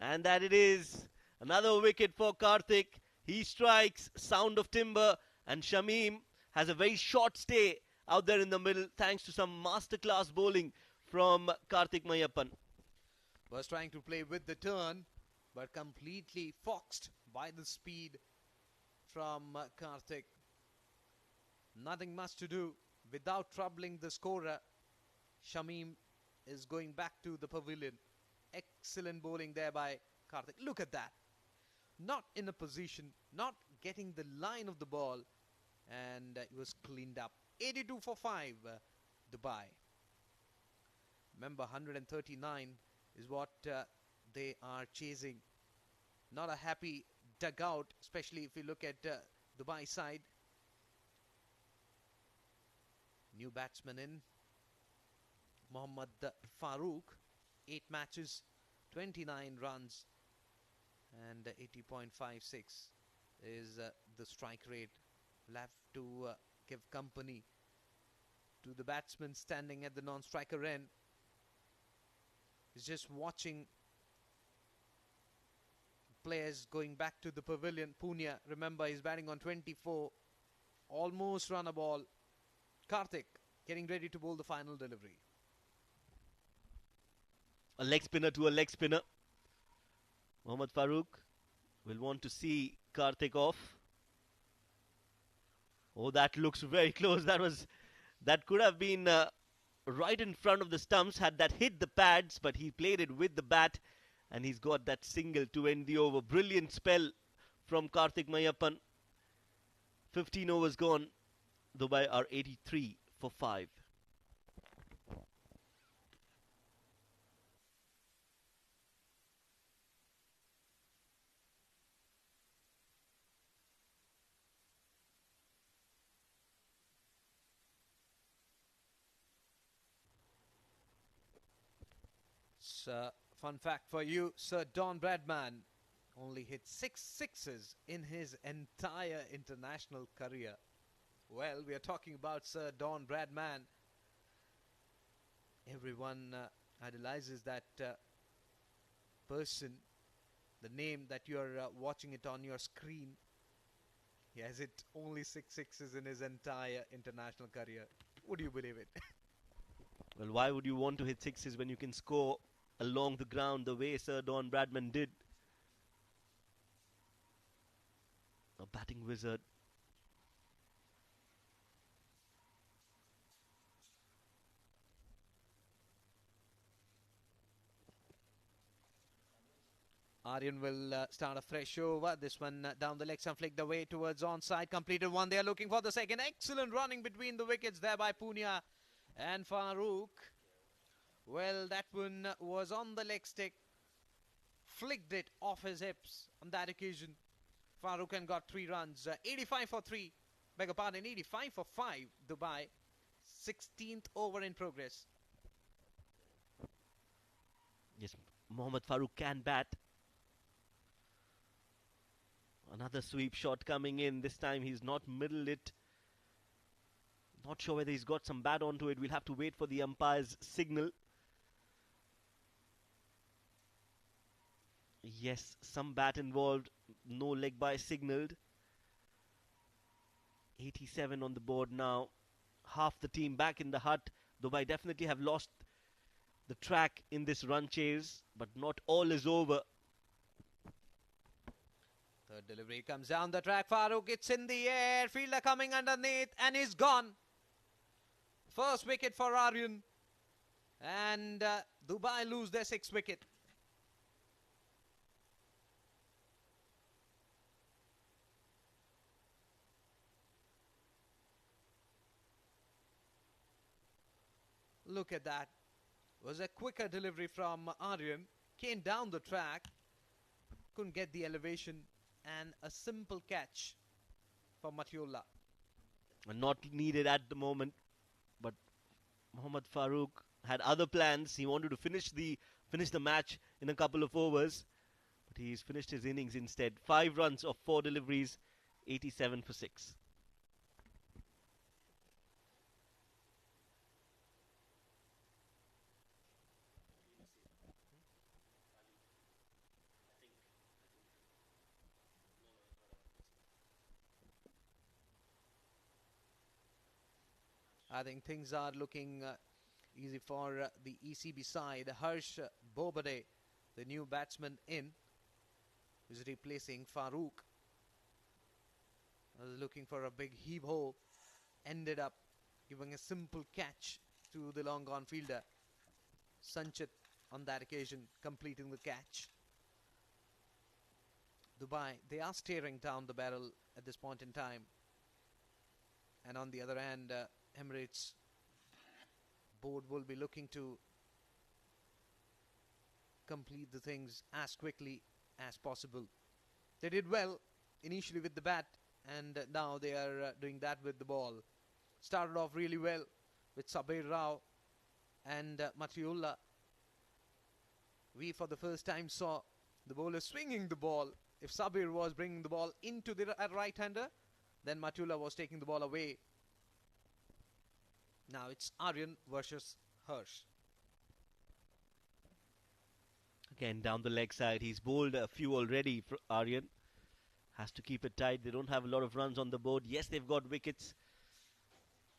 And that it is. Another wicket for Karthik. He strikes, sound of timber, and Shamim has a very short stay out there in the middle thanks to some masterclass bowling from Karthik Mayappan. Was trying to play with the turn, but completely foxed by the speed from Karthik. Nothing much to do without troubling the scorer. Shamim is going back to the pavilion. Excellent bowling there by Karthik. Look at that. Not in a position, not getting the line of the ball, and it was cleaned up. 82 for 5, Dubai. Remember, 139 is what they are chasing. Not a happy dugout, especially if you look at Dubai side. New batsman in, Mohammad Farooq. 8 matches, 29 runs, and 80.56 is the strike rate. We'll have to give company to the batsman standing at the non-striker end. He's just watching players going back to the pavilion. Punya, remember, he's batting on 24. Almost run a ball. Karthik getting ready to bowl the final delivery. A leg spinner to a leg spinner. Mohammad Farooq will want to see Karthik off. Oh, that looks very close. That could have been right in front of the stumps had that hit the pads, but he played it with the bat, and he's got that single to end the over. Brilliant spell from Karthik Mayappan. 15 overs gone. Dubai are 83 for 5. Fun fact for you, Sir Don Bradman only hit 6 sixes in his entire international career. Well, we are talking about Sir Don Bradman. Everyone idolizes that person, the name that you are watching it on your screen. He has hit only 6 sixes in his entire international career. Would you believe it? Well, why would you want to hit sixes when you can score along the ground the way Sir Don Bradman did? A batting wizard. Aryan will start a fresh over. This one down the legs and flicked the way towards onside. Completed one. They are looking for the second. Excellent running between the wickets there by Punia and Farooq. Well, that one was on the leg stick. Flicked it off his hips on that occasion. Farooq and got 3 runs. 85 for 3. Beg your pardon, 85 for 5. Dubai. 16th over in progress. Yes, Mohammad Farooq can bat. Another sweep shot coming in. This time he's not middled it. Not sure whether he's got some bat onto it. We'll have to wait for the umpire's signal. Yes, some bat involved. No leg by signalled. 87 on the board now. Half the team back in the hut. Dubai definitely have lost the track in this run chase, but not all is over. Third delivery comes down the track. Farooq, it's in the air. Fielder coming underneath and he's gone. First wicket for Aryan. And Dubai lose their 6th wicket. Look at that. It was a quicker delivery from Aryan. Came down the track. Couldn't get the elevation. And a simple catch for Matiullah. Not needed at the moment, but Mohammad Farooq had other plans. He wanted to finish the match in a couple of overs, but he's finished his innings instead. 5 runs of 4 deliveries, 87 for 6. I think things are looking easy for the ECB side. Harsh Bobade, the new batsman in, is replacing Farooq. Was looking for a big heave-ho. Ended up giving a simple catch to the long-gone fielder. Sanchit on that occasion completing the catch. Dubai, they are staring down the barrel at this point in time. And on the other hand, Emirates board will be looking to complete the things as quickly as possible. They did well initially with the bat, and now they are doing that with the ball. Started off really well with Sabir Rao and Matiullah. We for the first time saw the bowler swinging the ball. If Sabir was bringing the ball into the right-hander, then Matiullah was taking the ball away. Now it's Aryan versus Harsh. Again, down the leg side. He's bowled a few already for Aryan. Has to keep it tight. They don't have a lot of runs on the board. Yes, they've got wickets,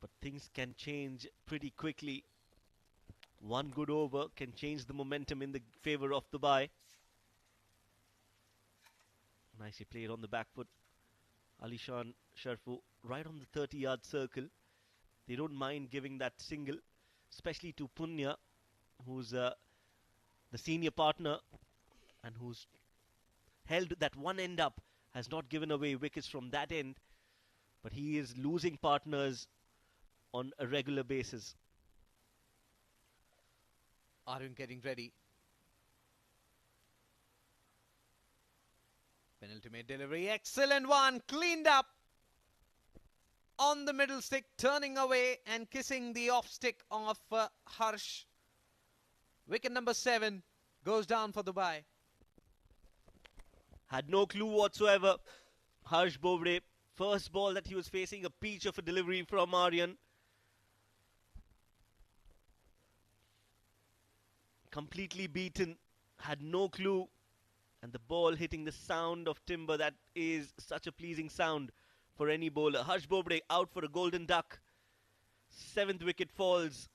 but things can change pretty quickly. One good over can change the momentum in the favour of Dubai. Nicely played on the back foot. Alishan Sharfu right on the 30-yard circle. They don't mind giving that single, especially to Punya, who's the senior partner and who's held that one end up, has not given away wickets from that end, but he is losing partners on a regular basis. Aryan getting ready. Penultimate delivery, excellent one, cleaned up on the middle stick, turning away and kissing the off stick of Harsh. Wicket number 7 goes down for Dubai. Had no clue whatsoever. Harsh Bovre, first ball that he was facing, a peach of a delivery from Aryan. Completely beaten, had no clue. And the ball hitting the sound of timber, that is such a pleasing sound for any bowler. Harsh Bovre out for a golden duck. 7th wicket falls.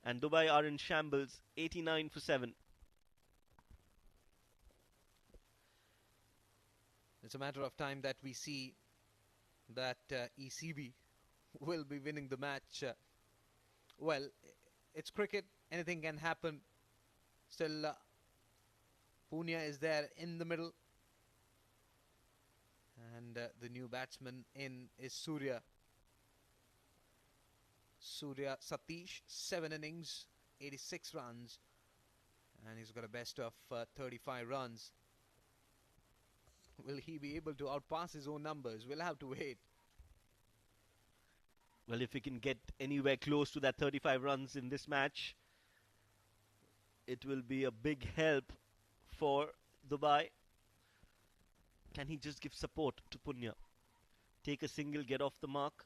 And Dubai are in shambles, 89 for 7. It's a matter of time that we see that ECB will be winning the match. Well, it's cricket. Anything can happen. Still, Punia is there in the middle. And the new batsman in is Surya. Surya Satish, 7 innings, 86 runs. And he's got a best of 35 runs. Will he be able to outpass his own numbers? We'll have to wait. Well, if we can get anywhere close to that 35 runs in this match, it will be a big help for Dubai. Can he just give support to Punya? Take a single, get off the mark.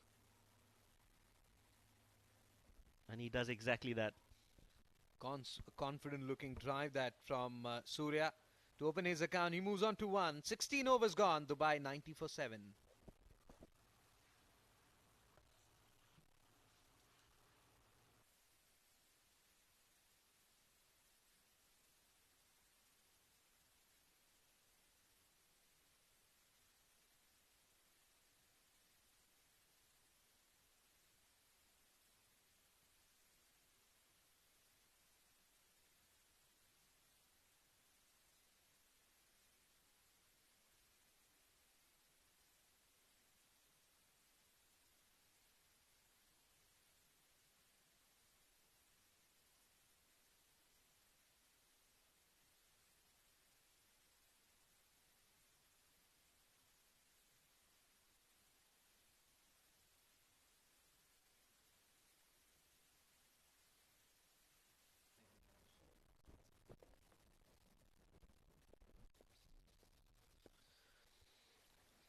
And he does exactly that. Confident looking drive that from Surya to open his account. He moves on to 1. 16 overs gone. Dubai 90 for 7.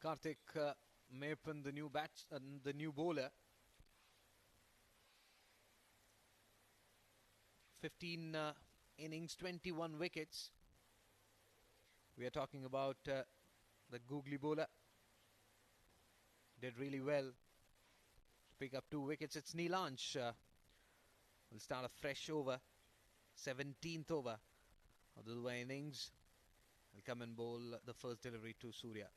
Karthik Mayappan, the new bowler. 15 innings, 21 wickets. We are talking about the googly bowler. Did really well to pick up 2 wickets. It's Neelansh. Will start a fresh over. 17th over of the Dubai innings. Will come and bowl the first delivery to Surya.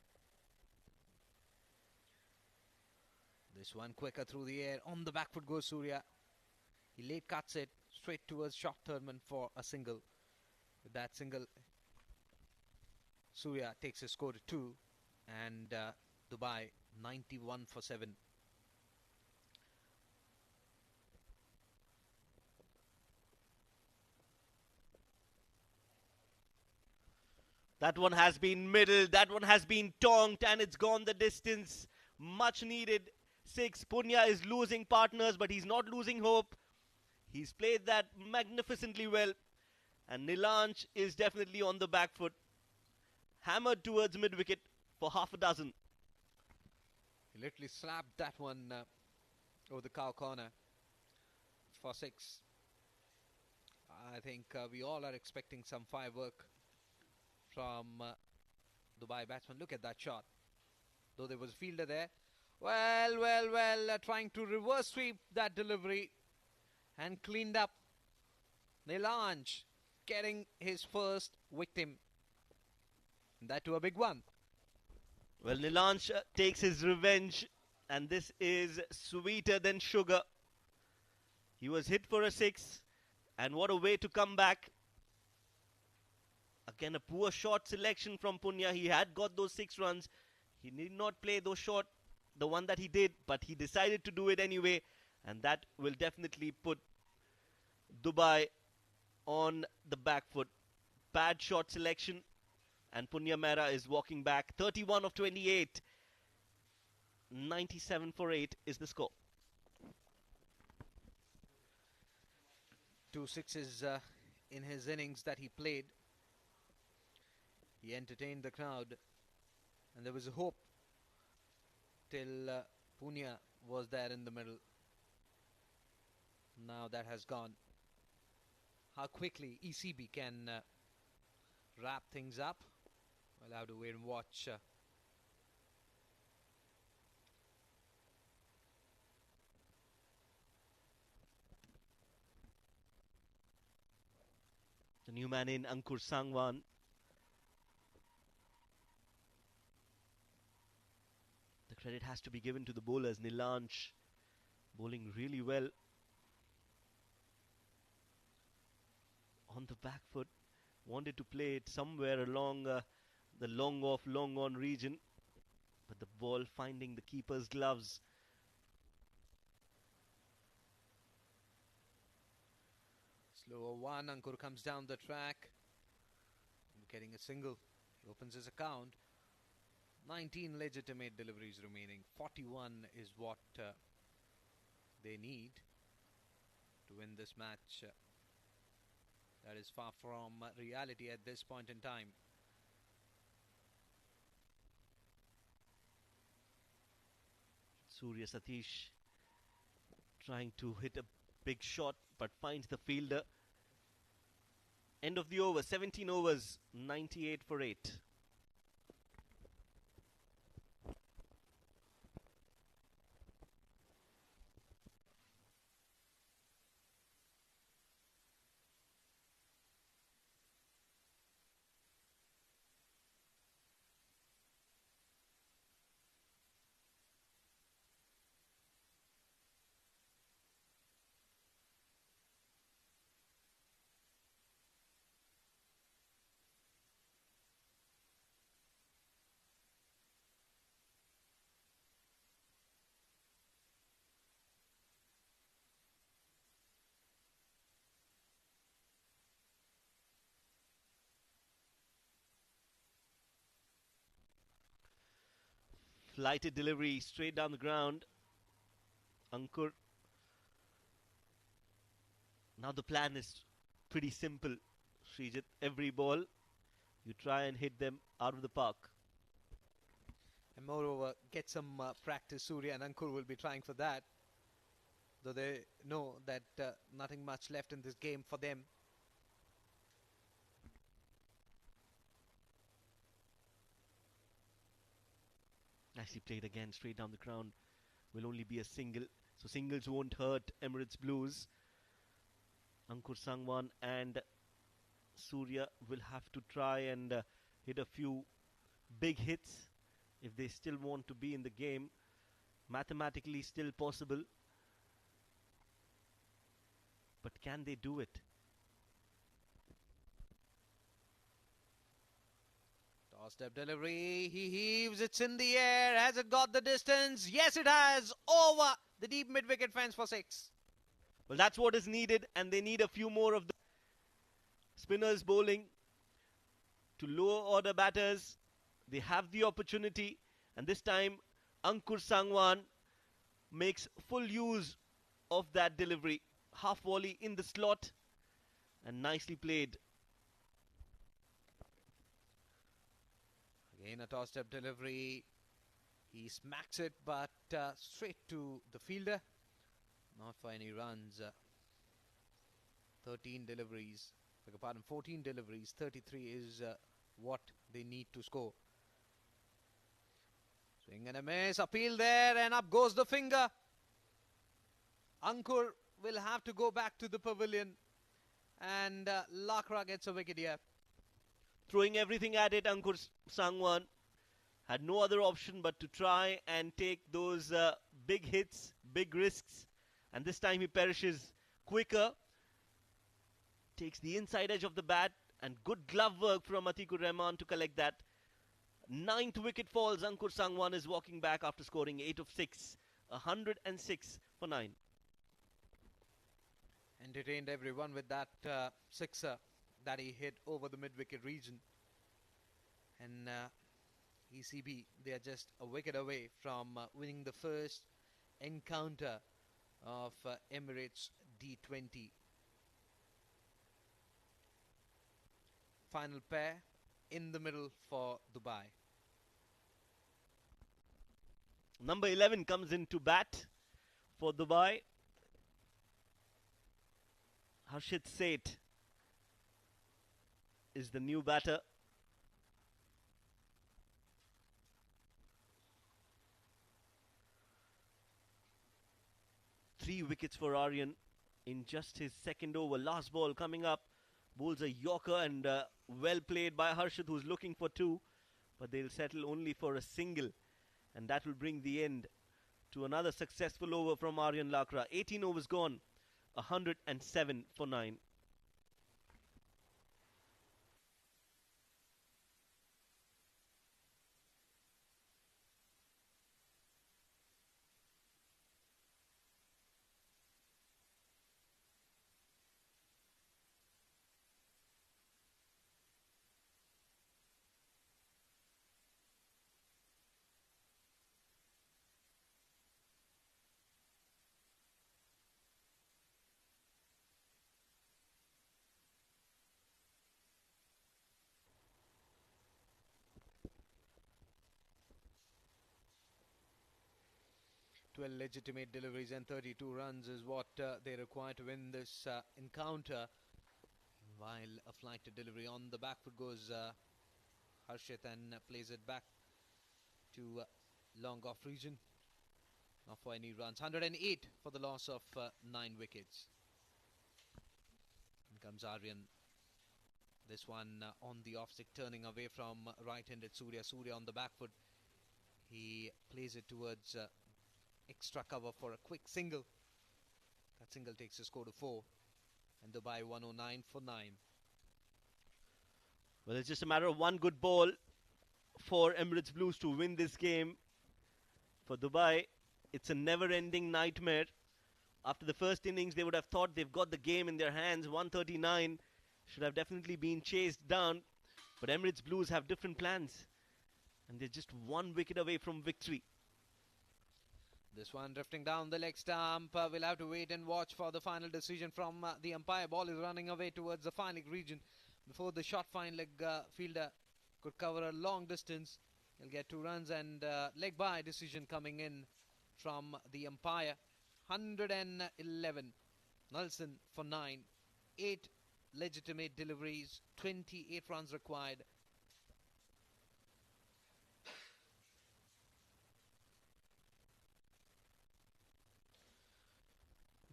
This one quicker through the air. On the back foot goes Surya. He late cuts it straight towards short thirdman for a single. With that single, Surya takes his score to 2. And Dubai 91 for 7. That one has been middled. That one has been tonked and it's gone the distance. Much needed 6. Punya is losing partners, but he's not losing hope. He's played that magnificently well. And Neelansh is definitely on the back foot. Hammered towards mid-wicket for half a dozen. He literally slapped that one over the cow corner for 6. I think we all are expecting some firework from Dubai batsman. Look at that shot. Though there was a fielder there. Well, trying to reverse sweep that delivery and cleaned up. Neelansh getting his first victim. That to a big one. Well, Neelansh takes his revenge, and this is sweeter than sugar. He was hit for a 6, and what a way to come back. Again, a poor short selection from Punya. He had got those 6 runs. He need not play those short, the one that he did, but he decided to do it anyway, and that will definitely put Dubai on the back foot. Bad short selection, and Punya Mehra is walking back. 31 of 28. 97 for 8 is the score. 2 sixes in his innings that he played. He entertained the crowd, and there was a hope till Punya was there in the middle. Now that has gone. How quickly ECB can wrap things up, we'll have to wait and watch. The new man in, Ankur Sangwan. Credit has to be given to the bowlers. Nilansh bowling really well on the back foot. Wanted to play it somewhere along the long off, long on region, but the ball finding the keeper's gloves. Slower one. Ankur comes down the track, getting a single. He opens his account. 19 legitimate deliveries remaining. 41 is what they need to win this match. That is far from reality at this point in time. Surya Satish trying to hit a big shot but finds the fielder. End of the over, 17 overs, 98 for 8. Flighted delivery straight down the ground. Ankur. Now the plan is pretty simple, Srijit. Every ball, you try and hit them out of the park. And moreover, get some practice. Surya and Ankur will be trying for that, though they know that nothing much left in this game for them. Nicely played again, straight down the ground. Will only be a single, so singles won't hurt Emirates Blues. Ankur Sangwan and Surya will have to try and hit a few big hits if they still want to be in the game. Mathematically still possible, but can they do it? Step delivery, he heaves, it's in the air. Has it got the distance? Yes, it has. Over the deep mid-wicket fence for 6. Well, that's what is needed, and they need a few more of the spinners bowling to lower order batters. They have the opportunity, and this time Ankur Sangwan makes full use of that delivery. Half volley in the slot, and nicely played. Again a toss step delivery. He smacks it, but straight to the fielder. Not for any runs. 13 deliveries. Beg your pardon, 14 deliveries. 33 is what they need to score. Swing and a miss. Appeal there, and up goes the finger. Ankur will have to go back to the pavilion, and Lakra gets a wicket here. Throwing everything at it, Ankur Sangwan had no other option but to try and take those big hits, big risks, and this time he perishes quicker. Takes the inside edge of the bat, and good glove work from Atikur Rahman to collect that. 9th wicket falls. Ankur Sangwan is walking back after scoring 8 of 6. 106 for 9. Entertained everyone with that sixer that he hit over the mid-wicket region. And ECB, they are just a wicket away from winning the first encounter of Emirates D20. Final pair in the middle for Dubai. Number 11 comes into bat for Dubai. Harshit Seth is the new batter. Three wickets for Aryan in just his second over. Last ball coming up. Bowls a Yorker, and well played by Harshit, who's looking for 2. But they'll settle only for a single. And that will bring the end to another successful over from Aryan Lakra. 18 overs gone, 107 for 9. 12 legitimate deliveries and 32 runs is what they require to win this encounter. While a flighted delivery on the back foot goes Harshit and plays it back to long off region. Not for any runs. 108 for the loss of 9 wickets. In comes Aryan. This one on the off stick, turning away from right-handed Surya. Surya on the back foot. He plays it towards extra cover for a quick single. That single takes the score to 4. And Dubai 109 for 9. Well, it's just a matter of one good ball for Emirates Blues to win this game. For Dubai, it's a never-ending nightmare. After the first innings, they would have thought they've got the game in their hands. 139 should have definitely been chased down. But Emirates Blues have different plans. And they're just 1 wicket away from victory. This one drifting down the leg stump. We'll have to wait and watch for the final decision from the umpire. Ball is running away towards the fine leg region. Before the short fine leg fielder could cover a long distance, he'll get 2 runs, and leg by decision coming in from the umpire. 111. Nelson for 9. 8 legitimate deliveries. 28 runs required.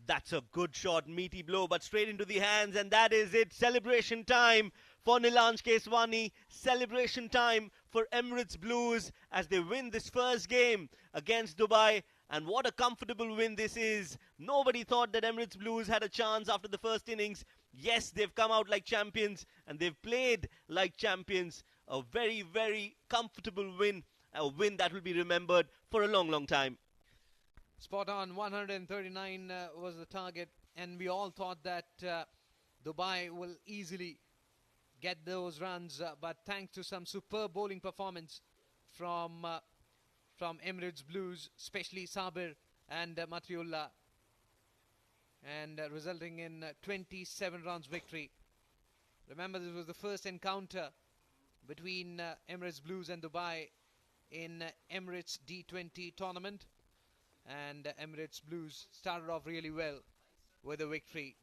That's a good shot, meaty blow, but straight into the hands, and that is it. Celebration time for Nilanj Keswani. Celebration time for Emirates Blues as they win this first game against Dubai. And what a comfortable win this is. Nobody thought that Emirates Blues had a chance after the first innings. Yes, they've come out like champions and they've played like champions. A very, very comfortable win. A win that will be remembered for a long, long time. Spot on. 139 was the target, and we all thought that Dubai will easily get those runs, but thanks to some superb bowling performance from Emirates Blues, especially Sabir and Matiullah, and resulting in 27 runs victory. Remember, this was the first encounter between Emirates Blues and Dubai in Emirates D20 tournament. And Emirates Blues started off really well with a victory.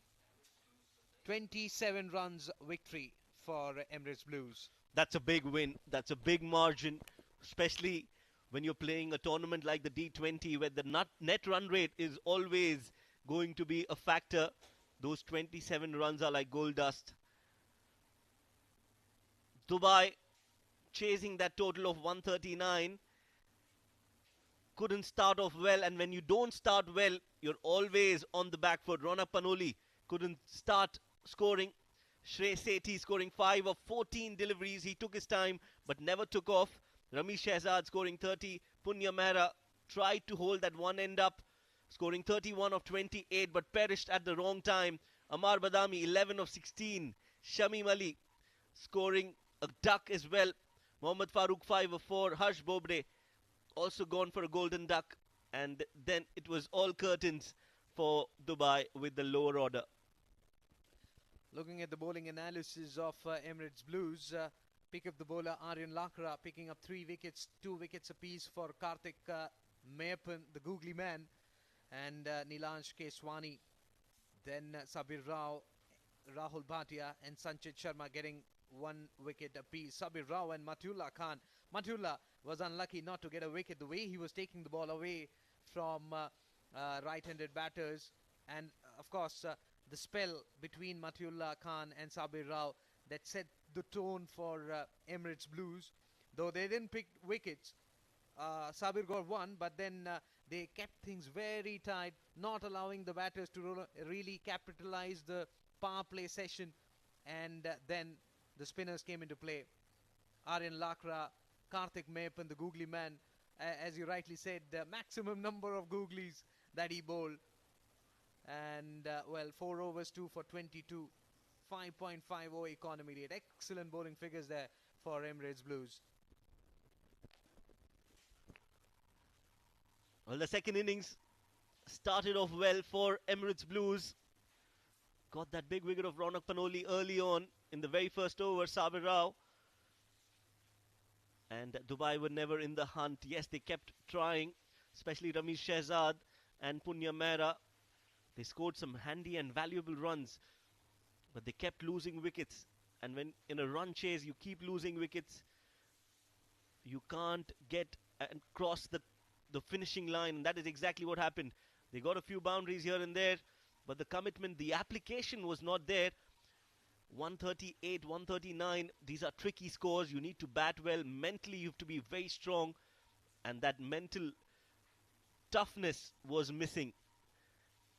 27 runs victory for Emirates Blues. That's a big win. That's a big margin, especially when you're playing a tournament like the D20 where the net run rate is always going to be a factor. Those 27 runs are like gold dust. Dubai chasing that total of 139. Couldn't start off well, and when you don't start well, you're always on the back foot. Ronak Panoli couldn't start scoring. Shrey Sethi scoring 5 of 14 deliveries. He took his time, but never took off. Ramesh Shehzad scoring 30. Punya Mehra tried to hold that one end up, scoring 31 of 28, but perished at the wrong time. Amar Badami 11 of 16. Shamim Ali scoring a duck as well. Mohammad Farooq 5 of 4. Harsh Bobde also gone for a golden duck, and then it was all curtains for Dubai with the lower order. Looking at the bowling analysis of Emirates Blues, pick up the bowler Aryan Lakra picking up 3 wickets, 2 wickets apiece for Karthik Mayappan, the googly man, and Nilanj Keswani. Then Sabir Rao, Rahul Bhatia and Sanchit Sharma getting 1 wicket apiece. Sabir Rao and Matiullah Khan. Matiullah was unlucky not to get a wicket. The way he was taking the ball away from right-handed batters, and of course the spell between Matiullah Khan and Sabir Rao that set the tone for Emirates Blues. Though they didn't pick wickets, Sabir got one, but then they kept things very tight, not allowing the batters to really capitalize the power play session. And then the spinners came into play. Aryan Lakra, Karthik Mayappan, the googly man, as you rightly said, the maximum number of googlies that he bowled. And, well, 4 overs, 2 for 22, 5.50 economy rate. Excellent bowling figures there for Emirates Blues. Well, the second innings started off well for Emirates Blues. Got that big wicket of Ronak Panoli early on in the very first over, Sabir Rao. And Dubai were never in the hunt. Yes, they kept trying, especially Ramesh Shehzad and Punya Mehra. They scored some handy and valuable runs, but they kept losing wickets. And when in a run chase you keep losing wickets, you can't get and cross the finishing line. And that is exactly what happened. They got a few boundaries here and there, but the commitment, the application was not there. 138, 139, these are tricky scores. You need to bat well. Mentally, you have to be very strong. And that mental toughness was missing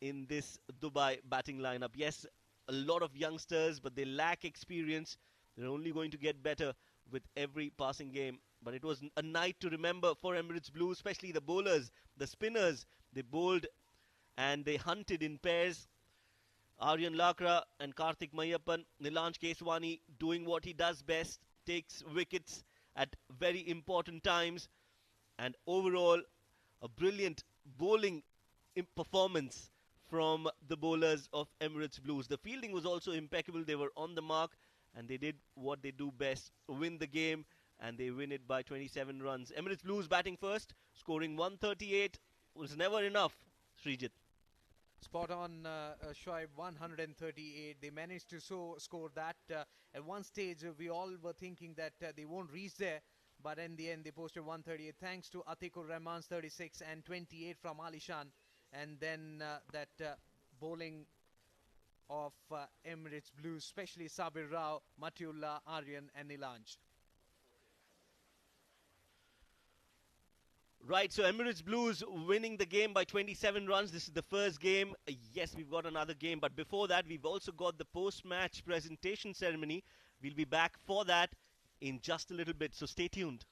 in this Dubai batting lineup. Yes, a lot of youngsters, but they lack experience. They're only going to get better with every passing game. But it was a night to remember for Emirates Blues, especially the bowlers, the spinners. They bowled and they hunted in pairs. Aryan Lakra and Karthik Mayappan, Nilanj Keswani doing what he does best, takes wickets at very important times. And overall, a brilliant bowling performance from the bowlers of Emirates Blues. The fielding was also impeccable. They were on the mark and they did what they do best, win the game, and they win it by 27 runs. Emirates Blues batting first, scoring 138 was never enough, Srijit. Spot on, Shoaib, 138. They managed to score that. At one stage, we all were thinking that they won't reach there. But in the end, they posted 138 thanks to Atikur Rahman's 36 and 28 from Alishan. And then that bowling of Emirates Blues, especially Sabir Rao, Matiullah, Aryan and Nilanj. Right, so Emirates Blues winning the game by 27 runs. This is the first game. Yes, we've got another game. But before that, we've also got the post-match presentation ceremony. We'll be back for that in just a little bit, so stay tuned.